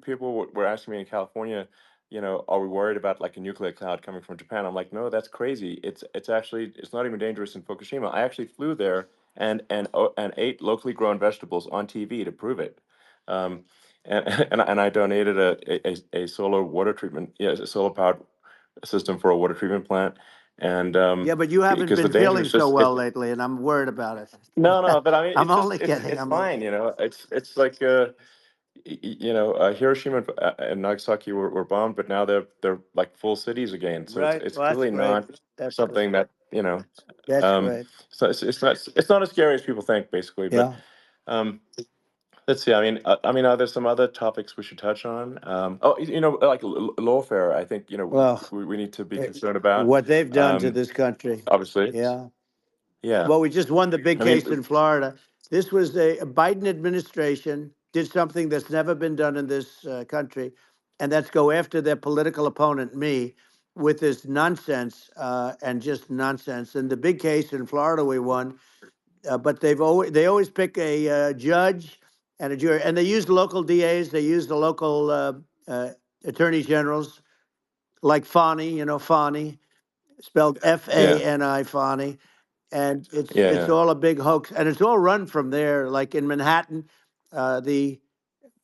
people were asking me in California, are we worried about like a nuclear cloud coming from Japan? I'm like, no, that's crazy. It's actually it's not even dangerous in Fukushima. I actually flew there and ate locally grown vegetables on TV to prove it. Um, and and I donated a solar water treatment, yeah, a solar powered system for a water treatment plant, and Yeah, but you haven't because the been danger feeling is so just well lately, and I'm worried about no, it. no, but I mean, I'm it's just only kidding. it's I'm only fine, kidding. It's like Hiroshima and Nagasaki were bombed, but now they're like full cities again. So Right. it's Well, that's clearly great. not That's great. something that That's um, great. so it's not as scary as people think, basically. But Yeah. um, let's see. I mean, are there some other topics we should touch on? Oh, like lawfare. I think Well, we need to be eh, concerned about. what they've done to Um, this country. obviously, Yeah. yeah. Well, we just won the big I mean, case in Florida. This was a Biden administration did something that's never been done in this country, and that's go after their political opponent, me, with this nonsense and just nonsense. And the big case in Florida we won, but they always pick a judge and a jury, and they use the local DAs, they use the local uh, attorney generals, like Fani, Fani, spelled yeah, Fani, Fani, and it's yeah, all a big hoax, and it's all run from there. Like in Manhattan, the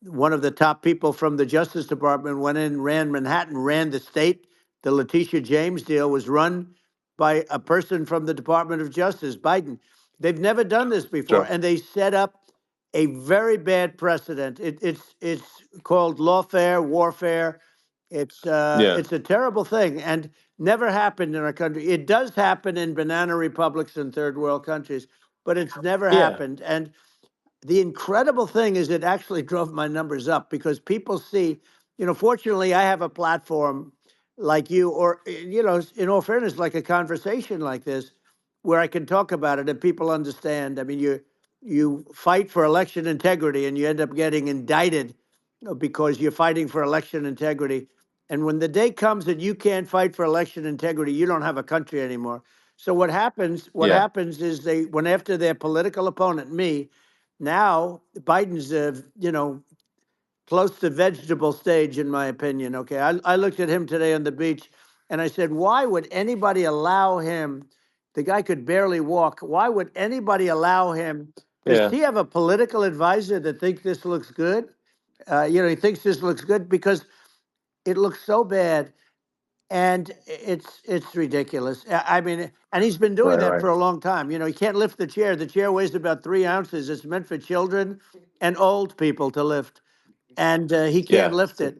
one of the top people from the Justice Department went in, ran Manhattan, ran the state. The Letitia James deal was run by a person from the Department of Justice, Biden. They've never done this before, sure, and they set up a very bad precedent. It's called lawfare, warfare. yeah, It's a terrible thing, and never happened in our country. It does happen in banana republics and third world countries, but it's never yeah, happened. And the incredible thing is it actually drove my numbers up because people see, fortunately I have a platform like you, or in all fairness, like a conversation like this, where I can talk about it and people understand. I mean, you fight for election integrity and you end up getting indicted because you're fighting for election integrity. And when the day comes that you can't fight for election integrity, you don't have a country anymore. So what yeah, happens is they went after their political opponent, me. Now Biden's, close to vegetable stage, in my opinion. Okay, I looked at him today on the beach, and I said, why would anybody allow him? The guy could barely walk. Why would anybody allow him? Does yeah, he have a political advisor that thinks this looks good? He thinks this looks good because it looks so bad, and it's ridiculous. I mean, and he's been doing right, that right, for a long time. He can't lift the chair. The chair weighs about 3 ounces. It's meant for children and old people to lift, and he can't yeah. lift it.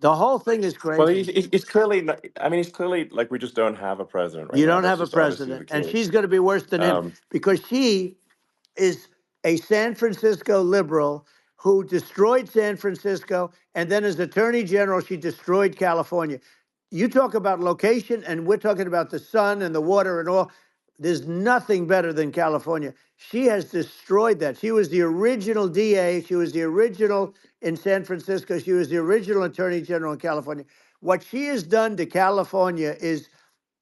The whole thing is Well, crazy. he's clearly not, I mean, he's clearly like we just don't have a president right You now. don't That's have a just obviously president, the and case. she's going to be worse than him Um, because she is a San Francisco liberal who destroyed San Francisco, and then as attorney general, she destroyed California. You talk about location, and we're talking about the sun and the water and all. There's nothing better than California. She has destroyed that. She was the original DA. She was the original in San Francisco. She was the original attorney general in California. What she has done to California is,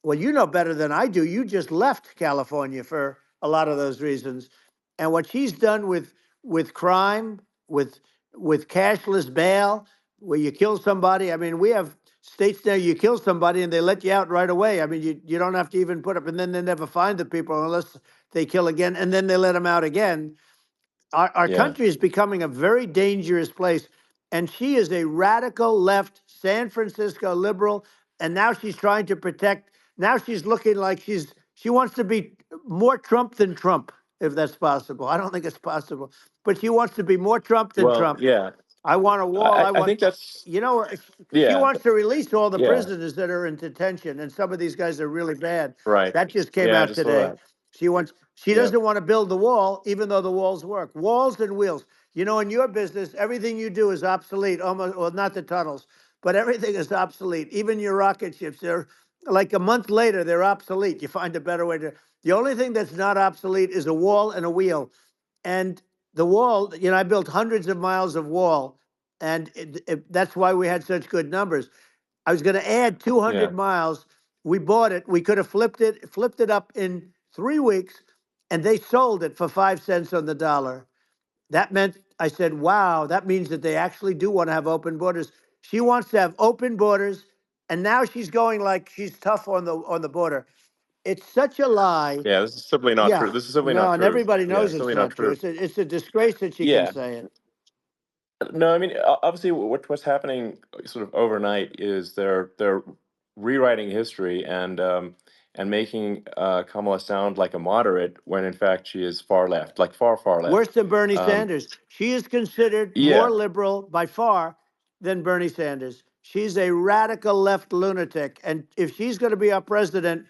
well, you know better than I do. You just left California for a lot of those reasons. And what she's done with crime, with with cashless bail, where you kill somebody. I mean, we have states now you kill somebody and they let you out right away. I mean, you don't have to even put up, and then they never find the people unless they kill again, and then they let them out again. our Yeah. country is becoming a very dangerous place. And she is a radical left San Francisco liberal. And now she's trying to protect. Now she's looking like she wants to be more Trump than Trump, if that's possible. I don't think it's possible, but she wants to be more Trump than Well, Trump. yeah. I want a wall. I I want, think that's you know, she yeah. wants to release all the Yeah. prisoners that are in detention, and some of these guys are really bad. Right. That just came Yeah, I out just saw today. that. She Yeah. doesn't want to build the wall, even though the walls work. Walls and wheels. You know, in your business, everything you do is obsolete. Almost, well, not the tunnels, but everything is obsolete. Even your rocket ships, they're like a month later, they're obsolete. You find a better way to. The only thing that's not obsolete is a wall and a wheel. And the wall, you know, I built hundreds of miles of wall, and that's why we had such good numbers. I was going to add Yeah. 200 miles. We bought it. We could have flipped it up in 3 weeks, and they sold it for 5 cents on the dollar. That meant I said, "Wow, that means that they actually do want to have open borders." She wants to have open borders, and now she's going like she's tough on the border. It's such a lie. Yeah, this is simply not true. Yeah, This is simply no, not and true. everybody Yeah, knows it's it's simply not not true. true. It's a disgrace that she can Yeah. say it. No, I mean, obviously, what's happening sort of overnight is they're rewriting history and making Kamala sound like a moderate when in fact she is far left, like far Worse left. than Bernie Um, Sanders. She is considered more yeah, liberal by far than Bernie Sanders. She's a radical left lunatic. And if she's going to be our president,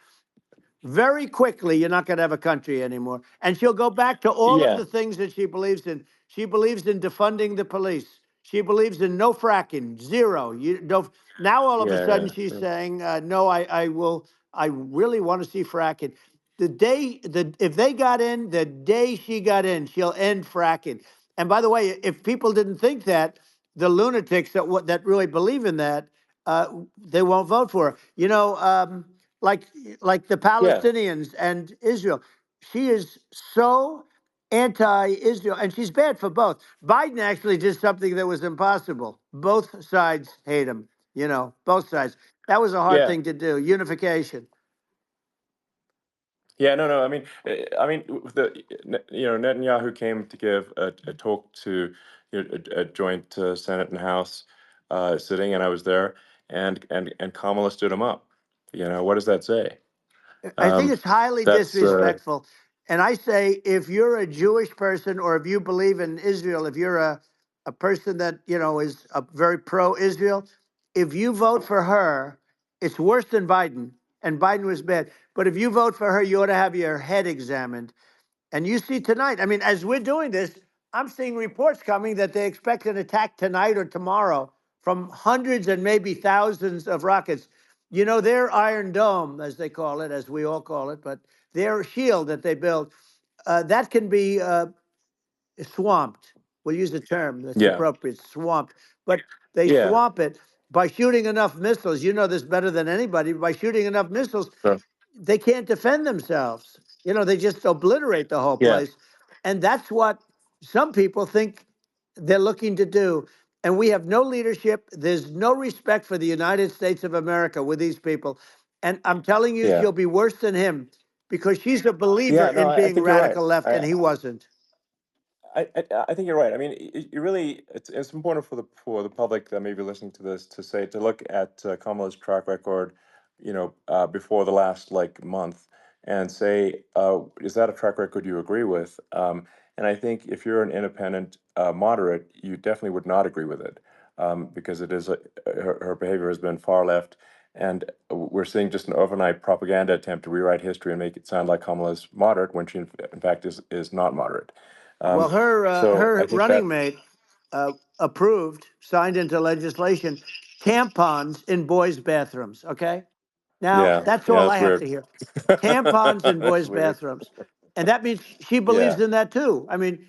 very quickly, you're not going to have a country anymore. And she'll go back to all of yeah, the things that she believes in. She believes in defunding the police. She believes in no fracking, zero. You don't. Now all of a yeah, sudden she's yeah, saying, "No, I will. I really want to see fracking." If they got in, the day she got in, she'll end fracking. And by the way, if people didn't think that, the lunatics that really believe in that, they won't vote for her. You know. Like like the yeah, Palestinians and Israel. She is so anti-Israel, and she's bad for both. Biden actually did something that was impossible. Both sides hate him. You know, both sides. That was a hard yeah. thing to do. Unification. Yeah, no, no. I mean, Netanyahu came to give a talk to a joint Senate and House sitting, and I was there, and Kamala stood him up. What does that say? I think Um, it's highly that's disrespectful. And I say, if you're a Jewish person or if you believe in Israel, if you're a person that, you know, is a very pro-Israel, if you vote for her, it's worse than Biden. And Biden was bad. But if you vote for her, you ought to have your head examined. And you see tonight, I mean, as we're doing this, I'm seeing reports coming that they expect an attack tonight or tomorrow from hundreds and maybe thousands of rockets. You know, their Iron Dome, as they call it, as we all call it, but their shield that they build, that can be swamped. We'll use a term that's yeah, appropriate, swamped. But they yeah, swamp it by shooting enough missiles. You know this better than anybody. By shooting enough missiles, so, they can't defend themselves. You know, they just obliterate the whole yeah, place. And that's what some people think they're looking to do. And we have no leadership. There's no respect for the United States of America with these people. And I'm telling you, yeah, she'll be worse than him because she's a believer yeah. No, in I being think you're right. radical left, and he wasn't. I think you're right. I mean, you really, it's important for the public that may be listening to this to look at Kamala's track record, before the last like month, and say, is that a track record you agree with? And I think if you're an independent moderate, you definitely would not agree with it, because it is her behavior has been far left, and we're seeing just an overnight propaganda attempt to rewrite history and make it sound like Kamala's moderate when she in fact is not moderate. Well, So I her think that, running mate approved, signed into legislation, tampons in boys' bathrooms. Okay, now yeah, that's yeah, all I that's have weird. to hear. Tampons in That's boys' weird. bathrooms, and that means she Yeah, believes in that too. I mean,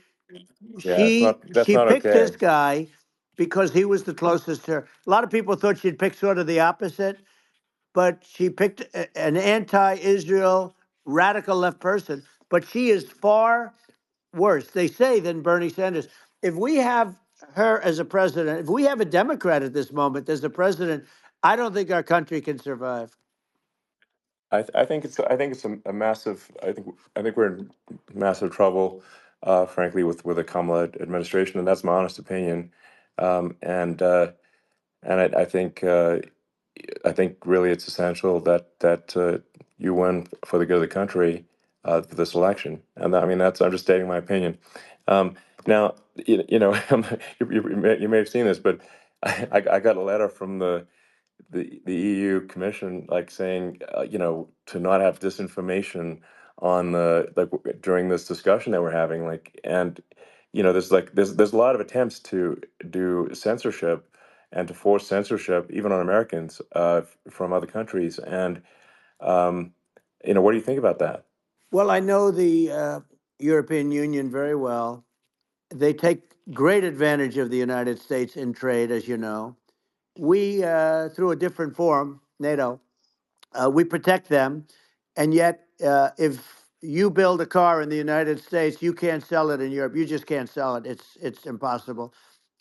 yeah, that's she not picked okay. this guy because he was the closest to her. A lot of people thought she'd pick sort of the opposite, but she picked an anti-Israel radical left person. But she is far worse, they say, than Bernie Sanders. If we have her as a president, if we have a Democrat at this moment as the president, I don't think our country can survive. I think it's a massive. I think we're in massive trouble. frankly, with the Kamala administration, and that's my honest opinion. And I think really it's essential that you win for the good of the country for this election. And I mean, I'm just stating my opinion. Um, Now, you may have seen this, but I got a letter from the EU Commission, like saying, to not have disinformation on during this discussion that we're having, and there's a lot of attempts to do censorship and to force censorship even on Americans from other countries, and um, what do you think about that? Well, I know the European Union very well. They take great advantage of the United States in trade, as you know. We, through a different forum, NATO, we protect them, and yet, if you build a car in the United States, you can't sell it in Europe. You just can't sell it. It's impossible.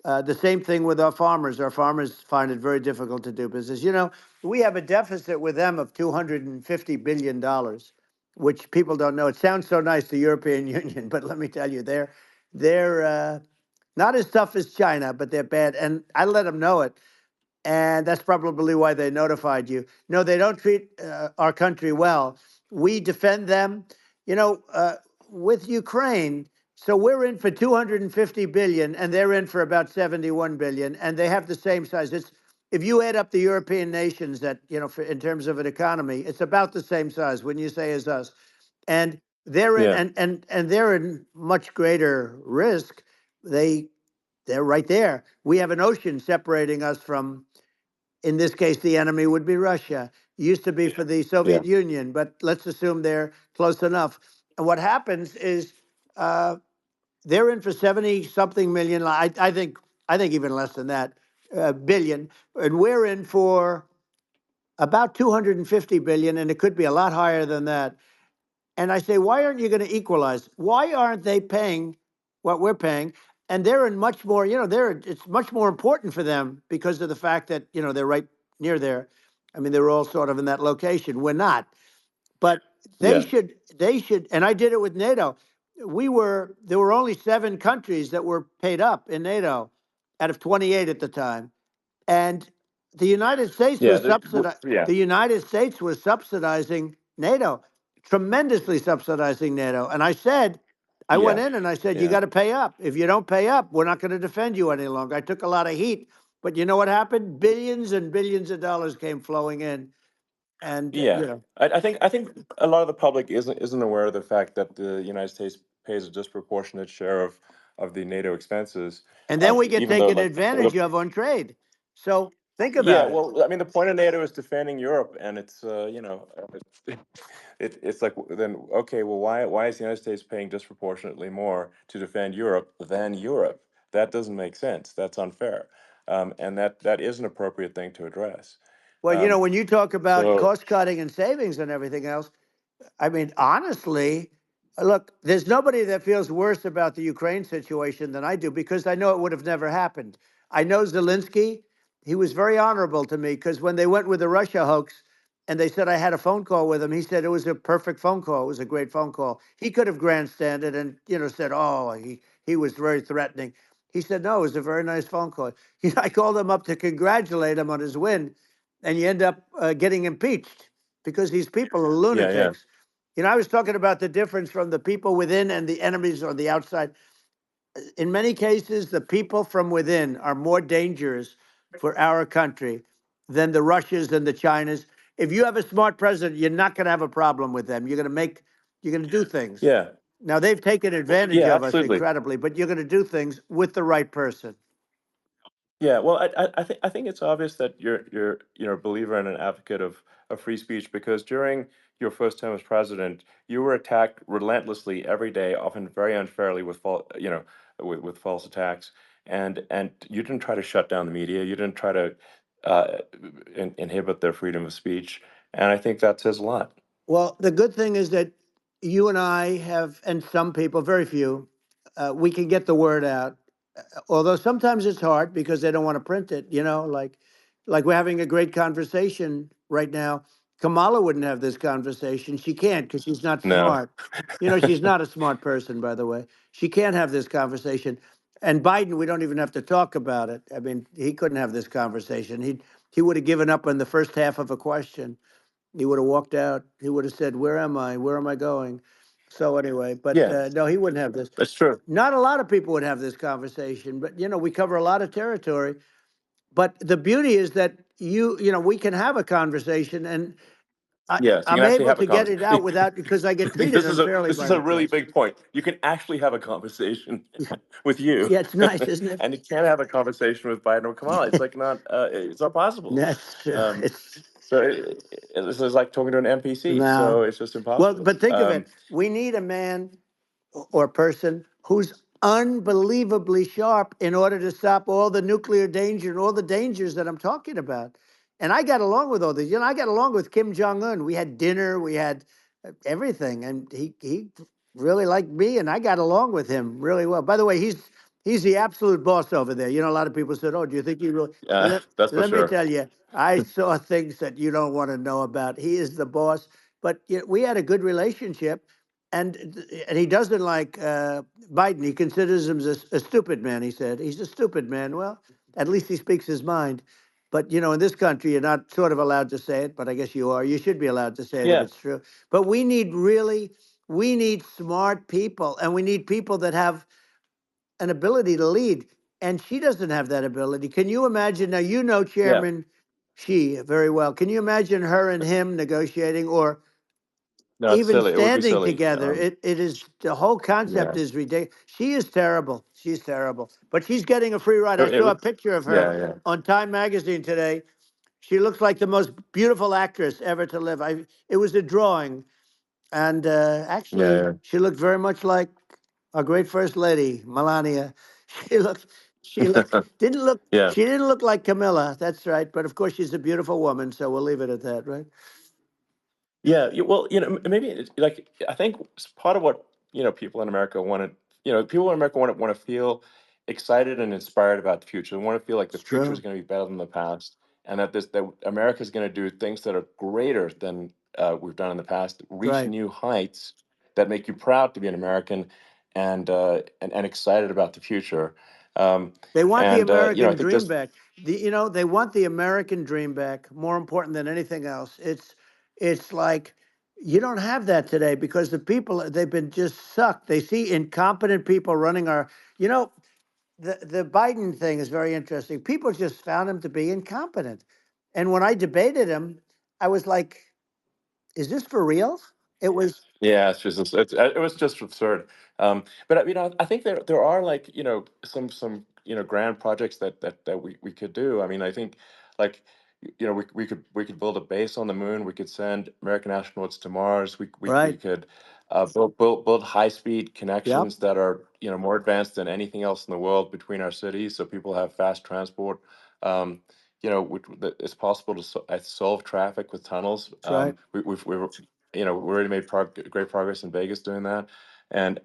The same thing with our farmers. Our farmers find it very difficult to do business. We have a deficit with them of $250 billion, which people don't know. It sounds so nice, the European Union, but let me tell you, they're not as tough as China, but they're bad. And I let them know it, and that's probably why they notified you. No, they don't treat our country well. We defend them, with Ukraine. So we're in for 250 billion, and they're in for about 71 billion, and they have the same size. It's If you add up the European nations that in terms of an economy, it's about the same size. When you say as us, and they're in, Yeah, and they're in much greater risk. They they're right there. We have an ocean separating us from, in this case, the enemy would be Russia. Used to be for the yeah, Soviet Union, but let's assume they're close enough. And what happens is uh, they're in for 70 something million. I think even less than that, billion, and we're in for about 250 billion, and it could be a lot higher than that. And I say, why aren't you going to equalize? Why aren't they paying what we're paying? And they're in much more, it's much more important for them because of the fact that, they're right near there. I mean, they're all sort of in that location. We're not. But they yeah, should, they should, and I did it with NATO. There were only 7 countries that were paid up in NATO out of 28 at the time. And the United States yeah, was the United States was subsidizing NATO, tremendously subsidizing NATO. And I went yeah, in and I said, you yeah, got to pay up. If you don't pay up, we're not going to defend you any longer. I took a lot of heat, but you know what happened? Billions and billions of dollars came flowing in, and yeah. I think a lot of the public isn't aware of the fact that the United States pays a disproportionate share of the NATO expenses, and then we get even though taken advantage of on trade. So think yeah, about it. well, I mean, the point of NATO is defending Europe, and it's it's like, then okay, well, why is the United States paying disproportionately more to defend Europe than Europe? That doesn't make sense. That's unfair, and that is an appropriate thing to address. Well, Um, when you talk about so cost cutting and savings and everything else, I mean, honestly, look, there's nobody that feels worse about the Ukraine situation than I do because I know it would have never happened. I know Zelensky. He was very honorable to me because when they went with the Russia hoax and they said I had a phone call with him, he said it was a perfect phone call. It was a great phone call. He could have grandstanded and, said, oh, he was very threatening. He said, no, it was a very nice phone call. I called him up to congratulate him on his win, and you end up getting impeached because these people are yeah, yeah, lunatics. I was talking about the difference from the people within and the enemies on the outside. In many cases, the people from within are more dangerous for our country than the Russias and the Chinas. If you have a smart president, you're not going to have a problem with them. You're going to do things. yeah, Now, they've taken advantage yeah, of us absolutely. incredibly, but you're going to do things with the right person. Yeah, well, I think it's obvious that you're a believer and an advocate of free speech, because during your first term as president, you were attacked relentlessly every day, often very unfairly, with false attacks, and you didn't try to shut down the media. You didn't try to uh, inhibit their freedom of speech, and I think that says a lot. Well, the good thing is that you and I have, and some people, very few, we can get the word out. Although sometimes it's hard because they don't want to print it. Like we're having a great conversation right now. Kamala wouldn't have this conversation. She can't because she's not No. smart. You know, she's not a smart person, by the way. She can't have this conversation. And Biden, we don't even have to talk about it. I mean, he couldn't have this conversation. He would have given up on the first half of a question. He would have walked out. He would have said, "Where am I? Where am I going?" So anyway, but Yeah, no, he wouldn't have this. that's true. Not a lot of people would have this conversation, but you know, we cover a lot of territory. But the beauty is that you know, we can have a conversation, and Yes, you can I'm actually able have a to get it out conversation. without because I get I think treated unfairly this by is the a really press. big point. You can actually have a conversation with you, Yeah, it's nice, isn't it? and you can't have a conversation with Biden or Kamala. It's like not it's not possible. That's true. Um, It's so this is like talking to an NPC. So no. it's just Well, impossible. but think of it. We need a man or person who's unbelievably sharp in order to stop all the nuclear danger and all the dangers that I'm talking about. And I got along with all these. You know, I got along with Kim Jong Un. We had dinner, we had everything, and he really liked me, and I got along with him really well. By the way, he's the absolute boss over there. You know, a lot of people said, "Oh, do you think you really?" That's for Let me sure. tell you, I saw things that you don't want to know about. He is the boss. But you know, we had a good relationship, and he doesn't like Biden. He considers him a stupid man. He said he's a stupid man. Well, at least he speaks his mind. But you know, in this country, you're not sort of allowed to say it, but I guess you are. You should be allowed to say it if Yeah, it's true. But we need smart people, and we need people that have an ability to lead. And she doesn't have that ability. Can you imagine? Now, you know yeah. Chairman Xi very well. Can you imagine her and him negotiating, or No, it's even silly. It would be standing silly. together? It is, the whole Yeah, concept is ridiculous. She is terrible. She's terrible. But she's getting a free ride. I it saw a would. picture of her Yeah, yeah, on Time Magazine today. She looks like the most beautiful actress ever to live. It was a drawing, and yeah, actually, yeah. she looked very much like our great first lady, Melania. She looked, didn't look, Yeah. she didn't look like Camilla. That's right. But of course, she's a beautiful woman, so we'll leave it at that, right? Yeah, well, maybe like I think part of what people in America want to, people in America want to feel excited and inspired about the future. They want to feel like the It's future is true. going to be better than the past, and that America is going to do things that are greater than we've done in the past, reach Right. new heights that make you proud to be an American, and excited about the future. Um, They want the I American think dream just back. You know, they want the American dream back. More important than anything else. It's like you don't have that today because the people, they've been just sucked. They see incompetent people running our. You know, the Biden thing is very interesting. People just found him to be incompetent, and when I debated him, I was like, "Is this for real?" It was Yeah, it was just absurd. But I think there are like some grand projects that we could do. I mean, I think like we could build a base on the moon. We could send American astronauts to Mars. We right. could build high speed Yep. connections that are more advanced than anything else in the world between our cities, so people have fast transport. Um, that it's possible to solve traffic with tunnels. That's right. We already made great progress in Vegas doing that, and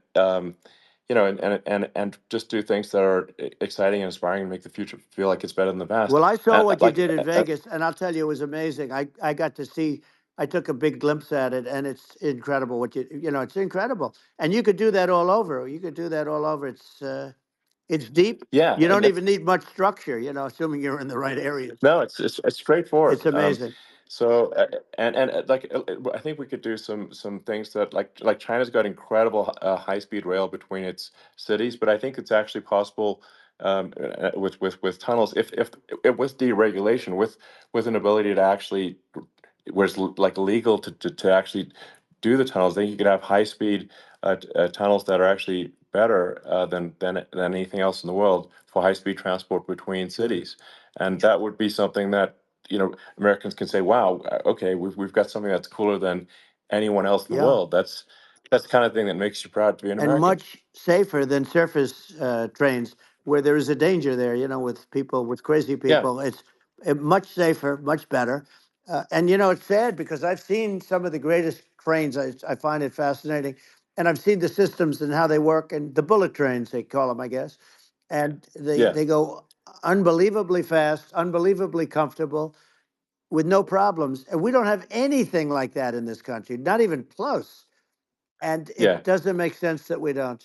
and just do things that are exciting and inspiring and make the future feel like it's better than the past. Well, I saw And what you did in Vegas, and I'll tell you, it was amazing. I got to see. I took a big glimpse at it, and it's incredible. You know, it's incredible, and you could do that all over. You could do that all over. It's deep. yeah, You and don't that's even need much structure. You know, assuming you're in the right areas. no, it's It's straightforward. amazing. So like I think we could do some things that like China's got incredible high speed rail between its cities, but I think it's actually possible with tunnels if with deregulation with an ability to actually where it's like legal to actually do the tunnels. Then you could have high speed tunnels that are actually better than anything else in the world for high speed transport between Right. cities, and that would be something that Americans can say, "Wow, okay, we've got something that's cooler than anyone else in the Yeah. world." That's the kind of thing that makes you proud to be an And American. much safer than surface trains where there is a danger there, you know, with people, with crazy Yeah, people. It's much safer, much better. And, you know, it's sad because I've seen some of the greatest trains. I find it fascinating. And I've seen the systems and how they work, and the bullet trains, they call them, I guess. And yeah, they go unbelievably fast, unbelievably comfortable. with no problems. And we don't have anything like that in this country, not even close. And Yeah. it doesn't make sense that we don't.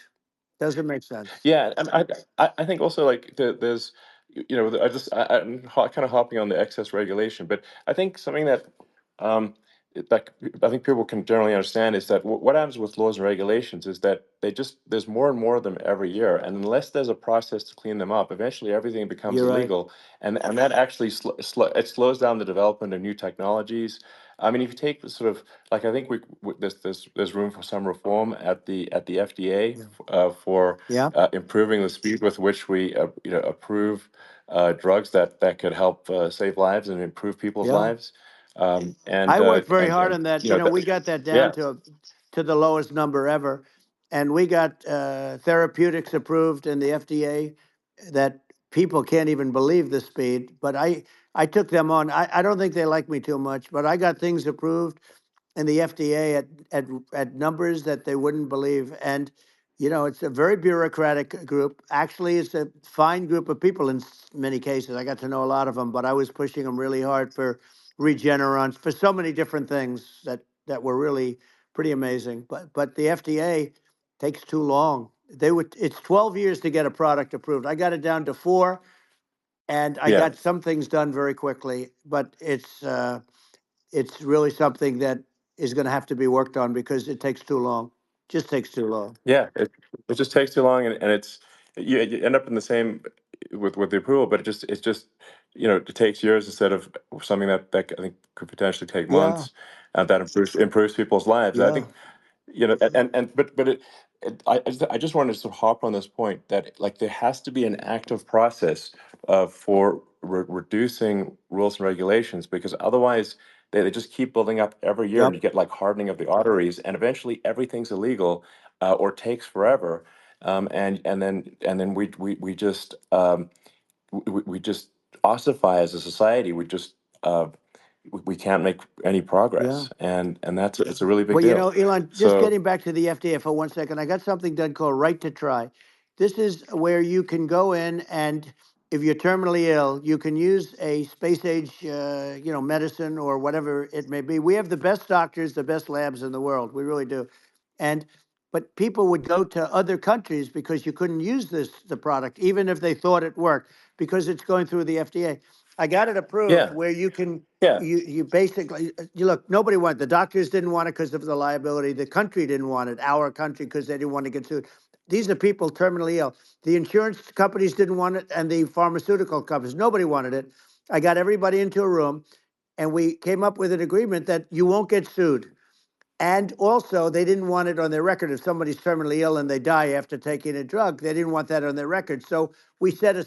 Doesn't make sense. Yeah, and I think also like there's I'm kind of hopping on the excess regulation, but I think something that um that I think people can generally understand is that what happens with laws and regulations is that there's more and more of them every year, and unless there's a process to clean them up, eventually everything becomes You're right. illegal, and that actually it slows down the development of new technologies. I mean, if you take the sort of like I think there's room for some reform at the FDA Yeah. for Yeah. improving the speed with which we approve drugs that could help save lives and improve people's Yeah. lives. I worked very hard And on that. you know that, We got that down yeah, to the lowest number ever, and we got therapeutics approved in the FDA that people can't even believe the speed. But I took them on. I don't think they like me too much, but I got things approved in the FDA at numbers that they wouldn't believe. And it's a very bureaucratic group. Actually, it's a fine group of people in many cases. I got to know a lot of them, but I was pushing them really hard for Regeneron, for so many different things that were really pretty amazing. But the FDA takes too long. It's 12 years to get a product approved. I got it down to 4, and I yeah. got some things done very quickly. But it's really something that is going to have to be worked on because it takes too long. Just takes too long. Yeah, it just takes too long, and it's you end up in the same with the approval, but it's just it takes years instead of something that I think could potentially take Yeah, months, and that improves people's lives. I yeah, think I just wanted to sort of hop on this point that like there has to be an active process for reducing rules and regulations, because otherwise they just keep building up every year, and yep, you get like hardening of the arteries, and eventually everything's illegal or takes forever, and then we just we just ossify as a society. Uh, we can't make any yeah. progress, and that's it's a really big Well, deal. Elon, just So getting back to the FDA for 1 second, I got something done called Right to Try. This is where you can go in and if you're terminally ill, you can use a space age, medicine or whatever it may be. We have the best doctors, the best labs in the world. We really do. And but people would go to other countries because you couldn't use the product, even if they thought it worked, because it's going through the FDA. I got it approved yeah, where you can yeah, you basically you look, nobody wanted, the doctors didn't want it because of the liability, the country didn't want it, our country, because they didn't want to get sued. These are people terminally ill. The insurance companies didn't want it, and the pharmaceutical companies, nobody wanted it. I got everybody into a room, and we came up with an agreement that you won't get sued. And also, they didn't want it on their record. If somebody's terminally ill and they die after taking a drug, they didn't want that on their record. So we set a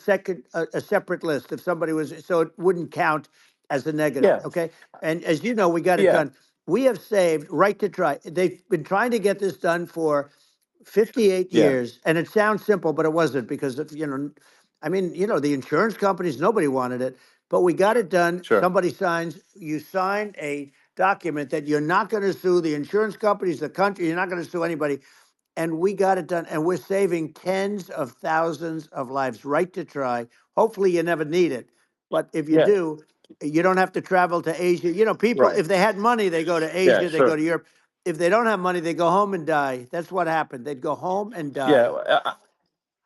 separate list. If somebody was, so it wouldn't count as a negative. yeah, Okay. And as you know, we got it yeah, done. We have saved Right to Try. They've been trying to get this done for 58 yeah, years. And it sounds simple, but it wasn't because I mean, the insurance companies, nobody wanted it, but we got it done. sure, Somebody signs, you sign a document that you're not going to sue the insurance companies, the country, you're not going to sue anybody. And we got it done. And we're saving tens of thousands of lives. Right to Try. Hopefully you never need it. But if you yeah, do, you don't have to travel to Asia. People, right, if they had money, they go to yeah, Asia, they go sure, to Europe. If they don't have money, they go home and die. That's what happened. They'd go home and yeah. die.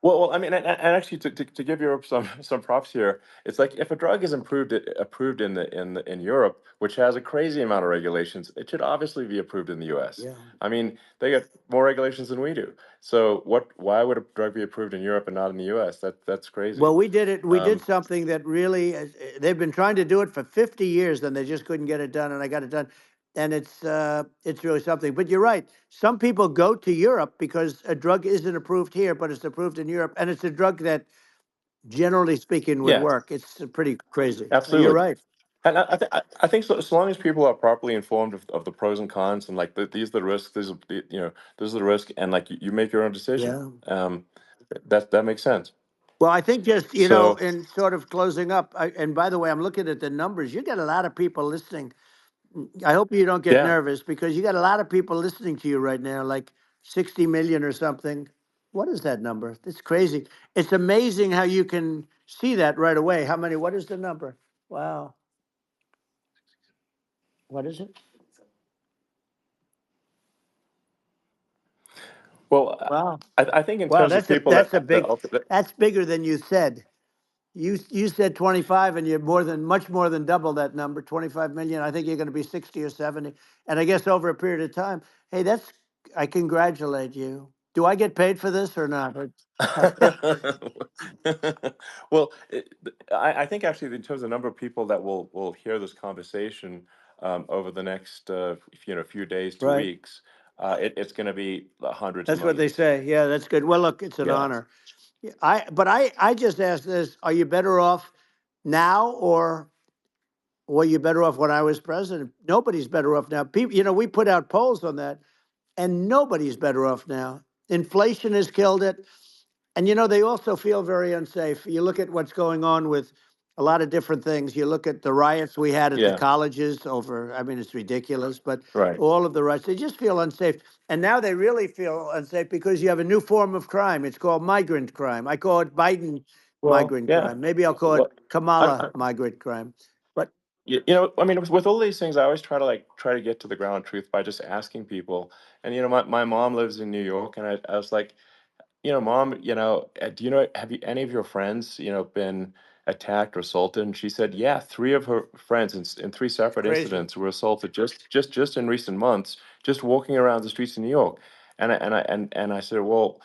Well, I mean, and actually, to give Europe some props here, it's like if a drug is approved in Europe, which has a crazy amount of regulations, it should obviously be approved in the U.S. Yeah. I mean, they get more regulations than we do. So why would a drug be approved in Europe and not in the U.S.? That's crazy. Well, we did it. We did Um, something that really, they've been trying to do it for 50 years, and they just couldn't get it done, and I got it done. And it's really something. But you're right. Some people go to Europe because a drug isn't approved here, but it's approved in Europe, and it's a drug that, generally speaking, would yeah, work. It's pretty crazy. You're absolutely. right. And I think so long as people are properly informed of the pros and cons, and like these are the risks, this is the risk, and like you make your own decision. Yeah. That makes sense. Well, I think just, So in sort of closing up, and by the way, I'm looking at the numbers. You got a lot of people listening. I hope you don't get yeah, nervous because you got a lot of people listening to you right now, like 60 million or something. What is that number? It's crazy. It's amazing how you can see that right away. How many? What is the number? Wow. What is it? Well, Wow. I think in Wow, terms of that's a people that's a that big that's bigger than you said. You said 25 and you're much more than double that number, 25 million. I think you're going to be 60 or 70. And I guess over a period of time. Hey, I congratulate you. Do I get paid for this or not? well, I think actually in terms of the number of people that will hear this conversation over the next few days to Right. weeks, it's going to be hundreds of That's what they millions. say. Yeah, that's good. Well, look, it's an Yeah. honor. Yeah, I just asked this, are you better off now or were you better off when I was president? Nobody's better off now. People, we put out polls on that and nobody's better off now. Inflation has killed it. And they also feel very unsafe. You look at what's going on with a lot of different things. You look at the riots we had at the Yeah. colleges over, I mean, it's ridiculous, but Right. all of the riots, they just feel unsafe. And now they really feel unsafe because you have a new form of crime. It's called migrant crime. I call it Biden Well, migrant yeah. crime. Maybe I'll call it Well, Kamala migrant crime. But I mean, with all these things, I always try to get to the ground truth by just asking people. And my mom lives in New York, and I was like, Mom, do you know, have you, any of your friends, been attacked or assaulted? And she said, yeah, three of her friends in three it's separate crazy. incidents were assaulted just in recent months, just walking around the streets of New York. And I said, well,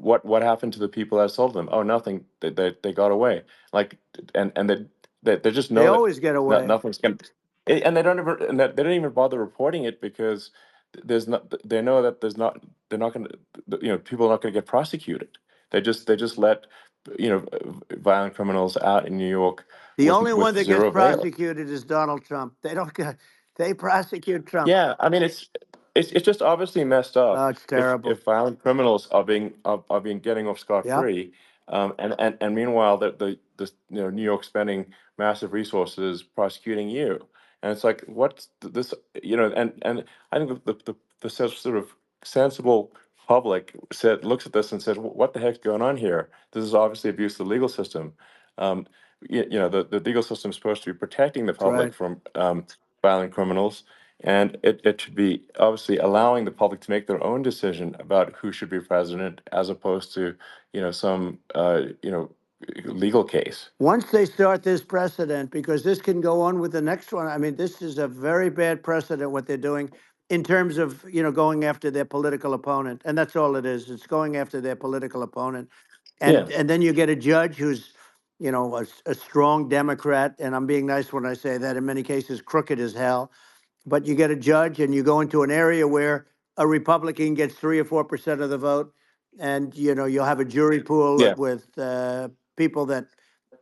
what happened to the people that assaulted them? Oh, nothing. They got away. Like, and they just They know that always get away. nothing's going to, and they don't even bother reporting it because there's not, they know that they're not going to, people are not going to get prosecuted. They just let, violent criminals out in New York The only one with that gets zero avail. prosecuted is Donald Trump. They don't get, they prosecute Trump. Yeah, I mean it's just obviously messed Oh, up it's terrible. if violent criminals are being getting off scot Yep. free, and meanwhile New York spending massive resources prosecuting you, and it's like what's this, and I think the sort of sensible public looks at this and says, what the heck's going on here? This is obviously abuse of the legal system. Um, the legal system is supposed to be protecting the That's right. public from violent criminals, and it should be obviously allowing the public to make their own decision about who should be president, as opposed to, some, legal case. Once they start this precedent, because this can go on with the next one, I mean, this is a very bad precedent what they're doing in terms of, going after their political opponent. And that's all it is. It's going after their political opponent. Yeah, And then you get a judge who's, a strong Democrat. And I'm being nice when I say that, in many cases, crooked as hell. But you get a judge and you go into an area where a Republican gets 3 or 4% of the vote, and you'll have a jury pool yeah, with people that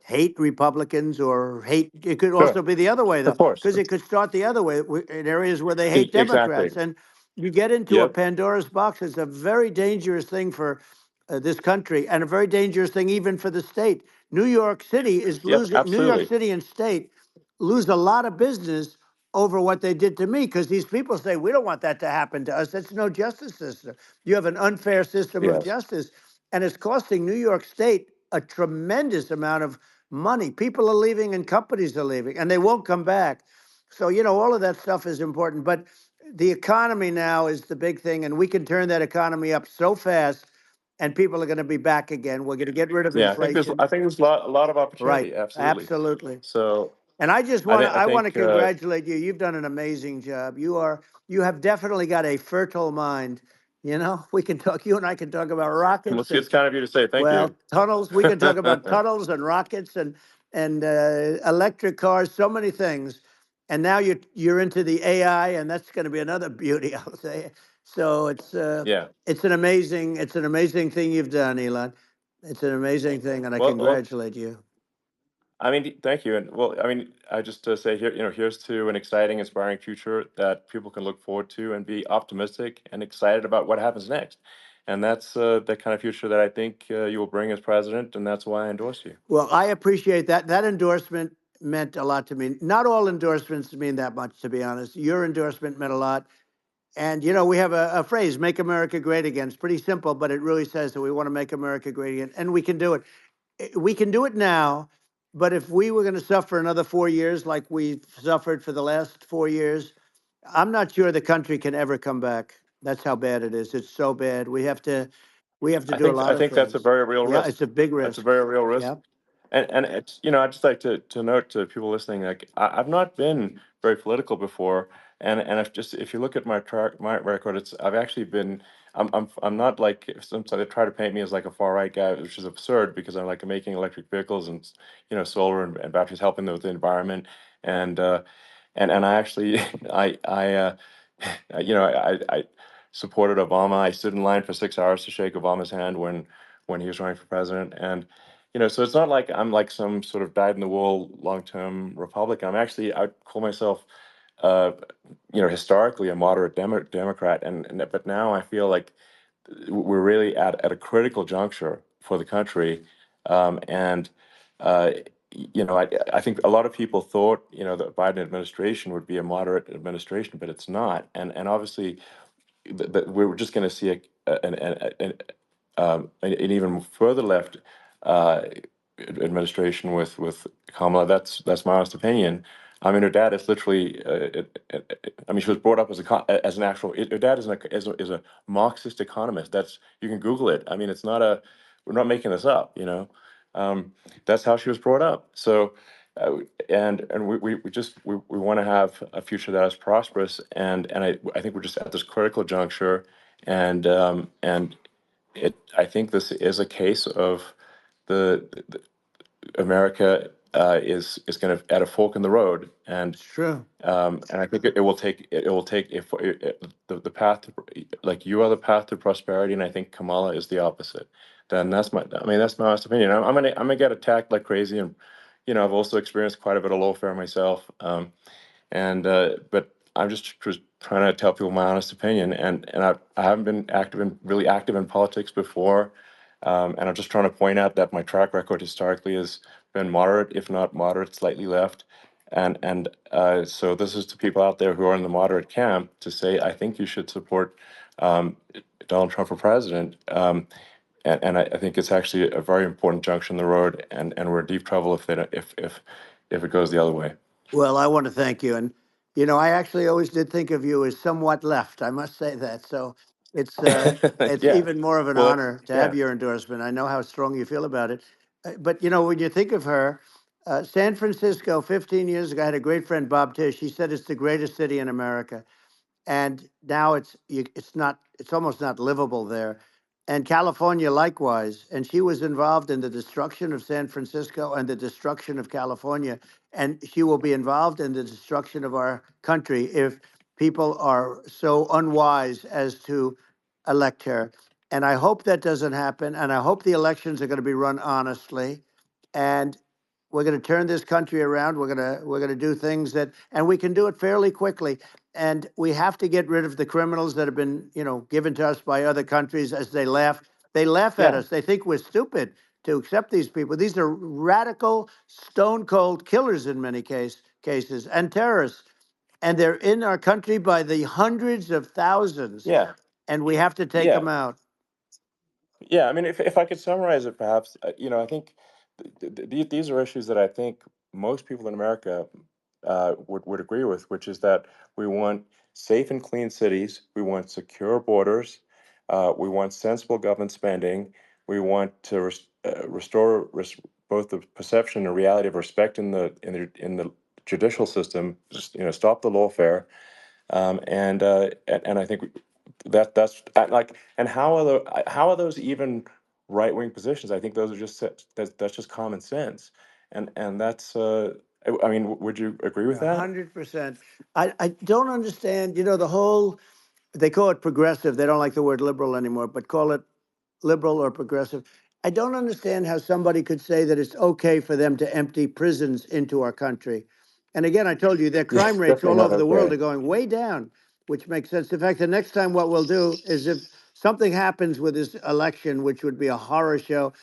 hate Republicans or hate. It could also sure, be the other way of though, course. because it could start the other way in areas where they hate Exactly. Democrats, and you get into a Yep. Pandora's box. It's a very dangerous thing for this country, and a very dangerous thing even for the state. New York City is Yep. losing. New York Absolutely. City and state lose a lot of business over what they did to me, because these people say we don't want that to happen to us. That's no justice system. You have an unfair system of Yes. justice, and it's costing New York State a tremendous amount of money. People are leaving and companies are leaving, and they won't come back. So, all of that stuff is important. But the economy now is the big thing, and we can turn that economy up so fast, and people are going to be back again. We're going to get rid of Yeah, I think there's inflation. I think there's a lot of Right. opportunity. Absolutely. Absolutely. So And I just I want to think I I want to think congratulate you. You've done an amazing job. You have definitely got a fertile mind. We can talk. You and I can talk about well, rockets see, and, it's kind of you to say thank well, you. tunnels. We can talk about tunnels and rockets and electric cars. So many things. And now you're into the AI, and that's going to be another beauty, I'll say. So Yeah. it's an amazing thing you've done, Elon. It's an amazing thing, and I Well, congratulate you. I mean, thank you. And well, I mean, I just say here, here's to an exciting, inspiring future that people can look forward to and be optimistic and excited about what happens next. And that's the kind of future that I think you will bring as president, and that's why I endorse you. Well, I appreciate that. That endorsement meant a lot to me. Not all endorsements mean that much, to be honest. Your endorsement meant a lot. And, we have a phrase, make America great again. It's pretty simple, but it really says that we want to make America great again. And we can do it. We can do it now. but if we were going to suffer another 4 years like we've suffered for the last 4 years, I'm not sure the country can ever come back. That's how bad it is. It's so bad. We have to do a lot I of think that's a things. very real Yeah, risk. it's a big That's a risk. very real risk. Yeah, And it's, I'd just like to note to people listening, like I've not been very political before, and if you look at my record, I've actually been. I'm not like sometimes they try to paint me as like a far right guy, which is absurd because I'm like making electric vehicles and solar and batteries helping with the environment, and I actually I supported Obama. I stood in line for 6 hours to shake Obama's hand when he was running for president, and so it's not like I'm like some sort of dyed in the wool long term Republican. I call myself uh, historically a moderate Democrat, but now I feel like we're really at a critical juncture for the country, and uh, I think a lot of people thought the Biden administration would be a moderate administration, but it's not, and obviously we're just going to see an even further left uh, administration with Kamala. That's my honest opinion. I mean, her dad is literally. I mean, she was brought up as an actual. Her dad is a Marxist economist. You can Google it. I mean, it's not a. We're not making this up. That's how she was brought up. So. And we want to have a future that is prosperous, and I think we're just at this critical juncture, and I think this is a case of the America is going to at a fork in the road, it's true. and I think it will take if the path to, like you are the path to prosperity, and I think Kamala is the opposite. Then that's my honest opinion. I'm gonna get attacked like crazy, and I've also experienced quite a bit of lawfare myself. And but I'm just trying to tell people my honest opinion, and I haven't been really active in politics before, and I'm just trying to point out that my track record historically has been moderate, if not moderate, slightly left, and so this is to people out there who are in the moderate camp to say I think you should support um, Donald Trump for president. And I think it's actually a very important junction in the road, and we're in deep trouble if they don't, if it goes the other way. Well, I want to thank you, and I actually always did think of you as somewhat left. I must say that. So it's Yeah. even more of an Well, that's honor to have yeah. your endorsement. I know how strong you feel about it. But when you think of her, San Francisco, 15 years ago, I had a great friend, Bob Tish. He said it's the greatest city in America, and now it's not, it's almost not livable there. And California likewise. And she was involved in the destruction of San Francisco and the destruction of California, and she will be involved in the destruction of our country if people are so unwise as to elect her. And I hope that doesn't happen, and I hope the elections are going to be run honestly, and we're going to turn this country around. We're going to do things that, and we can do it fairly quickly. And we have to get rid of the criminals that have been, given to us by other countries as they laugh. They laugh at Yeah. us. They think we're stupid to accept these people. These are radical, stone cold killers in many cases and terrorists. And they're in our country by the hundreds of thousands. Yeah. And we have to take Yeah. them out. Yeah, I mean, if I could summarize it, perhaps, I think these are issues that I think most people in America would agree with, which is that we want safe and clean cities, we want secure borders, we want sensible government spending, we want to restore both the perception and reality of respect in the judicial system, just stop the lawfare, and I think that's like, and how are those even right wing positions? I think those are that's just common sense, and that's I mean, would you agree with that? 100%. I don't understand, the whole, they call it progressive. They don't like the word liberal anymore, but call it liberal or progressive. I don't understand how somebody could say that it's okay for them to empty prisons into our country. And again, I told you their Yeah, crime rates definitely all not over the world okay. are going way down, which makes sense. In fact, the next time what we'll do is if something happens with this election, which would be a horror show,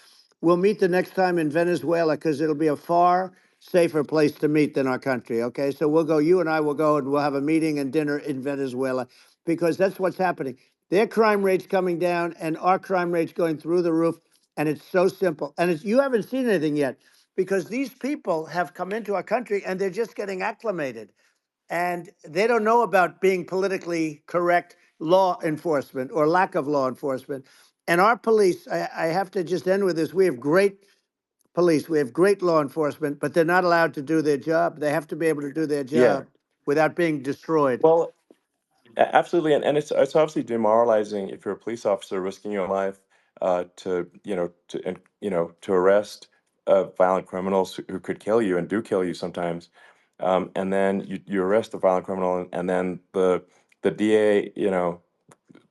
we'll meet the next time in Venezuela because it'll be a far safer place to meet than our country. Okay. So we'll go, you and I will go and we'll have a meeting and dinner in Venezuela because that's what's happening. Their crime rate's coming down and our crime rate's going through the roof. And it's so simple. And you haven't seen anything yet. because these people have come into our country and they're just getting acclimated, and they don't know about being politically correct law enforcement or lack of law enforcement. And our police, I have to just end with this. We have great police, we have great law enforcement, but they're not allowed to do their job. They have to be able to do their Yeah. job without being destroyed. Well, absolutely, and it's obviously demoralizing if you're a police officer risking your life to to arrest violent criminals who could kill you and do kill you sometimes, and then you arrest the violent criminal and then the DA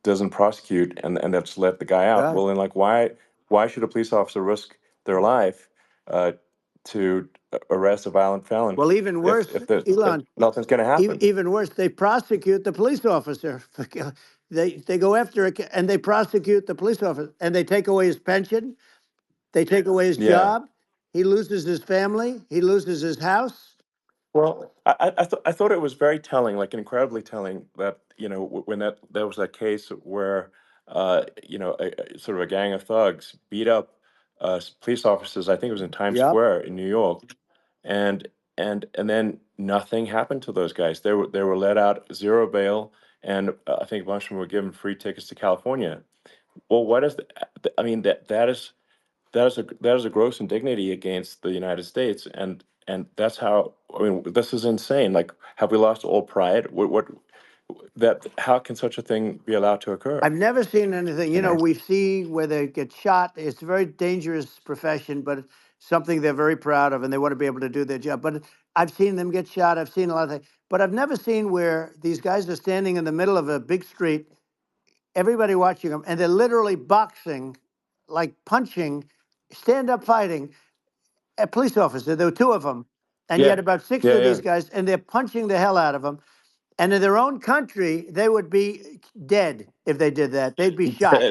doesn't prosecute and they just let the guy out. Right. Well, then like why should a police officer risk their life uh, to arrest a violent felon Well, even worse, if Elon, nothing's going to happen? even worse, they prosecute the police officer. They go after it and they prosecute the police officer and they take away his pension. They take away his Yeah. job. He loses his family. He loses his house. Well, I thought it was very telling, like incredibly telling, that when there was that case where sort of a gang of thugs beat up police officers. I think it was in Times Yep. Square in New York, and and then nothing happened to those guys. They were let out, zero bail, and I think a bunch of them were given free tickets to California. Well, what is I mean, that is a gross indignity against the United States, and that's how, I mean, this is insane. Like, have we lost all pride? What that how can such a thing be allowed to occur? I've never seen anything. You know? We see where they get shot. It's a very dangerous profession, but it's something they're very proud of, and they want to be able to do their job. But I've seen them get shot. I've seen a lot of things, but I've never seen where these guys are standing in the middle of a big street, everybody watching them, and they're literally boxing, like punching, stand up fighting a police officer. There were two of them, and you Yeah, had about six yeah, of yeah. these guys, and they're punching the hell out of them. And in their own country, they would be dead if they did that. They'd be shot.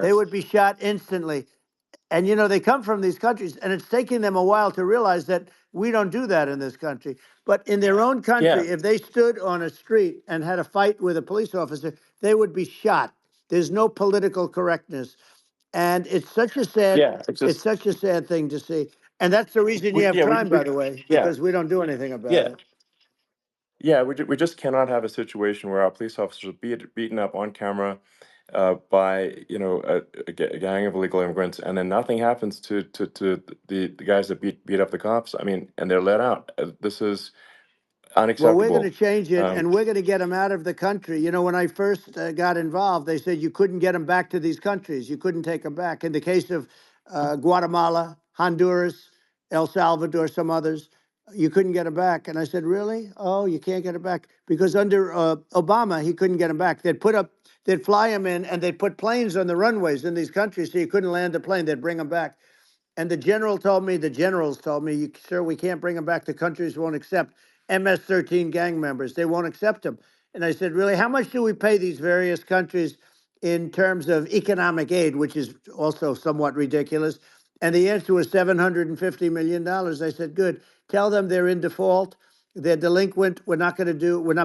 They Yes. would be shot instantly. And they come from these countries, and it's taking them a while to realize that we don't do that in this country. But in their own Yeah, country, if they stood on a street and had a fight with a police officer, they would be shot. There's no political correctness, and yeah. It's it's just such a sad thing to see. And that's the reason you have crime, we by the way, yeah, because we don't do anything about yeah. it. Yeah, we just cannot have a situation where our police officers are beaten up on camera by a gang of illegal immigrants, and then nothing happens to the guys that beat up the cops. I mean, and they're let out. This is Well, we're going to unacceptable. change it, Um, and we're going to get them out of the country. When I first got involved, they said you couldn't get them back to these countries. You couldn't take them back. In the case of Guatemala, Honduras, El Salvador, some others, you couldn't get them back. And I said, really? Oh, you can't get them back because under Obama, he couldn't get them back. They'd fly them in, and they'd put planes on the runways in these countries, so you couldn't land a plane. They'd bring them back. And the generals told me, sir, we can't bring them back. The countries won't accept MS-13 gang members. They won't accept them. And I said, really, how much do we pay these various countries in terms of economic aid, which is also somewhat ridiculous? And the answer was $750 million. I said, good. Tell them they're in default. They're delinquent. We're not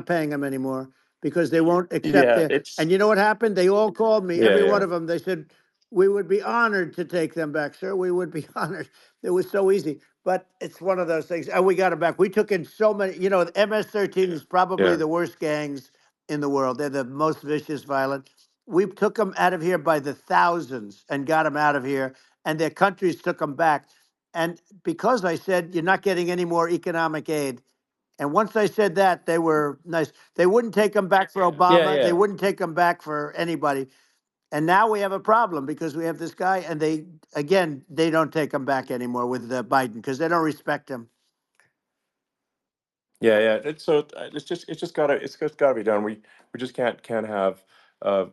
paying them anymore because they won't accept yeah, their. it's And you know what happened? They all called me, yeah, every one yeah, of them. They said, we would be honored to take them back, sir. We would be honored. It was so easy. But it's one of those things. And we got them back. We took in so many, the MS-13 is probably yeah, the worst gangs in the world. They're the most vicious, violent. We took them out of here by the thousands and got them out of here. And their countries took them back. And because I said, you're not getting any more economic aid. And once I said that, they were nice. They wouldn't take them back for yeah, Obama. They yeah. wouldn't take them back for anybody. And now we have a problem because we have this guy, and they don't take him back anymore with Biden because they don't respect him. Yeah, yeah. It's just gotta be done. We just can't have uh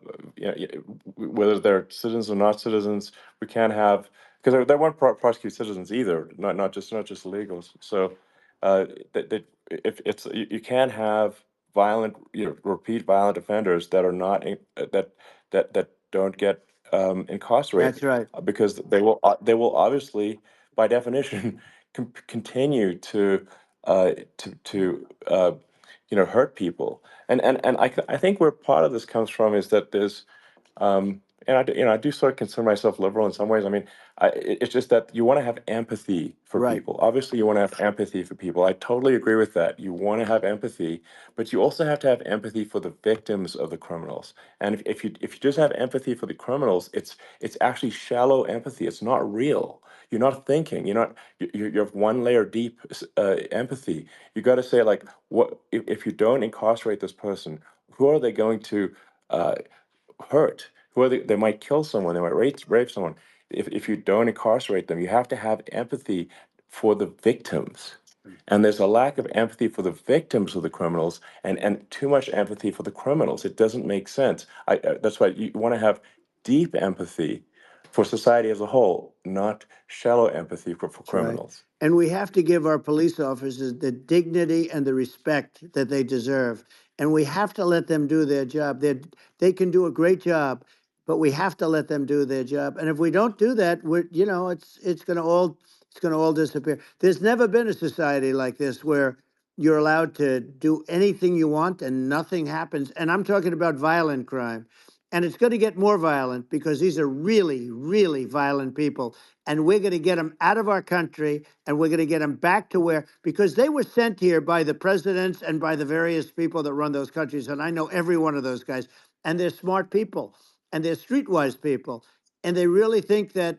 whether they're citizens or not citizens. We can't have, because they won't prosecute citizens either. Not just illegals. So that if you can't have violent, repeat violent offenders that are not that don't get That's incarcerated, right. because they will obviously, by definition, continue to hurt people. And I think where part of this comes from is that there's I do sort of consider myself liberal in some ways. I mean, it's just that you want to have empathy for Right. people. Obviously, you want to have empathy for people. I totally agree with that. You want to have empathy, but you also have to have empathy for the victims of the criminals. And if you just have empathy for the criminals, it's actually shallow empathy. It's not real. You're not thinking. You have one layer deep empathy. You got to say like, what if you don't incarcerate this person? Who are they going to? Uh, Hurt, who are they might kill someone, they might rape someone. If you don't incarcerate them, you have to have empathy for the victims. And there's a lack of empathy for the victims of the criminals, and too much empathy for the criminals. It doesn't make sense. That's why you want to have deep empathy for society as a whole, not shallow empathy for That's right. criminals. And we have to give our police officers the dignity and the respect that they deserve. And we have to let them do their job. They can do a great job, but we have to let them do their job. And if we don't do that, it's going to all disappear. There's never been a society like this where you're allowed to do anything you want and nothing happens. And I'm talking about violent crime. And it's going to get more violent because these are really, really violent people, and we're going to get them out of our country, and we're going to get them back to where, because they were sent here by the presidents and by the various people that run those countries, and I know every one of those guys, and they're smart people, and they're streetwise people, and they really think that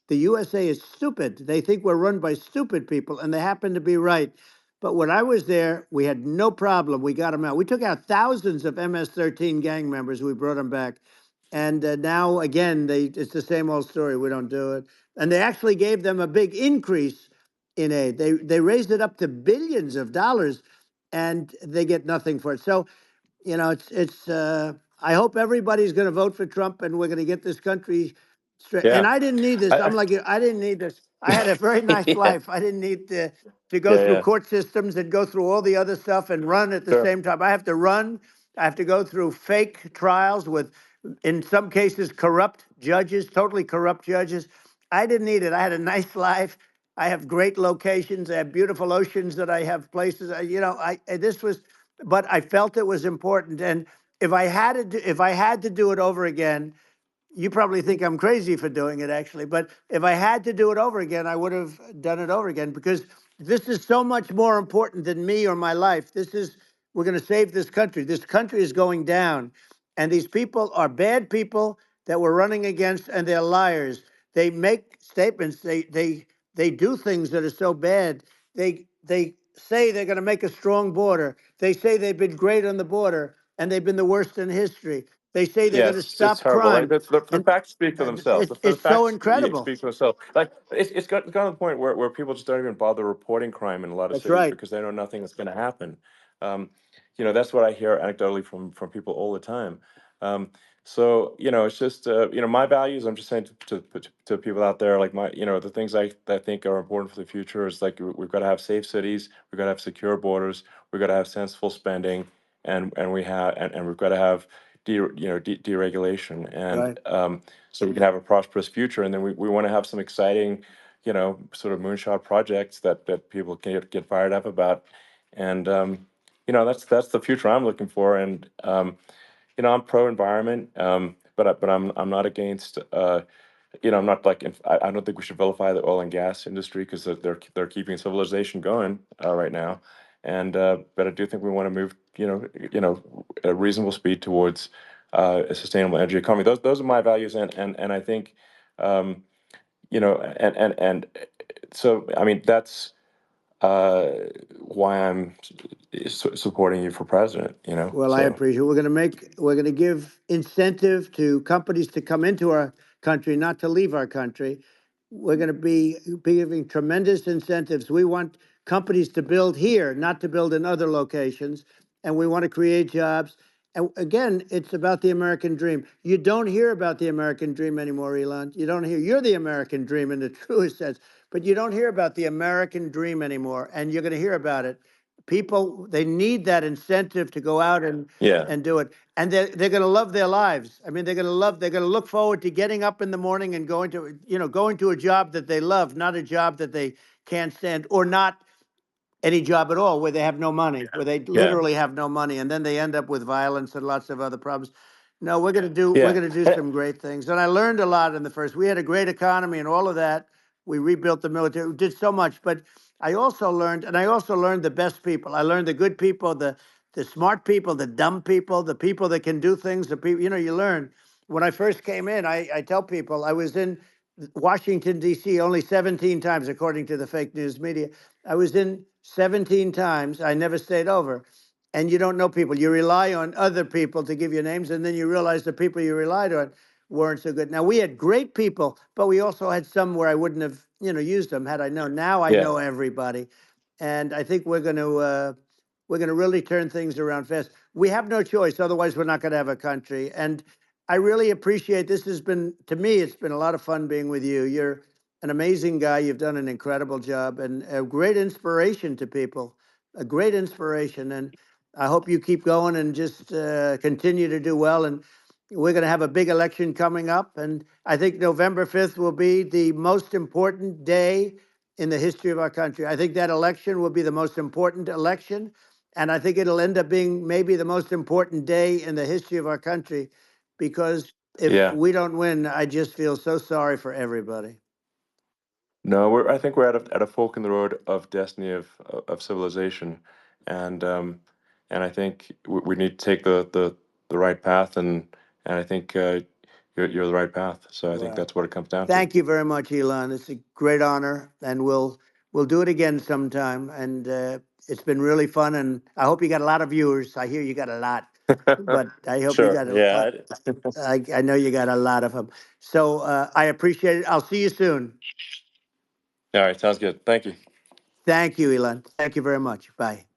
the USA is stupid. They think we're run by stupid people, and they happen to be right. But when I was there, we had no problem. We got them out. We took out thousands of MS-13 gang members. We brought them back. And now, again, it's the same old story. We don't do it. And they actually gave them a big increase in aid. They raised it up to billions of dollars, and they get nothing for it. So it's I hope everybody's going to vote for Trump, and we're going to get this country straight. And Yeah. I didn't need this. I, I'm like you. I didn't need this. I had a very nice yeah. life. I didn't need to go Yeah. through Yeah. court systems and go through all the other stuff and run at the Sure. same time. I have to run. I have to go through fake trials with, in some cases, corrupt judges, totally corrupt judges. I didn't need it. I had a nice life. I have great locations. I have beautiful oceans that I have places. This was, but I felt it was important. And if I had to do it over again, you probably think I'm crazy for doing it, actually. But if I had to do it over again, I would have done it over again, because this is so much more important than me or my life. We're going to save this country. This country is going down. And these people are bad people that we're running against, and they're liars. They make statements. They do things that are so bad. They say they're going to make a strong border. They say they've been great on the border, and they've been the worst in history. They say they're Yeah, going to it's stop horrible. Like crime, the and facts speak for themselves. The it's so facts incredible. speak for themselves. Like it's gotten to the point where people just don't even bother reporting crime in a lot of That's cities right. because they know nothing is going to happen. Um, that's what I hear anecdotally from people all the time. So it's just my values. I'm just saying to people out there, like the things I think are important for the future is like we've got to have safe cities, we've got to have secure borders, we've got to have sensible spending, and we've got to have deregulation, and Right. so we can have a prosperous future. And then we want to have some exciting, sort of moonshot projects that people can get fired up about. And that's the future I'm looking for. And I'm pro environment, but I'm not against. I'm not like I don't think we should vilify the oil and gas industry because they're keeping civilization going right now, and but I do think we want to move at a reasonable speed towards a sustainable energy economy. Those are my values, and I think um, and so I mean that's uh, why I'm supporting you for president. Well, I So appreciate it. We're going to give incentive to companies to come into our country, not to leave our country. We're going to be giving tremendous incentives. We want companies to build here, not to build in other locations, and we want to create jobs. And again, it's about the American dream. You don't hear about the American dream anymore, Elon. You don't hear. You're the American dream in the truest sense, but you don't hear about the American dream anymore, and you're going to hear about it. People, they need that incentive to go out yeah, and do it, and they're going to love their lives. I mean, they're going to look forward to getting up in the morning and going to a job that they love, not a job that they can't stand, or not any job at all where they have no money, where they yeah, literally have no money, and then they end up with violence and lots of other problems. No, we're Yeah. gonna do some great things. And I learned a lot in the first. We had a great economy and all of that. We rebuilt the military. We did so much, but I also learned, and I also learned the best people. I learned the good people, the smart people, the dumb people, the people that can do things. The people, you learn. When I first came in, I tell people I was in Washington D.C. only 17 times, according to the fake news media. I was in 17 times. I never stayed over, and you don't know people. You rely on other people to give you names, and then you realize the people you relied on weren't so good. Now we had great people, but we also had some where I wouldn't have, used them had I known. Now I Yeah. know everybody, and I think we're going to really turn things around fast. We have no choice, otherwise we're not going to have a country. And I really appreciate this. Has been to me, it's been a lot of fun being with you. You're an amazing guy. You've done an incredible job and a great inspiration to people. A great inspiration, and I hope you keep going and just continue to do well. And we're going to have a big election coming up. And I think November 5th will be the most important day in the history of our country. I think that election will be the most important election. And I think it'll end up being maybe the most important day in the history of our country because if Yeah. we don't win, I just feel so sorry for everybody. No, I think we're at a fork in the road of destiny of civilization, and and I think we need to take the right path, and I think you're the right path. So I think Well, that's what it comes down to. thank you very much, Elon. It's a great honor, and we'll do it again sometime. And it's been really fun, and I hope you got a lot of viewers. I hear you got a lot, but I hope you Sure. got Yeah. I know you got a lot of them. So I appreciate it. I'll see you soon. All right. Sounds good. Thank you. Thank you, Elon. Thank you very much. Bye.